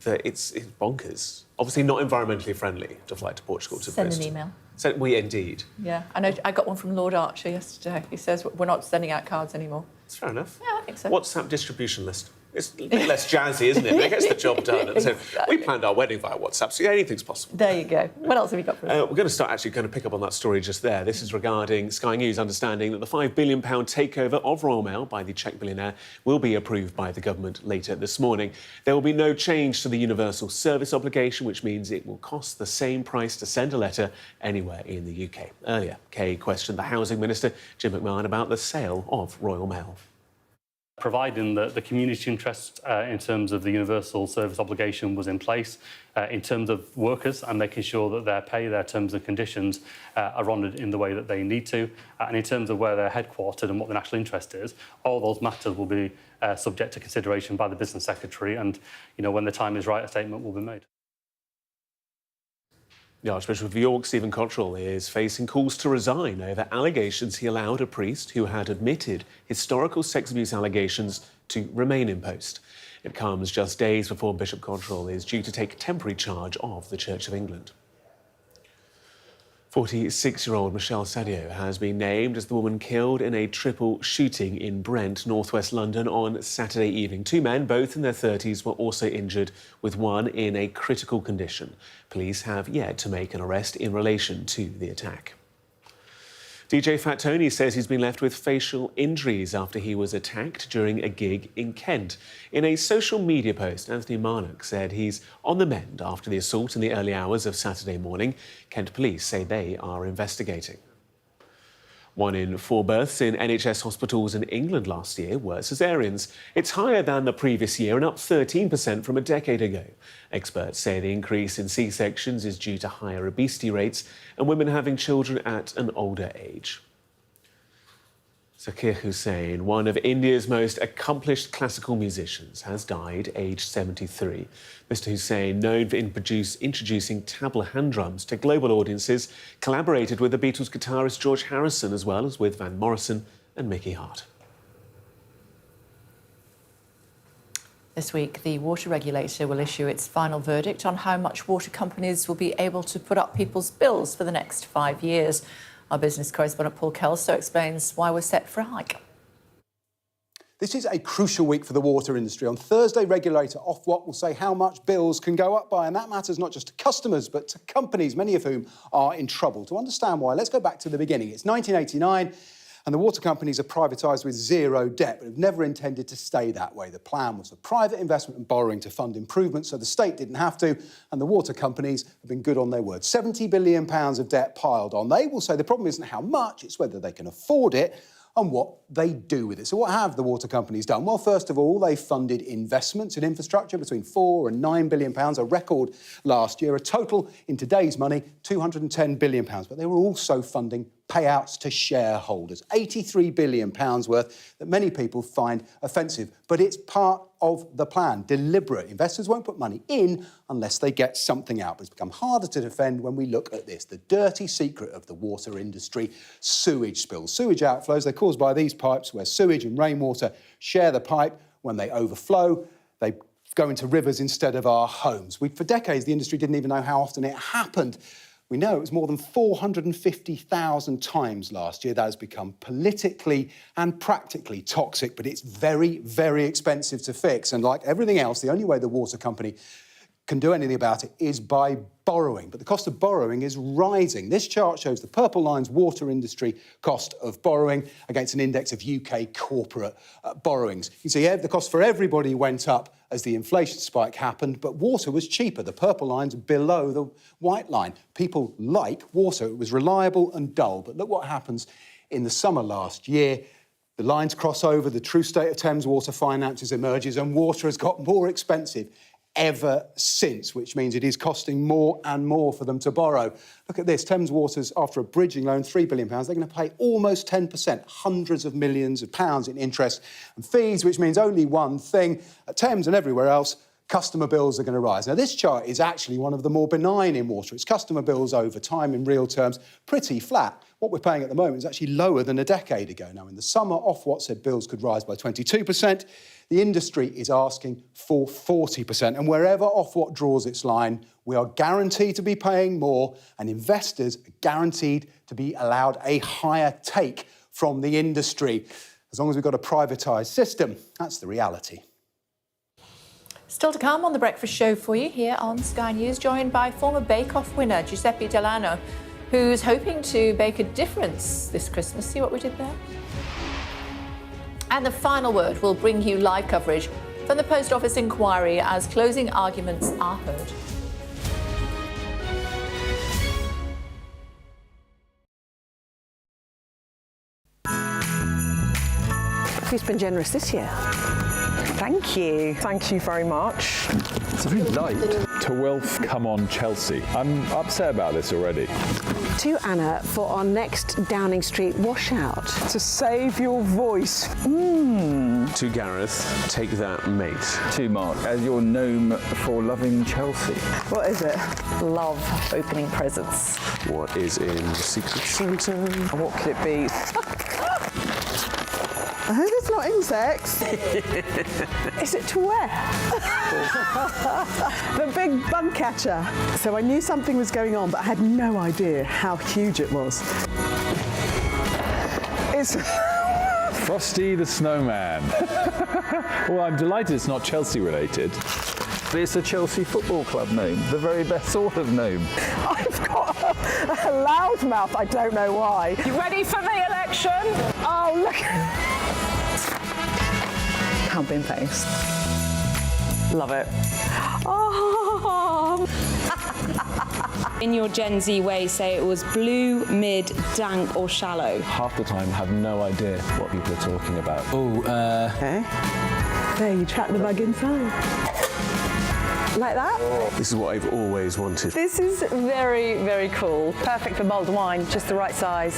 That it's bonkers. Obviously not environmentally friendly to fly to Portugal to Send post. an email. We indeed. Yeah, I know. I got one from Lord Archer yesterday. He says we're not sending out cards anymore. That's fair enough. Yeah, I think so. WhatsApp distribution list. It's a bit less jazzy, isn't it? But it gets the job done. Exactly. So we planned our wedding via WhatsApp, so yeah, anything's possible. There you go. What else have you got for us? We're going to pick up on that story just there. This is regarding Sky News understanding that the £5 billion takeover of Royal Mail by the Czech billionaire will be approved by the government later this morning. There will be no change to the universal service obligation, which means it will cost the same price to send a letter anywhere in the UK. Earlier, Kay questioned the Housing Minister, Jim McMahon, about the sale of Royal Mail. Providing that the community interest in terms of the universal service obligation was in place, in terms of workers and making sure that their pay, their terms and conditions are honoured in the way that they need to, and in terms of where they're headquartered and what the national interest is, all those matters will be subject to consideration by the Business Secretary, and when the time is right, a statement will be made. The Archbishop of York, Stephen Cottrell, is facing calls to resign over allegations he allowed a priest who had admitted historical sex abuse allegations to remain in post. It comes just days before Bishop Cottrell is due to take temporary charge of the Church of England. 46-year-old Michelle Sadio has been named as the woman killed in a triple shooting in Brent, northwest London, on Saturday evening. Two men, both in their 30s, were also injured, with one in a critical condition. Police have yet to make an arrest in relation to the attack. DJ Fat Tony says he's been left with facial injuries after he was attacked during a gig in Kent. In a social media post, Anthony Marnock said he's on the mend after the assault in the early hours of Saturday morning. Kent police say they are investigating. 1 in 4 births in NHS hospitals in England last year were caesareans. It's higher than the previous year and up 13% from a decade ago. Experts say the increase in C-sections is due to higher obesity rates and women having children at an older age. Zakir Hussain, one of India's most accomplished classical musicians, has died aged 73. Mr Hussain, known for introducing tabla hand drums to global audiences, collaborated with the Beatles guitarist George Harrison as well as with Van Morrison and Mickey Hart. This week, the water regulator will issue its final verdict on how much water companies will be able to put up people's bills for the next 5 years. Our business correspondent Paul Kelso explains why we're set for a hike. This is a crucial week for the water industry. On Thursday, regulator Ofwat will say how much bills can go up by, and that matters not just to customers, but to companies, many of whom are in trouble. To understand why, let's go back to the beginning. It's 1989, and the water companies are privatised with zero debt, but have never intended to stay that way. The plan was for private investment and borrowing to fund improvements, so the state didn't have to, and the water companies have been good on their word. £70 billion of debt piled on. They will say the problem isn't how much, it's whether they can afford it, and what they do with it. So what have the water companies done? Well, first of all, they funded investments in infrastructure between £4 and £9 billion, a record last year, a total, in today's money, £210 billion. But they were also funding payouts to shareholders, £83 billion worth, that many people find offensive. But it's part of the plan, deliberate. Investors won't put money in unless they get something out. But it's become harder to defend when we look at this, the dirty secret of the water industry, sewage spills. Sewage outflows, they're caused by these pipes where sewage and rainwater share the pipe. When they overflow, they go into rivers instead of our homes. For decades, the industry didn't even know how often it happened. We know it was more than 450,000 times last year. That has become politically and practically toxic, but it's very, very expensive to fix. And like everything else, the only way the water company can do anything about it is by borrowing. But the cost of borrowing is rising. This chart shows the purple line's water industry cost of borrowing against an index of UK corporate borrowings. You see the cost for everybody went up as the inflation spike happened, but water was cheaper. The purple line's below the white line. People like water. It was reliable and dull. But look what happens in the summer last year. The lines cross over, the true state of Thames water finances emerges, and water has got more expensive ever since, which means it is costing more and more for them to borrow. Look at this, Thames Water's, after a bridging loan, £3 billion, they're going to pay almost 10%, hundreds of millions of pounds in interest and fees, which means only one thing. At Thames and everywhere else, customer bills are going to rise. Now, this chart is actually one of the more benign in water. It's customer bills over time in real terms, pretty flat. What we're paying at the moment is actually lower than a decade ago. Now, in the summer, Ofwat said bills could rise by 22%. The industry is asking for 40%. And wherever Ofwat draws its line, we are guaranteed to be paying more, and investors are guaranteed to be allowed a higher take from the industry. As long as we've got a privatised system, that's the reality. Still to come on The Breakfast Show for you here on Sky News, joined by former Bake Off winner Giuseppe Delano, who's hoping to make a difference this Christmas. See what we did there? And the final word will bring you live coverage from the Post Office inquiry as closing arguments are heard. Who's been generous this year? Thank you. Thank you very much. It's very light. To Wilf, come on, Chelsea. I'm upset about this already. To Anna for our next Downing Street washout. To save your voice. To Gareth, take that, mate. To Mark, as your gnome for loving Chelsea. What is it? Love opening presents. What is in the Secret Santa? What could it be? I hope it's not insects. Is it to wear? The big bug catcher. So I knew something was going on, but I had no idea how huge it was. It's Frosty the Snowman. Well, I'm delighted it's not Chelsea related. It's a Chelsea Football Club gnome, the very best sort of gnome. I've got a loud mouth, I don't know why. You ready for the election? Oh, look. Pumping face. Love it. Oh. In your Gen Z way, say it was blue, mid, dank or shallow. Half the time, I have no idea what people are talking about. Okay. There, you trap the bug inside. Like that? This is what I've always wanted. This is very, very cool. Perfect for mulled wine, just the right size.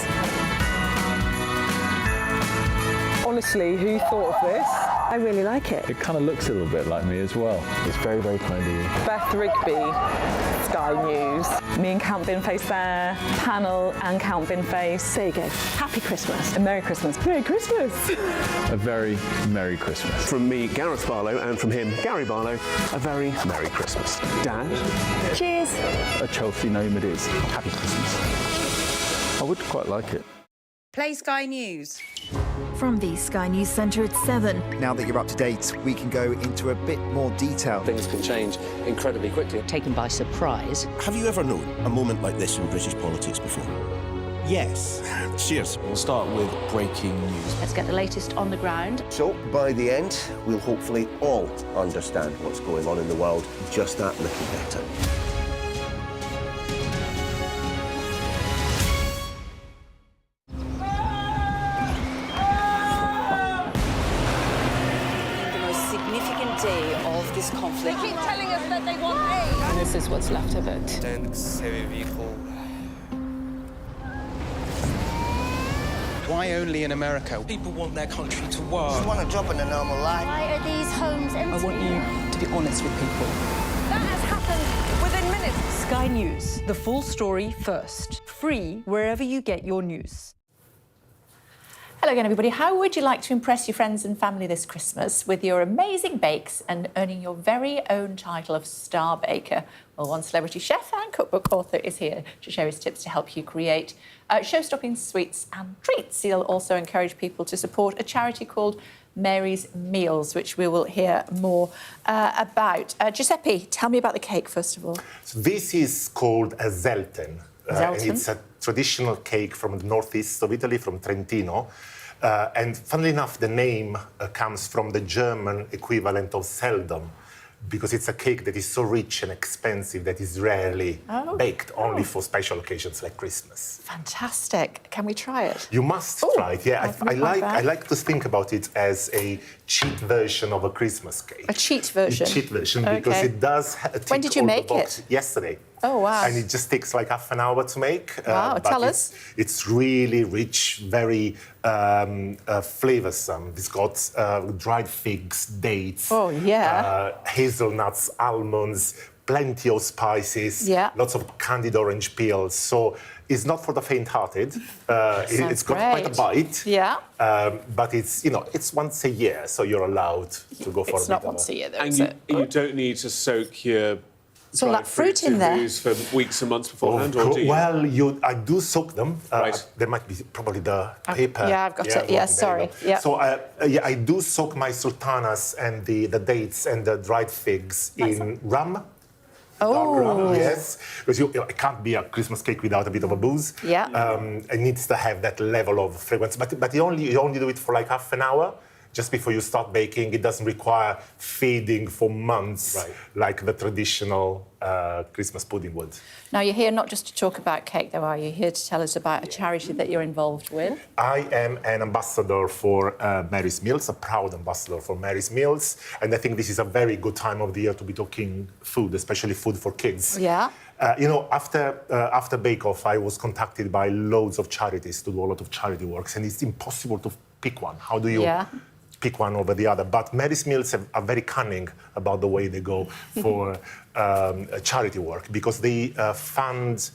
Honestly, who thought of this? I really like it. It kind of looks a little bit like me as well. It's very, very kind of you. Beth Rigby, Sky News. Me and Count Binface there, panel and Count Binface. There you go. Happy Christmas. And Merry Christmas. Merry Christmas. A very Merry Christmas. From me, Gareth Barlow, and from him, Gary Barlow, a very Merry Christmas. Dad? Cheers. A Chelsea name it is. Happy Christmas. I would quite like it. Play Sky News. From the Sky News Centre at 7. Now that you're up to date, we can go into a bit more detail. Things can change incredibly quickly. Taken by surprise. Have you ever known a moment like this in British politics before? Yes. Cheers. We'll start with breaking news. Let's get the latest on the ground. So, by the end, we'll hopefully all understand what's going on in the world just that little better. Day of this conflict. They keep telling us that they want aid. And this is what's left of it. Why only in America? People want their country to work. Just want a job in a normal life. Why are these homes empty? I want you to be honest with people. That has happened within minutes. Sky News, the full story first. Free wherever you get your news. Hello again, everybody. How would you like to impress your friends and family this Christmas with your amazing bakes and earning your very own title of Star Baker? Well, one celebrity chef and cookbook author is here to share his tips to help you create show-stopping sweets and treats. He'll also encourage people to support a charity called Mary's Meals, which we will hear more about. Giuseppe, tell me about the cake, first of all. So this is called a Zelten. And it's a traditional cake from the northeast of Italy, from Trentino. And funnily enough, the name comes from the German equivalent of Seldom, because it's a cake that is so rich and expensive that is rarely baked, only for special occasions like Christmas. Fantastic. Can we try it? You must try it, yeah. I like to think about it as a cheat version of a Christmas cake. A cheat version? A cheat version, because it does tick When did you make it? Yesterday. Oh, wow. And it just takes like half an hour to make. Wow, tell us. It's really rich, very flavoursome. It's got dried figs, dates, hazelnuts, almonds, plenty of spices, lots of candied orange peels. So it's not for the faint-hearted. It's got quite a bite. Yeah. But it's, it's once a year, so you're allowed to go for It's not once a year, though, is it? You don't need to soak your It's all that fruit in there. For weeks and months beforehand, or do you? Well, I do soak them. There might be probably the paper. Yeah, I've got it. Yeah, sorry. Yeah. So, I do soak my sultanas and the dates and the dried figs in rum. Oh. Rum, yes. Because it can't be a Christmas cake without a bit of a booze. Yeah. It needs to have that level of fragrance. But you only do it for like half an hour. Just before you start baking. It doesn't require feeding for months like the traditional Christmas pudding would. Now, you're here not just to talk about cake, though, are you? You're here to tell us about a charity that you're involved with. I am an ambassador for Mary's Meals, a proud ambassador for Mary's Meals. And I think this is a very good time of the year to be talking food, especially food for kids. Yeah. After Bake Off, I was contacted by loads of charities to do a lot of charity works, and it's impossible to pick one. How do you pick one over the other? But Mary's Meals are very cunning about the way they go for charity work, because they fund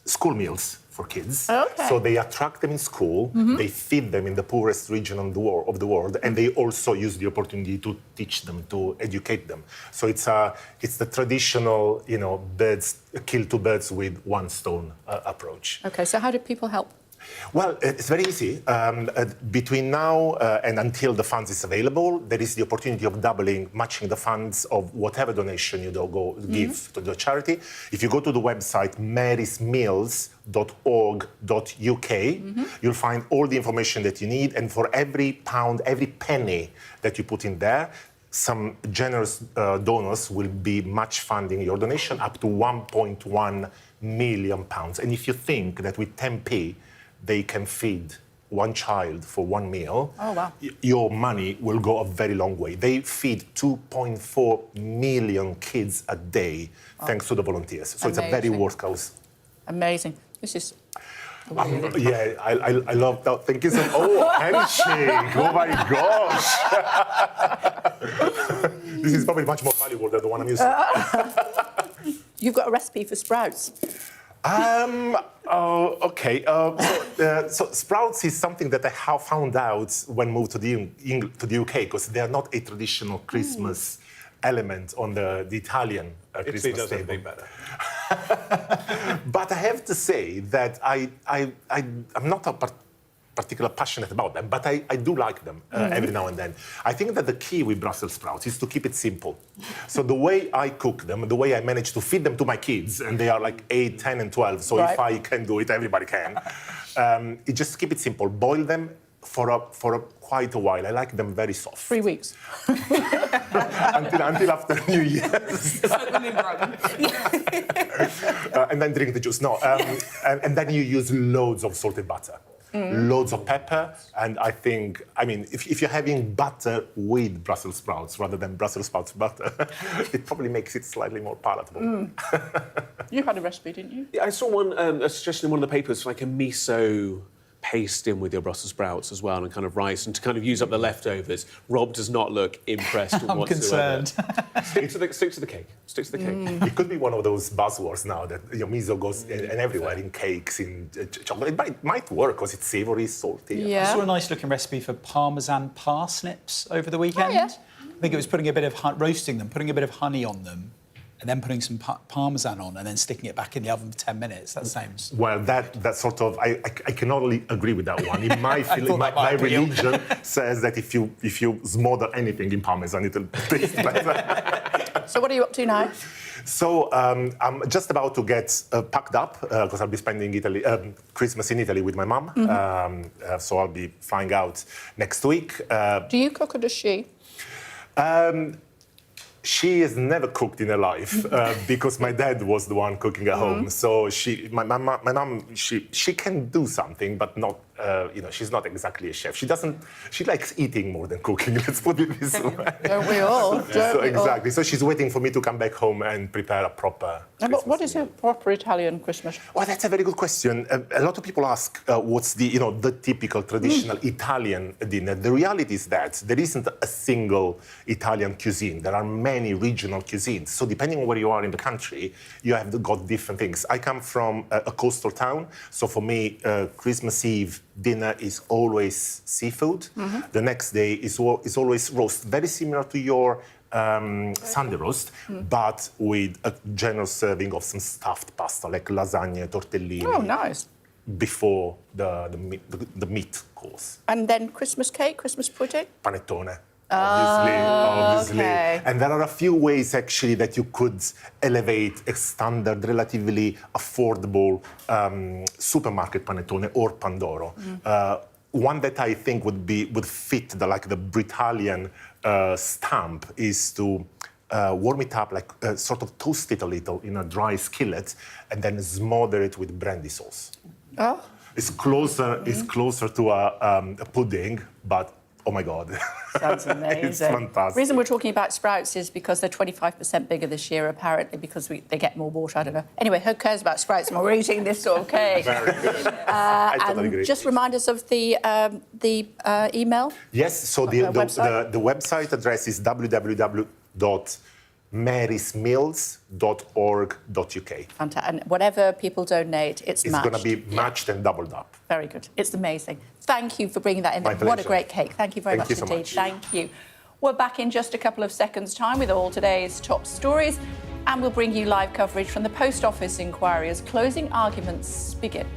school meals for kids. Okay. So they attract them in school, they feed them in the poorest region of the world, and they also use the opportunity to teach them, to educate them. So it's the traditional, kill two birds with one stone approach. Okay, so how do people help? Well, it's very easy. Between now and until the funds is available, there is the opportunity of matching the funds of whatever donation you give to the charity. If you go to the website marysmeals.org.uk, you'll find all the information that you need. And for every pound, every penny that you put in there, some generous donors will be match funding your donation up to £1.1 million. And if you think that with 10p, they can feed one child for one meal, your money will go a very long way. They feed 2.4 million kids a day, thanks to the volunteers. So it's a very worth cause. Amazing. This is Yeah, I love that. Thank you so much. Oh, handshake. Oh my gosh. This is probably much more valuable than the one I'm used to. You've got a recipe for sprouts. Okay. So sprouts is something that I have found out when moved to the UK, because they are not a traditional Christmas element on the Italian Christmas table. Italy better. But I have to say that I'm not particularly passionate about them, but I do like them every now and then. I think that the key with Brussels sprouts is to keep it simple. So the way I cook them, the way I manage to feed them to my kids, and they are like 8, 10, and 12, so if I can do it, everybody can. It just keep it simple. Boil them for quite a while. I like them very soft. 3 weeks. until after New Year's. And then drink the juice. No, and then you use loads of salted butter. Loads of pepper, and I mean, if you're having butter with Brussels sprouts rather than Brussels sprouts butter, it probably makes it slightly more palatable. You had a recipe, didn't you? Yeah, I saw one, a suggestion in one of the papers for like a miso paste in with your Brussels sprouts as well, and kind of rice, and to kind of use up the leftovers. Rob does not look impressed I'm whatsoever. concerned. Stick to the cake. Stick to the cake. It could be one of those buzzwords now that miso goes in everywhere, in cakes, in chocolate. It might work because it's savoury, salty. I saw a nice looking recipe for Parmesan parsnips over the weekend. I think it was putting a bit of roasting them, putting a bit of honey on them, and then putting some Parmesan on, and then sticking it back in the oven for 10 minutes. That sounds... Well, that sort of... I can only agree with that one. In my feeling, my religion says that if you smother anything in Parmesan, it'll taste better. So what are you up to now? So I'm just about to get packed up, because I'll be spending Christmas in Italy with my mum. So I'll be flying out next week. Do you cook or does she? She has never cooked in her life because my dad was the one cooking at home. So my mum, she can do something, but not, she's not exactly a chef. She likes eating more than cooking, let's put it this way. Don't we all? Exactly. So she's waiting for me to come back home and prepare a proper Christmas what is a proper Italian Christmas? Well, that's a very good question. A lot of people ask what's the typical traditional Italian dinner. The reality is that there isn't a single Italian cuisine. There are many regional cuisines. So depending on where you are in the country, you have got different things. I come from a coastal town, so for me, Christmas Eve dinner is always seafood. The next day is always roast, very similar to your Sunday roast, but with a generous serving of some stuffed pasta, like lasagna, tortellini. Oh, nice. Before the meat course. And then Christmas cake, Christmas pudding? Panettone. Obviously. Okay. And there are a few ways actually that you could elevate a standard, relatively affordable supermarket panettone or pandoro. One that I think would fit the Britalian stamp is to warm it up, sort of toast it a little in a dry skillet, and then smother it with brandy sauce. Oh. It's closer to a pudding, but oh my God. Sounds amazing. It's fantastic. The reason we're talking about sprouts is because they're 25% bigger this year, apparently, because they get more water. I don't know. Anyway, who cares about sprouts when we're eating this sort of cake? Very good. I totally agree. Just remind us of the email. Yes, so the website address is www.marysmills.org.uk. Fantastic. And whatever people donate, it's matched. It's going to be matched and doubled up. Very good. It's amazing. Thank you for bringing that in. My What a great cake. Thank you very much so indeed. much. Thank you. We're back in just a couple of seconds' time with all today's top stories, and we'll bring you live coverage from the Post Office inquiry as closing arguments begin.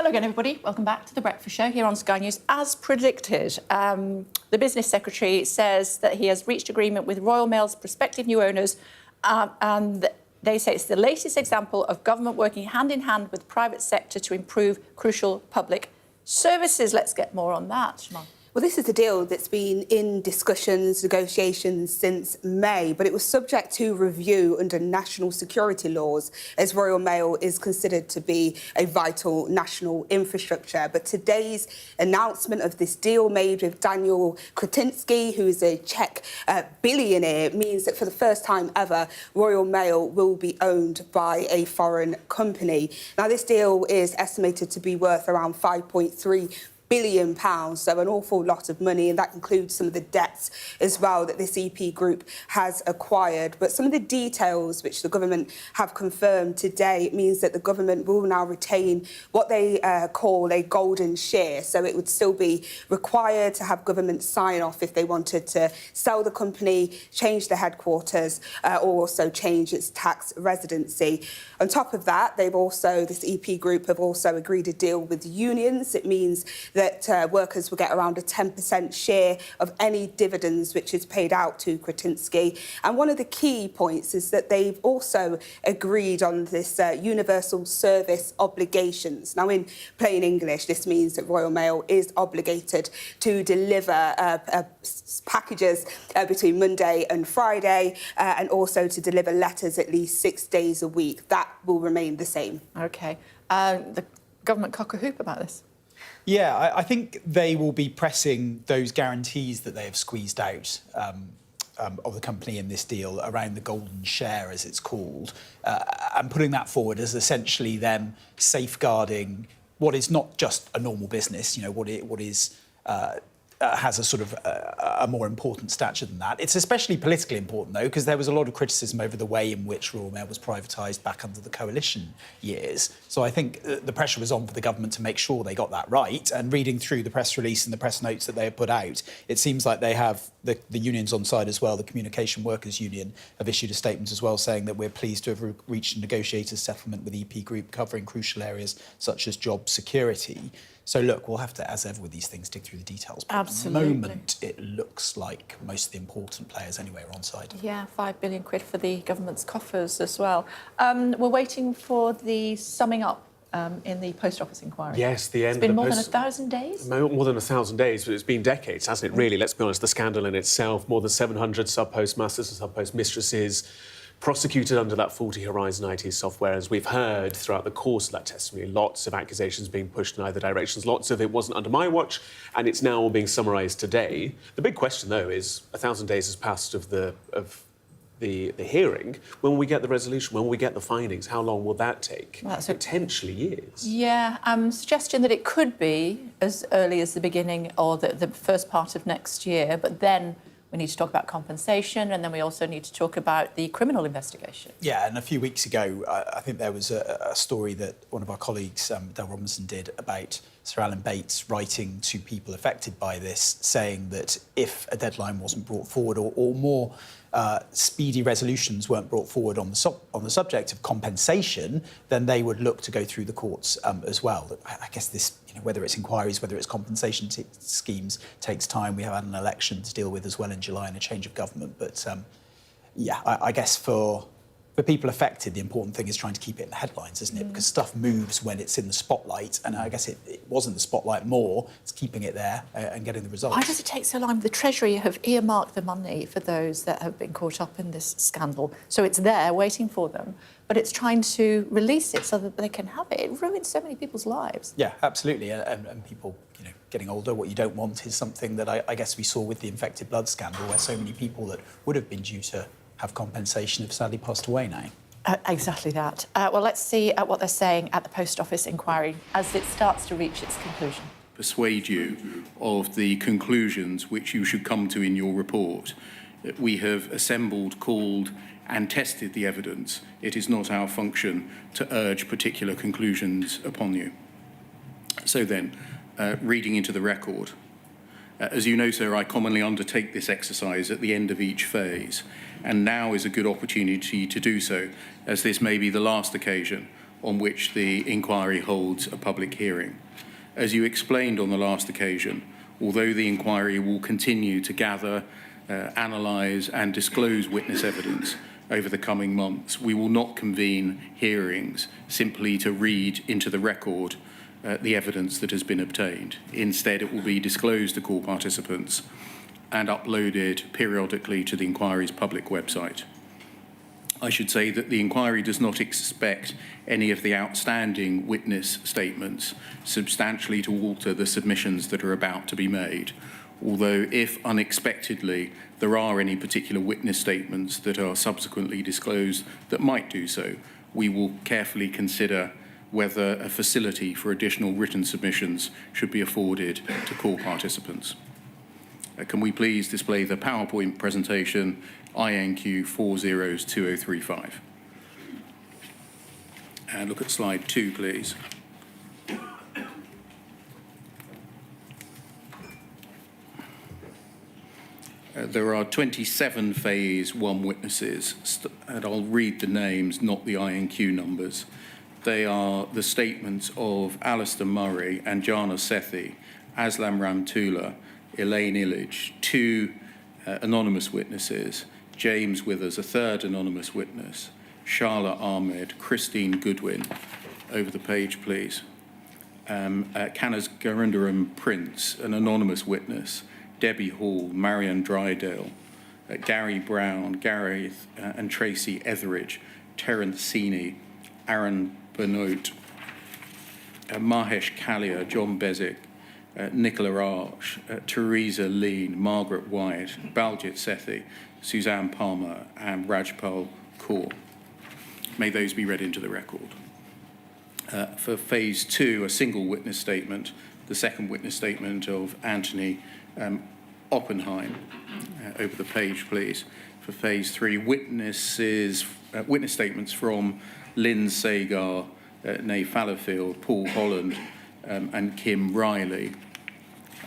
Hello again, everybody. Welcome back to The Breakfast Show here on Sky News. As predicted, the Business Secretary says that he has reached agreement with Royal Mail's prospective new owners, and they say it's the latest example of government working hand in hand with the private sector to improve crucial public services. Let's get more on that, Shimon. Well, this is a deal that's been in discussions, negotiations since May, but it was subject to review under national security laws, as Royal Mail is considered to be a vital national infrastructure. But today's announcement of this deal made with Daniel Kretinsky, who is a Czech billionaire, means that for the first time ever, Royal Mail will be owned by a foreign company. Now, this deal is estimated to be worth around £5.3 billion, so an awful lot of money, and that includes some of the debts as well that this EP group has acquired. But some of the details which the government have confirmed today means that the government will now retain what they call a golden share, so it would still be required to have government sign-off if they wanted to sell the company, change the headquarters, or also change its tax residency. On top of that, this EP group have also agreed a deal with unions. It means that workers will get around a 10% share of any dividends which is paid out to Kretinsky. And one of the key points is that they've also agreed on this universal service obligations. Now, in plain English, this means that Royal Mail is obligated to deliver packages between Monday and Friday, and also to deliver letters at least 6 days a week. That will remain the same. OK. The government cock a hoop about this? Yeah, I think they will be pressing those guarantees that they have squeezed out of the company in this deal around the golden share, as it's called, and putting that forward as essentially them safeguarding what is not just a normal business, what is has a sort of a more important stature than that. It's especially politically important, though, because there was a lot of criticism over the way in which Royal Mail was privatised back under the coalition years. So I think the pressure was on for the government to make sure they got that right. And reading through the press release and the press notes that they have put out, it seems like they have the unions on side as well. The Communication Workers Union have issued a statement as well saying that we're pleased to have reached a negotiated settlement with EP Group covering crucial areas such as job security. So, look, we'll have to, as ever with these things, dig through the details. But Absolutely. at the moment, it looks like most of the important players, anyway, are on side. Yeah, £5 billion for the government's coffers as well. We're waiting for the summing up in the Post Office inquiry. Yes, the end. It's been more than 1,000 days? More than 1,000 days, but it's been decades, hasn't it, really? Let's be honest, the scandal in itself, more than 700 sub-postmasters and sub-postmistresses prosecuted under that faulty Horizon IT software. As we've heard throughout the course of that testimony, lots of accusations being pushed in either directions. Lots of it wasn't under my watch, and it's now all being summarised today. The big question, though, is 1,000 days has passed of the hearing. When will we get the resolution? When will we get the findings? How long will that take? Well, potentially years. Yeah, suggestion that it could be as early as the beginning or the first part of next year, but then we need to talk about compensation, and then we also need to talk about the criminal investigation. Yeah, and a few weeks ago, I think there was a story that one of our colleagues, Del Robinson, did about Sir Alan Bates writing to people affected by this, saying that if a deadline wasn't brought forward or more speedy resolutions weren't brought forward on the subject of compensation, then they would look to go through the courts as well. I guess this, whether it's inquiries, whether it's compensation schemes, takes time. We have had an election to deal with as well in July and a change of government. But yeah, I guess for people affected, the important thing is trying to keep it in the headlines, isn't it? Because stuff moves when it's in the spotlight, and I guess it wasn't the spotlight more. It's keeping it there and getting the results. Why does it take so long? The Treasury have earmarked the money for those that have been caught up in this scandal. So it's there waiting for them, but it's trying to release it so that they can have it. It ruins so many people's lives. Yeah, absolutely. And people, getting older, what you don't want is something that I guess we saw with the infected blood scandal, where so many people that would have been due to have compensation have sadly passed away now. Exactly that. Well, let's see what they're saying at the Post Office inquiry as it starts to reach its conclusion. Persuade you of the conclusions which you should come to in your report. We have assembled, called and tested the evidence. It is not our function to urge particular conclusions upon you. So then, reading into the record. As you know, sir, I commonly undertake this exercise at the end of each phase, and now is a good opportunity to do so, as this may be the last occasion on which the inquiry holds a public hearing. As you explained on the last occasion, although the inquiry will continue to gather, analyse and disclose witness evidence over the coming months, we will not convene hearings simply to read into the record the evidence that has been obtained. Instead, it will be disclosed to call participants and uploaded periodically to the inquiry's public website. I should say that the inquiry does not expect any of the outstanding witness statements substantially to alter the submissions that are about to be made, although if unexpectedly there are any particular witness statements that are subsequently disclosed that might do so, we will carefully consider whether a facility for additional written submissions should be afforded to call participants. Can we please display the PowerPoint presentation INQ 402035? And look at slide 2, please. There are 27 Phase 1 witnesses, and I'll read the names, not the INQ numbers. They are the statements of Alistair Murray and Jana Sethi, Aslam Ramtula, Elaine Illich, 2 anonymous witnesses, James Withers, a 3rd anonymous witness, Sharla Ahmed, Christine Goodwin. Over the page, please. Canas Garundaram Prince, an anonymous witness, Debbie Hall, Marion Drydale, Gary Brown, Gareth and Tracy Etheridge, Terence Seeney, Aaron Benoit, Mahesh Kalia, John Bezic, Nicola Arch, Teresa Lean, Margaret White, Baljit Sethi, Suzanne Palmer and Rajpal Kaur. May those be read into the record. For Phase 2, a single witness statement, the second witness statement of Anthony Oppenheim. Over the page, please. For Phase 3, witness statements from Lynn Sagar, Nay Fallowfield, Paul Holland, and Kim Riley.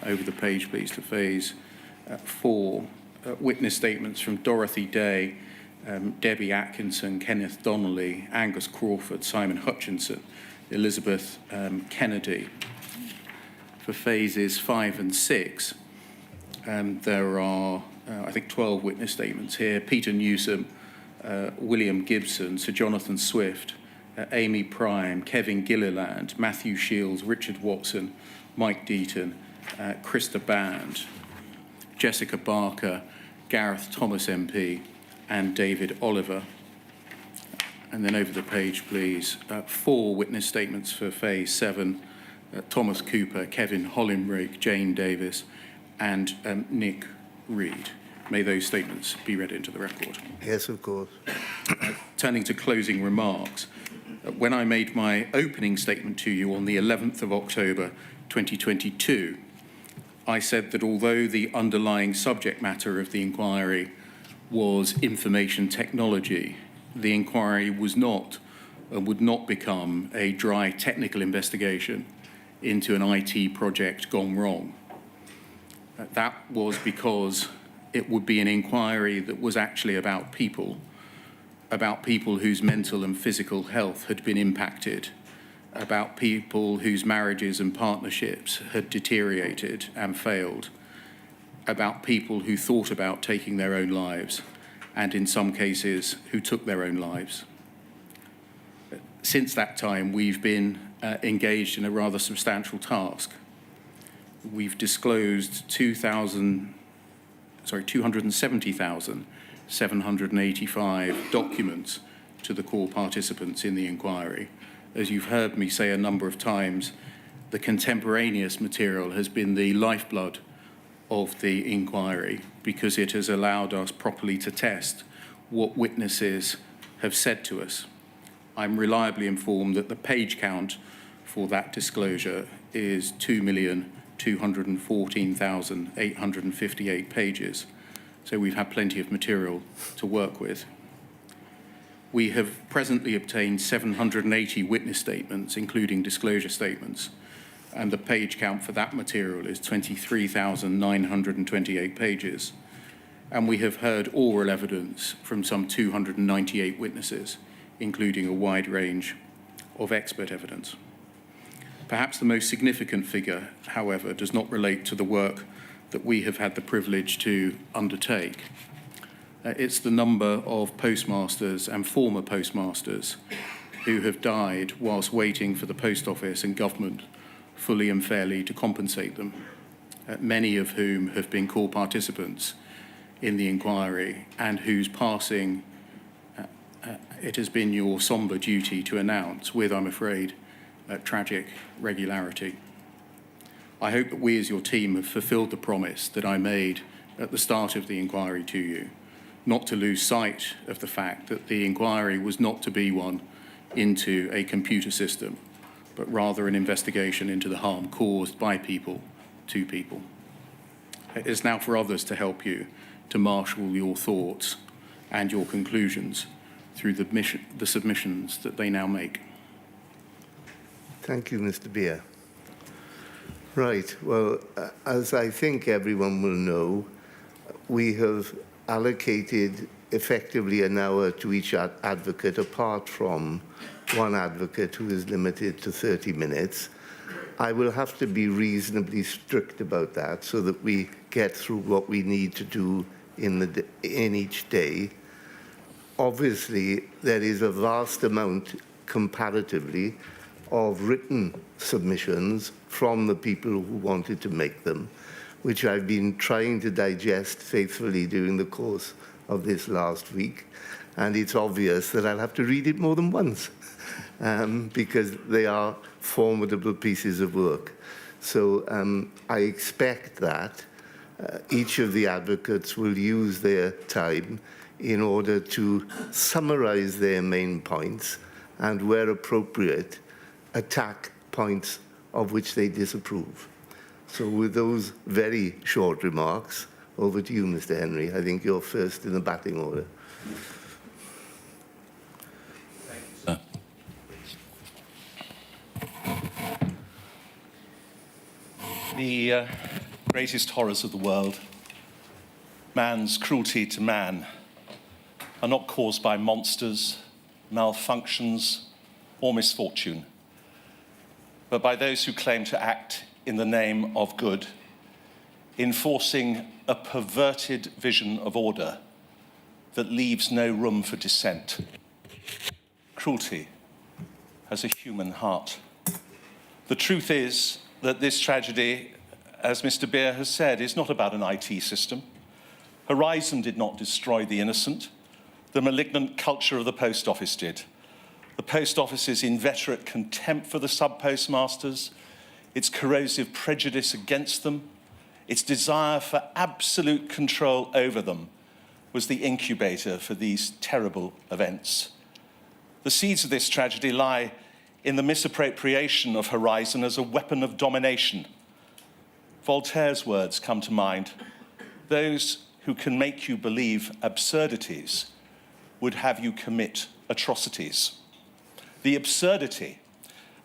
Over the page, please, to Phase 4. Witness statements from Dorothy Day, Debbie Atkinson, Kenneth Donnelly, Angus Crawford, Simon Hutchinson, Elizabeth Kennedy. For Phases 5 and 6, there are, I think, 12 witness statements here. Peter Newsom, William Gibson, Sir Jonathan Swift, Amy Prime, Kevin Gilliland, Matthew Shields, Richard Watson, Mike Deaton, Krista Band, Jessica Barker, Gareth Thomas MP, and David Oliver. And then over the page, please, 4 witness statements for Phase 7, Thomas Cooper, Kevin Hollinrake, Jane Davis, and Nick Reed. May those statements be read into the record. Yes, of course. Turning to closing remarks, when I made my opening statement to you on the 11th of October 2022, I said that although the underlying subject matter of the inquiry was information technology, the inquiry was not and would not become a dry technical investigation into an IT project gone wrong. That was because it would be an inquiry that was actually about people whose mental and physical health had been impacted, about people whose marriages and partnerships had deteriorated and failed, about people who thought about taking their own lives, and in some cases, who took their own lives. Since that time, we've been engaged in a rather substantial task. We've disclosed 270,785 documents to the core participants in the inquiry. As you've heard me say a number of times, the contemporaneous material has been the lifeblood of the inquiry because it has allowed us properly to test what witnesses have said to us. I'm reliably informed that the page count for that disclosure is 2,214,858 pages. So we've had plenty of material to work with. We have presently obtained 780 witness statements, including disclosure statements, and the page count for that material is 23,928 pages. And we have heard oral evidence from some 298 witnesses, including a wide range of expert evidence. Perhaps the most significant figure, however, does not relate to the work that we have had the privilege to undertake. It's the number of postmasters and former postmasters who have died whilst waiting for the Post Office and government fully and fairly to compensate them, many of whom have been core participants in the inquiry and whose passing it has been your sombre duty to announce with, I'm afraid, tragic regularity. I hope that we as your team have fulfilled the promise that I made at the start of the inquiry to you, not to lose sight of the fact that the inquiry was not to be one into a computer system, but rather an investigation into the harm caused by people to people. It is now for others to help you to marshal your thoughts and your conclusions through the submissions that they now make. Thank you, Mr. Beer. Right, well, as I think everyone will know, we have allocated effectively an hour to each advocate, apart from one advocate who is limited to 30 minutes. I will have to be reasonably strict about that so that we get through what we need to do in each day. Obviously, there is a vast amount, comparatively, of written submissions from the people who wanted to make them, which I've been trying to digest faithfully during the course of this last week. And it's obvious that I'll have to read it more than once because they are formidable pieces of work. So I expect that each of the advocates will use their time in order to summarize their main points and, where appropriate, attack points of which they disapprove. So with those very short remarks, over to you, Mr. Henry. I think you're first in the batting order. Thank you, sir. The greatest horrors of the world, man's cruelty to man, are not caused by monsters, malfunctions, or misfortune, but by those who claim to act in the name of good, enforcing a perverted vision of order that leaves no room for dissent. Cruelty has a human heart. The truth is that this tragedy, as Mr. Beer has said, is not about an IT system. Horizon did not destroy the innocent. The malignant culture of the Post Office did. The Post Office's inveterate contempt for the sub-postmasters, its corrosive prejudice against them, its desire for absolute control over them was the incubator for these terrible events. The seeds of this tragedy lie in the misappropriation of Horizon as a weapon of domination. Voltaire's words come to mind. Those who can make you believe absurdities would have you commit atrocities. The absurdity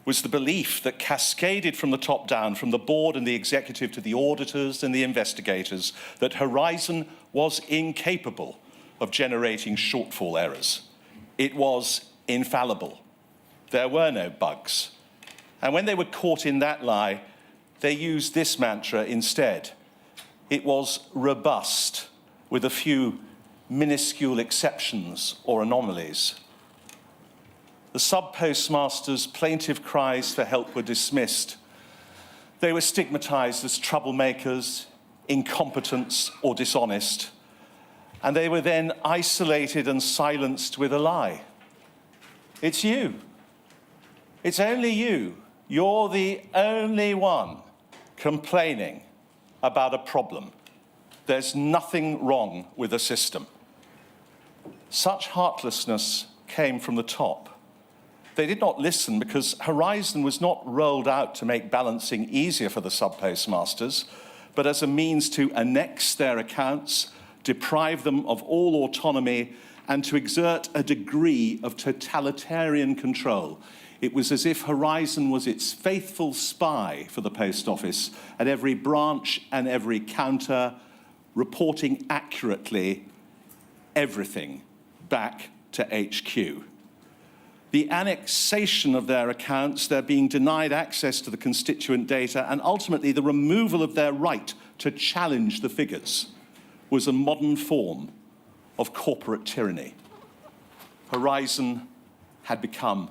was the belief that cascaded from the top down, from the board and the executive to the auditors and the investigators, that Horizon was incapable of generating shortfall errors. It was infallible. There were no bugs. And when they were caught in that lie, they used this mantra instead. It was robust, with a few minuscule exceptions or anomalies. The sub-postmasters' plaintive cries for help were dismissed. They were stigmatized as troublemakers, incompetents, or dishonest. And they were then isolated and silenced with a lie. It's you. It's only you. You're the only one complaining about a problem. There's nothing wrong with the system. Such heartlessness came from the top. They did not listen because Horizon was not rolled out to make balancing easier for the sub-postmasters, but as a means to annex their accounts, deprive them of all autonomy, and to exert a degree of totalitarian control. It was as if Horizon was its faithful spy for the Post Office at every branch and every counter, reporting accurately everything back to HQ. the annexation of their accounts, their being denied access to the constituent data, and ultimately the removal of their right to challenge the figures was a modern form of corporate tyranny. Horizon had become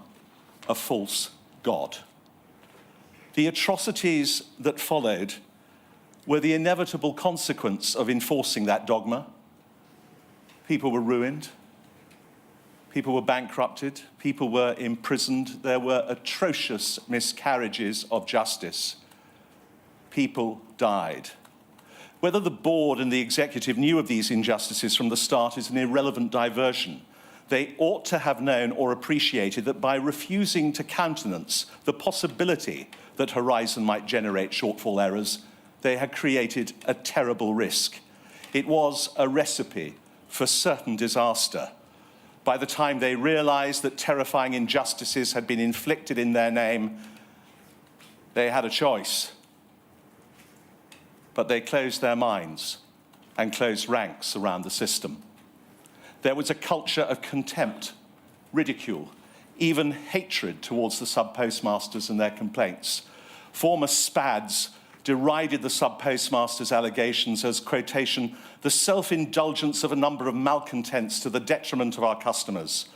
a false god. The atrocities that followed were the inevitable consequence of enforcing that dogma. People were ruined. People were bankrupted. People were imprisoned. There were atrocious miscarriages of justice. People died. Whether the board and the executive knew of these injustices from the start is an irrelevant diversion. They ought to have known or appreciated that by refusing to countenance the possibility that Horizon might generate shortfall errors, they had created a terrible risk. It was a recipe for certain disaster. By the time they realized that terrifying injustices had been inflicted in their name, they had a choice. But they closed their minds and closed ranks around the system. There was a culture of contempt, ridicule, even hatred towards the sub-postmasters and their complaints. Former SPADs derided the sub-postmasters' allegations as, quotation, the self-indulgence of a number of malcontents to the detriment of our customers.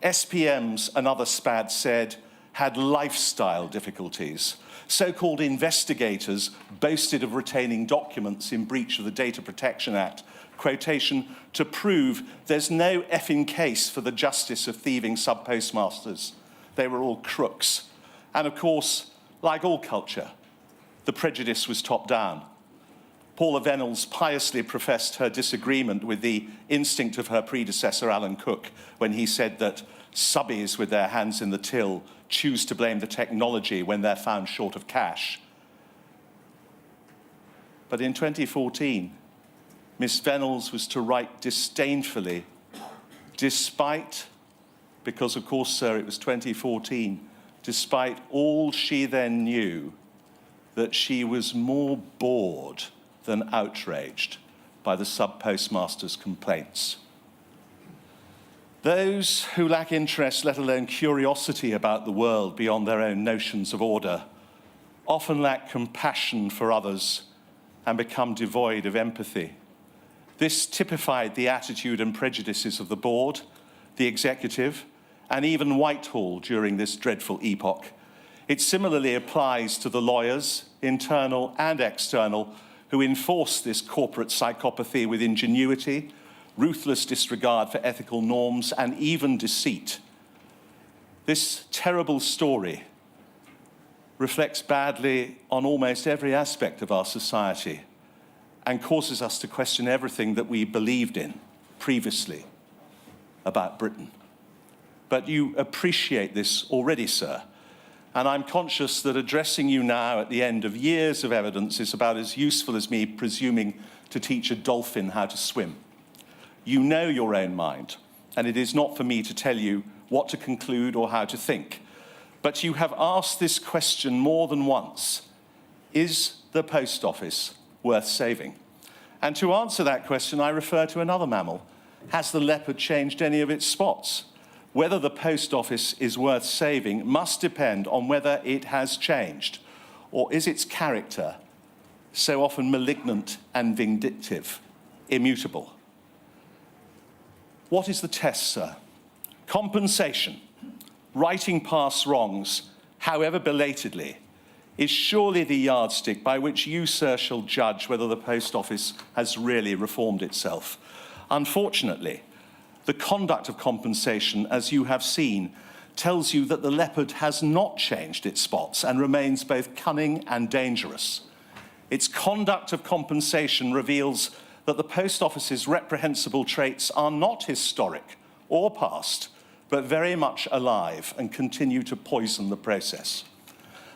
SPMs and other SPADs said had lifestyle difficulties. So-called investigators boasted of retaining documents in breach of the Data Protection Act, quotation, to prove there's no effing case for the justice of thieving sub-postmasters. They were all crooks. And of course, like all culture, the prejudice was top-down. Paula Venables piously professed her disagreement with the instinct of her predecessor, Alan Cook, when he said that subbies with their hands in the till choose to blame the technology when they're found short of cash. But in 2014, Miss Venables was to write disdainfully, despite, because of course, sir, it was 2014, despite all she then knew, that she was more bored than outraged by the sub-postmaster's complaints. Those who lack interest, let alone curiosity about the world beyond their own notions of order, often lack compassion for others and become devoid of empathy. This typified the attitude and prejudices of the board, the executive, and even Whitehall during this dreadful epoch. It similarly applies to the lawyers, internal and external, who enforce this corporate psychopathy with ingenuity, ruthless disregard for ethical norms, and even deceit. This terrible story reflects badly on almost every aspect of our society and causes us to question everything that we believed in previously about Britain. But you appreciate this already, sir. And I'm conscious that addressing you now at the end of years of evidence is about as useful as me presuming to teach a dolphin how to swim. You know your own mind, and it is not for me to tell you what to conclude or how to think. But you have asked this question more than once. Is the post office worth saving? And to answer that question, I refer to another mammal. Has the leopard changed any of its spots? Whether the post office is worth saving must depend on whether it has changed, or is its character, so often malignant and vindictive, immutable. What is the test, sir? Compensation, righting past wrongs, however belatedly, is surely the yardstick by which you, sir, shall judge whether the post office has really reformed itself. Unfortunately, the conduct of compensation, as you have seen, tells you that the leopard has not changed its spots and remains both cunning and dangerous. Its conduct of compensation reveals that the post office's reprehensible traits are not historic or past, but very much alive and continue to poison the process.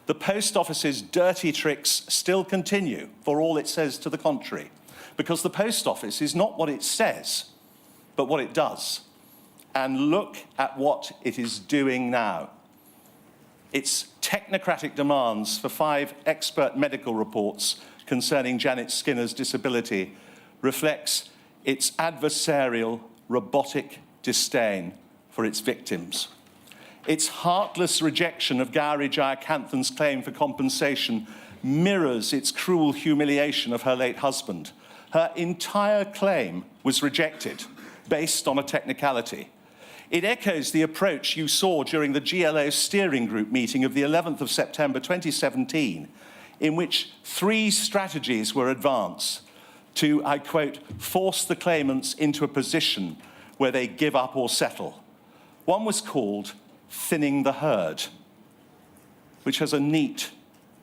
The post office's dirty tricks still continue, for all it says to the contrary, because the post office is not what it says, but what it does. And look at what it is doing now. Its technocratic demands for 5 expert medical reports concerning Janet Skinner's disability reflects its adversarial, robotic disdain for its victims. Its heartless rejection of Gowrie Jayakanthan's claim for compensation mirrors its cruel humiliation of her late husband. Her entire claim was rejected based on a technicality. It echoes the approach you saw during the GLO steering group meeting of the 11th of September 2017, in which 3 strategies were advanced to, I quote, force the claimants into a position where they give up or settle. One was called thinning the herd, which has a neat,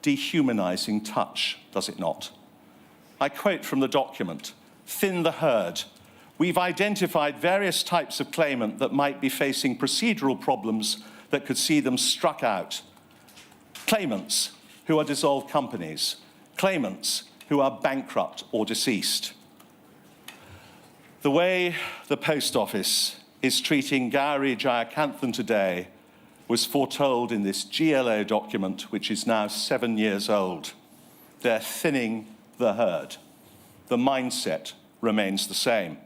dehumanizing touch, does it not? I quote from the document, thin the herd. We've identified various types of claimant that might be facing procedural problems that could see them struck out. Claimants who are dissolved companies, claimants who are bankrupt or deceased. The way the Post Office is treating Gowrie Jayakanthan today was foretold in this GLO document, which is now 7 years old. They're thinning the herd. The mindset remains the same.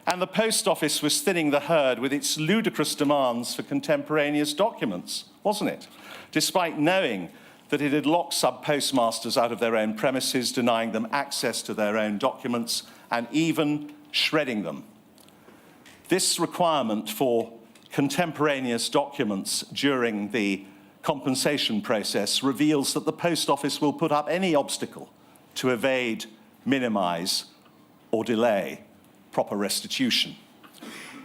And the Post Office was thinning the herd with its ludicrous demands for contemporaneous documents, wasn't it? Despite knowing that it had locked sub-postmasters out of their own premises, denying them access to their own documents, and even shredding them. This requirement for contemporaneous documents during the compensation process reveals that the Post Office will put up any obstacle to evade, minimise, or delay proper restitution.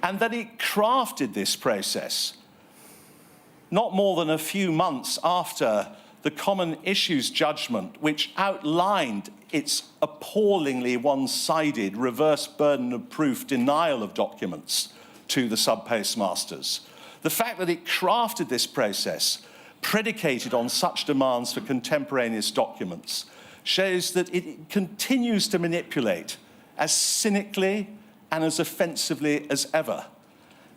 And that it crafted this process not more than a few months after the Common Issues judgment, which outlined its appallingly one-sided reverse burden of proof denial of documents to the sub-postmasters. The fact that it crafted this process predicated on such demands for contemporaneous documents shows that it continues to manipulate as cynically and as offensively as ever.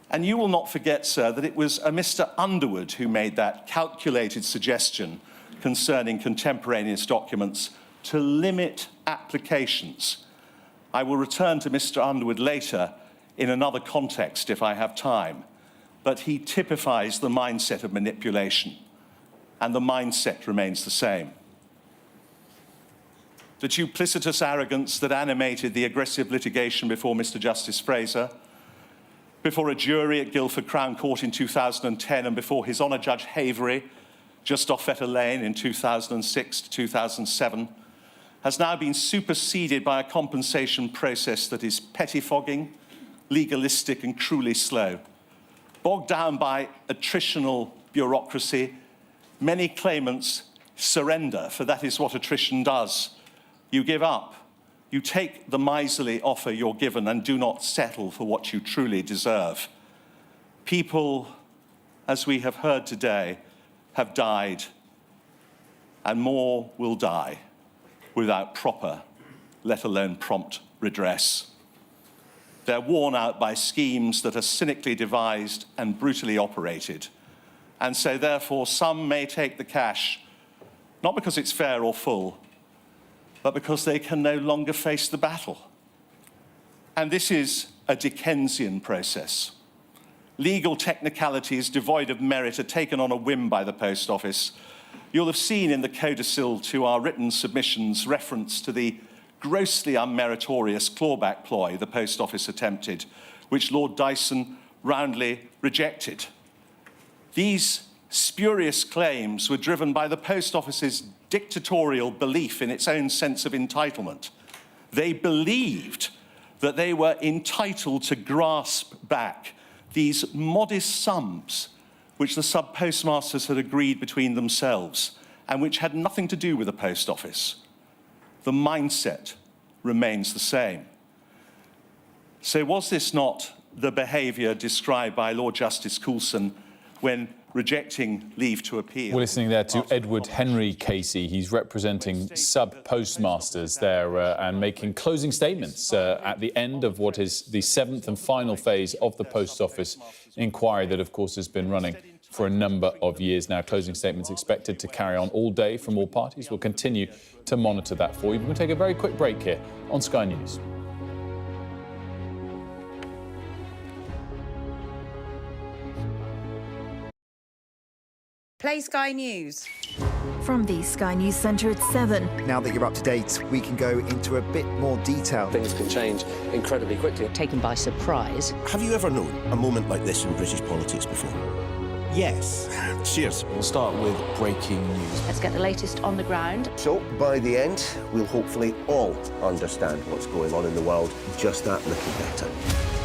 And you will not forget, sir, that it was a Mr. Underwood who made that calculated suggestion concerning contemporaneous documents to limit applications. I will return to Mr. Underwood later in another context if I have time, but he typifies the mindset of manipulation, and the mindset remains the same. The duplicitous arrogance that animated the aggressive litigation before Mr. Justice Fraser, before a jury at Guildford Crown Court in 2010, and before His Honour Judge Havery, just off Fetter Lane in 2006 to 2007, has now been superseded by a compensation process that is pettifogging, legalistic and cruelly slow. Bogged down by attritional bureaucracy, many claimants surrender, for that is what attrition does. You give up. You take the miserly offer you're given and do not settle for what you truly deserve. People, as we have heard today, have died, and more will die without proper, let alone prompt, redress. They're worn out by schemes that are cynically devised and brutally operated. And so, therefore, some may take the cash, not because it's fair or full, but because they can no longer face the battle. And this is a Dickensian process. Legal technicalities devoid of merit are taken on a whim by the Post Office. You'll have seen in the codicil to our written submissions reference to the grossly unmeritorious clawback ploy the Post Office attempted, which Lord Dyson roundly rejected. These spurious claims were driven by the Post Office's dictatorial belief in its own sense of entitlement. They believed that they were entitled to grasp back these modest sums which the sub-postmasters had agreed between themselves and which had nothing to do with the Post Office. The mindset remains the same. So was this not the behaviour described by Lord Justice Coulson when rejecting leave to appeal? We're listening there to Edward Henry Casey. He's representing sub-postmasters there and making closing statements at the end of what is the 7th and final phase of the Post Office inquiry that, of course, has been running for a number of years now. Closing statements expected to carry on all day from all parties. We'll continue to monitor that for you. We're going to take a very quick break here on Sky News. Play Sky News. From the Sky News Centre at 7. Now that you're up to date, we can go into a bit more detail. Things can change incredibly quickly. Taken by surprise. Have you ever known a moment like this in British politics before? Yes. Cheers. We'll start with breaking news. Let's get the latest on the ground. So, by the end, we'll hopefully all understand what's going on in the world just that little better.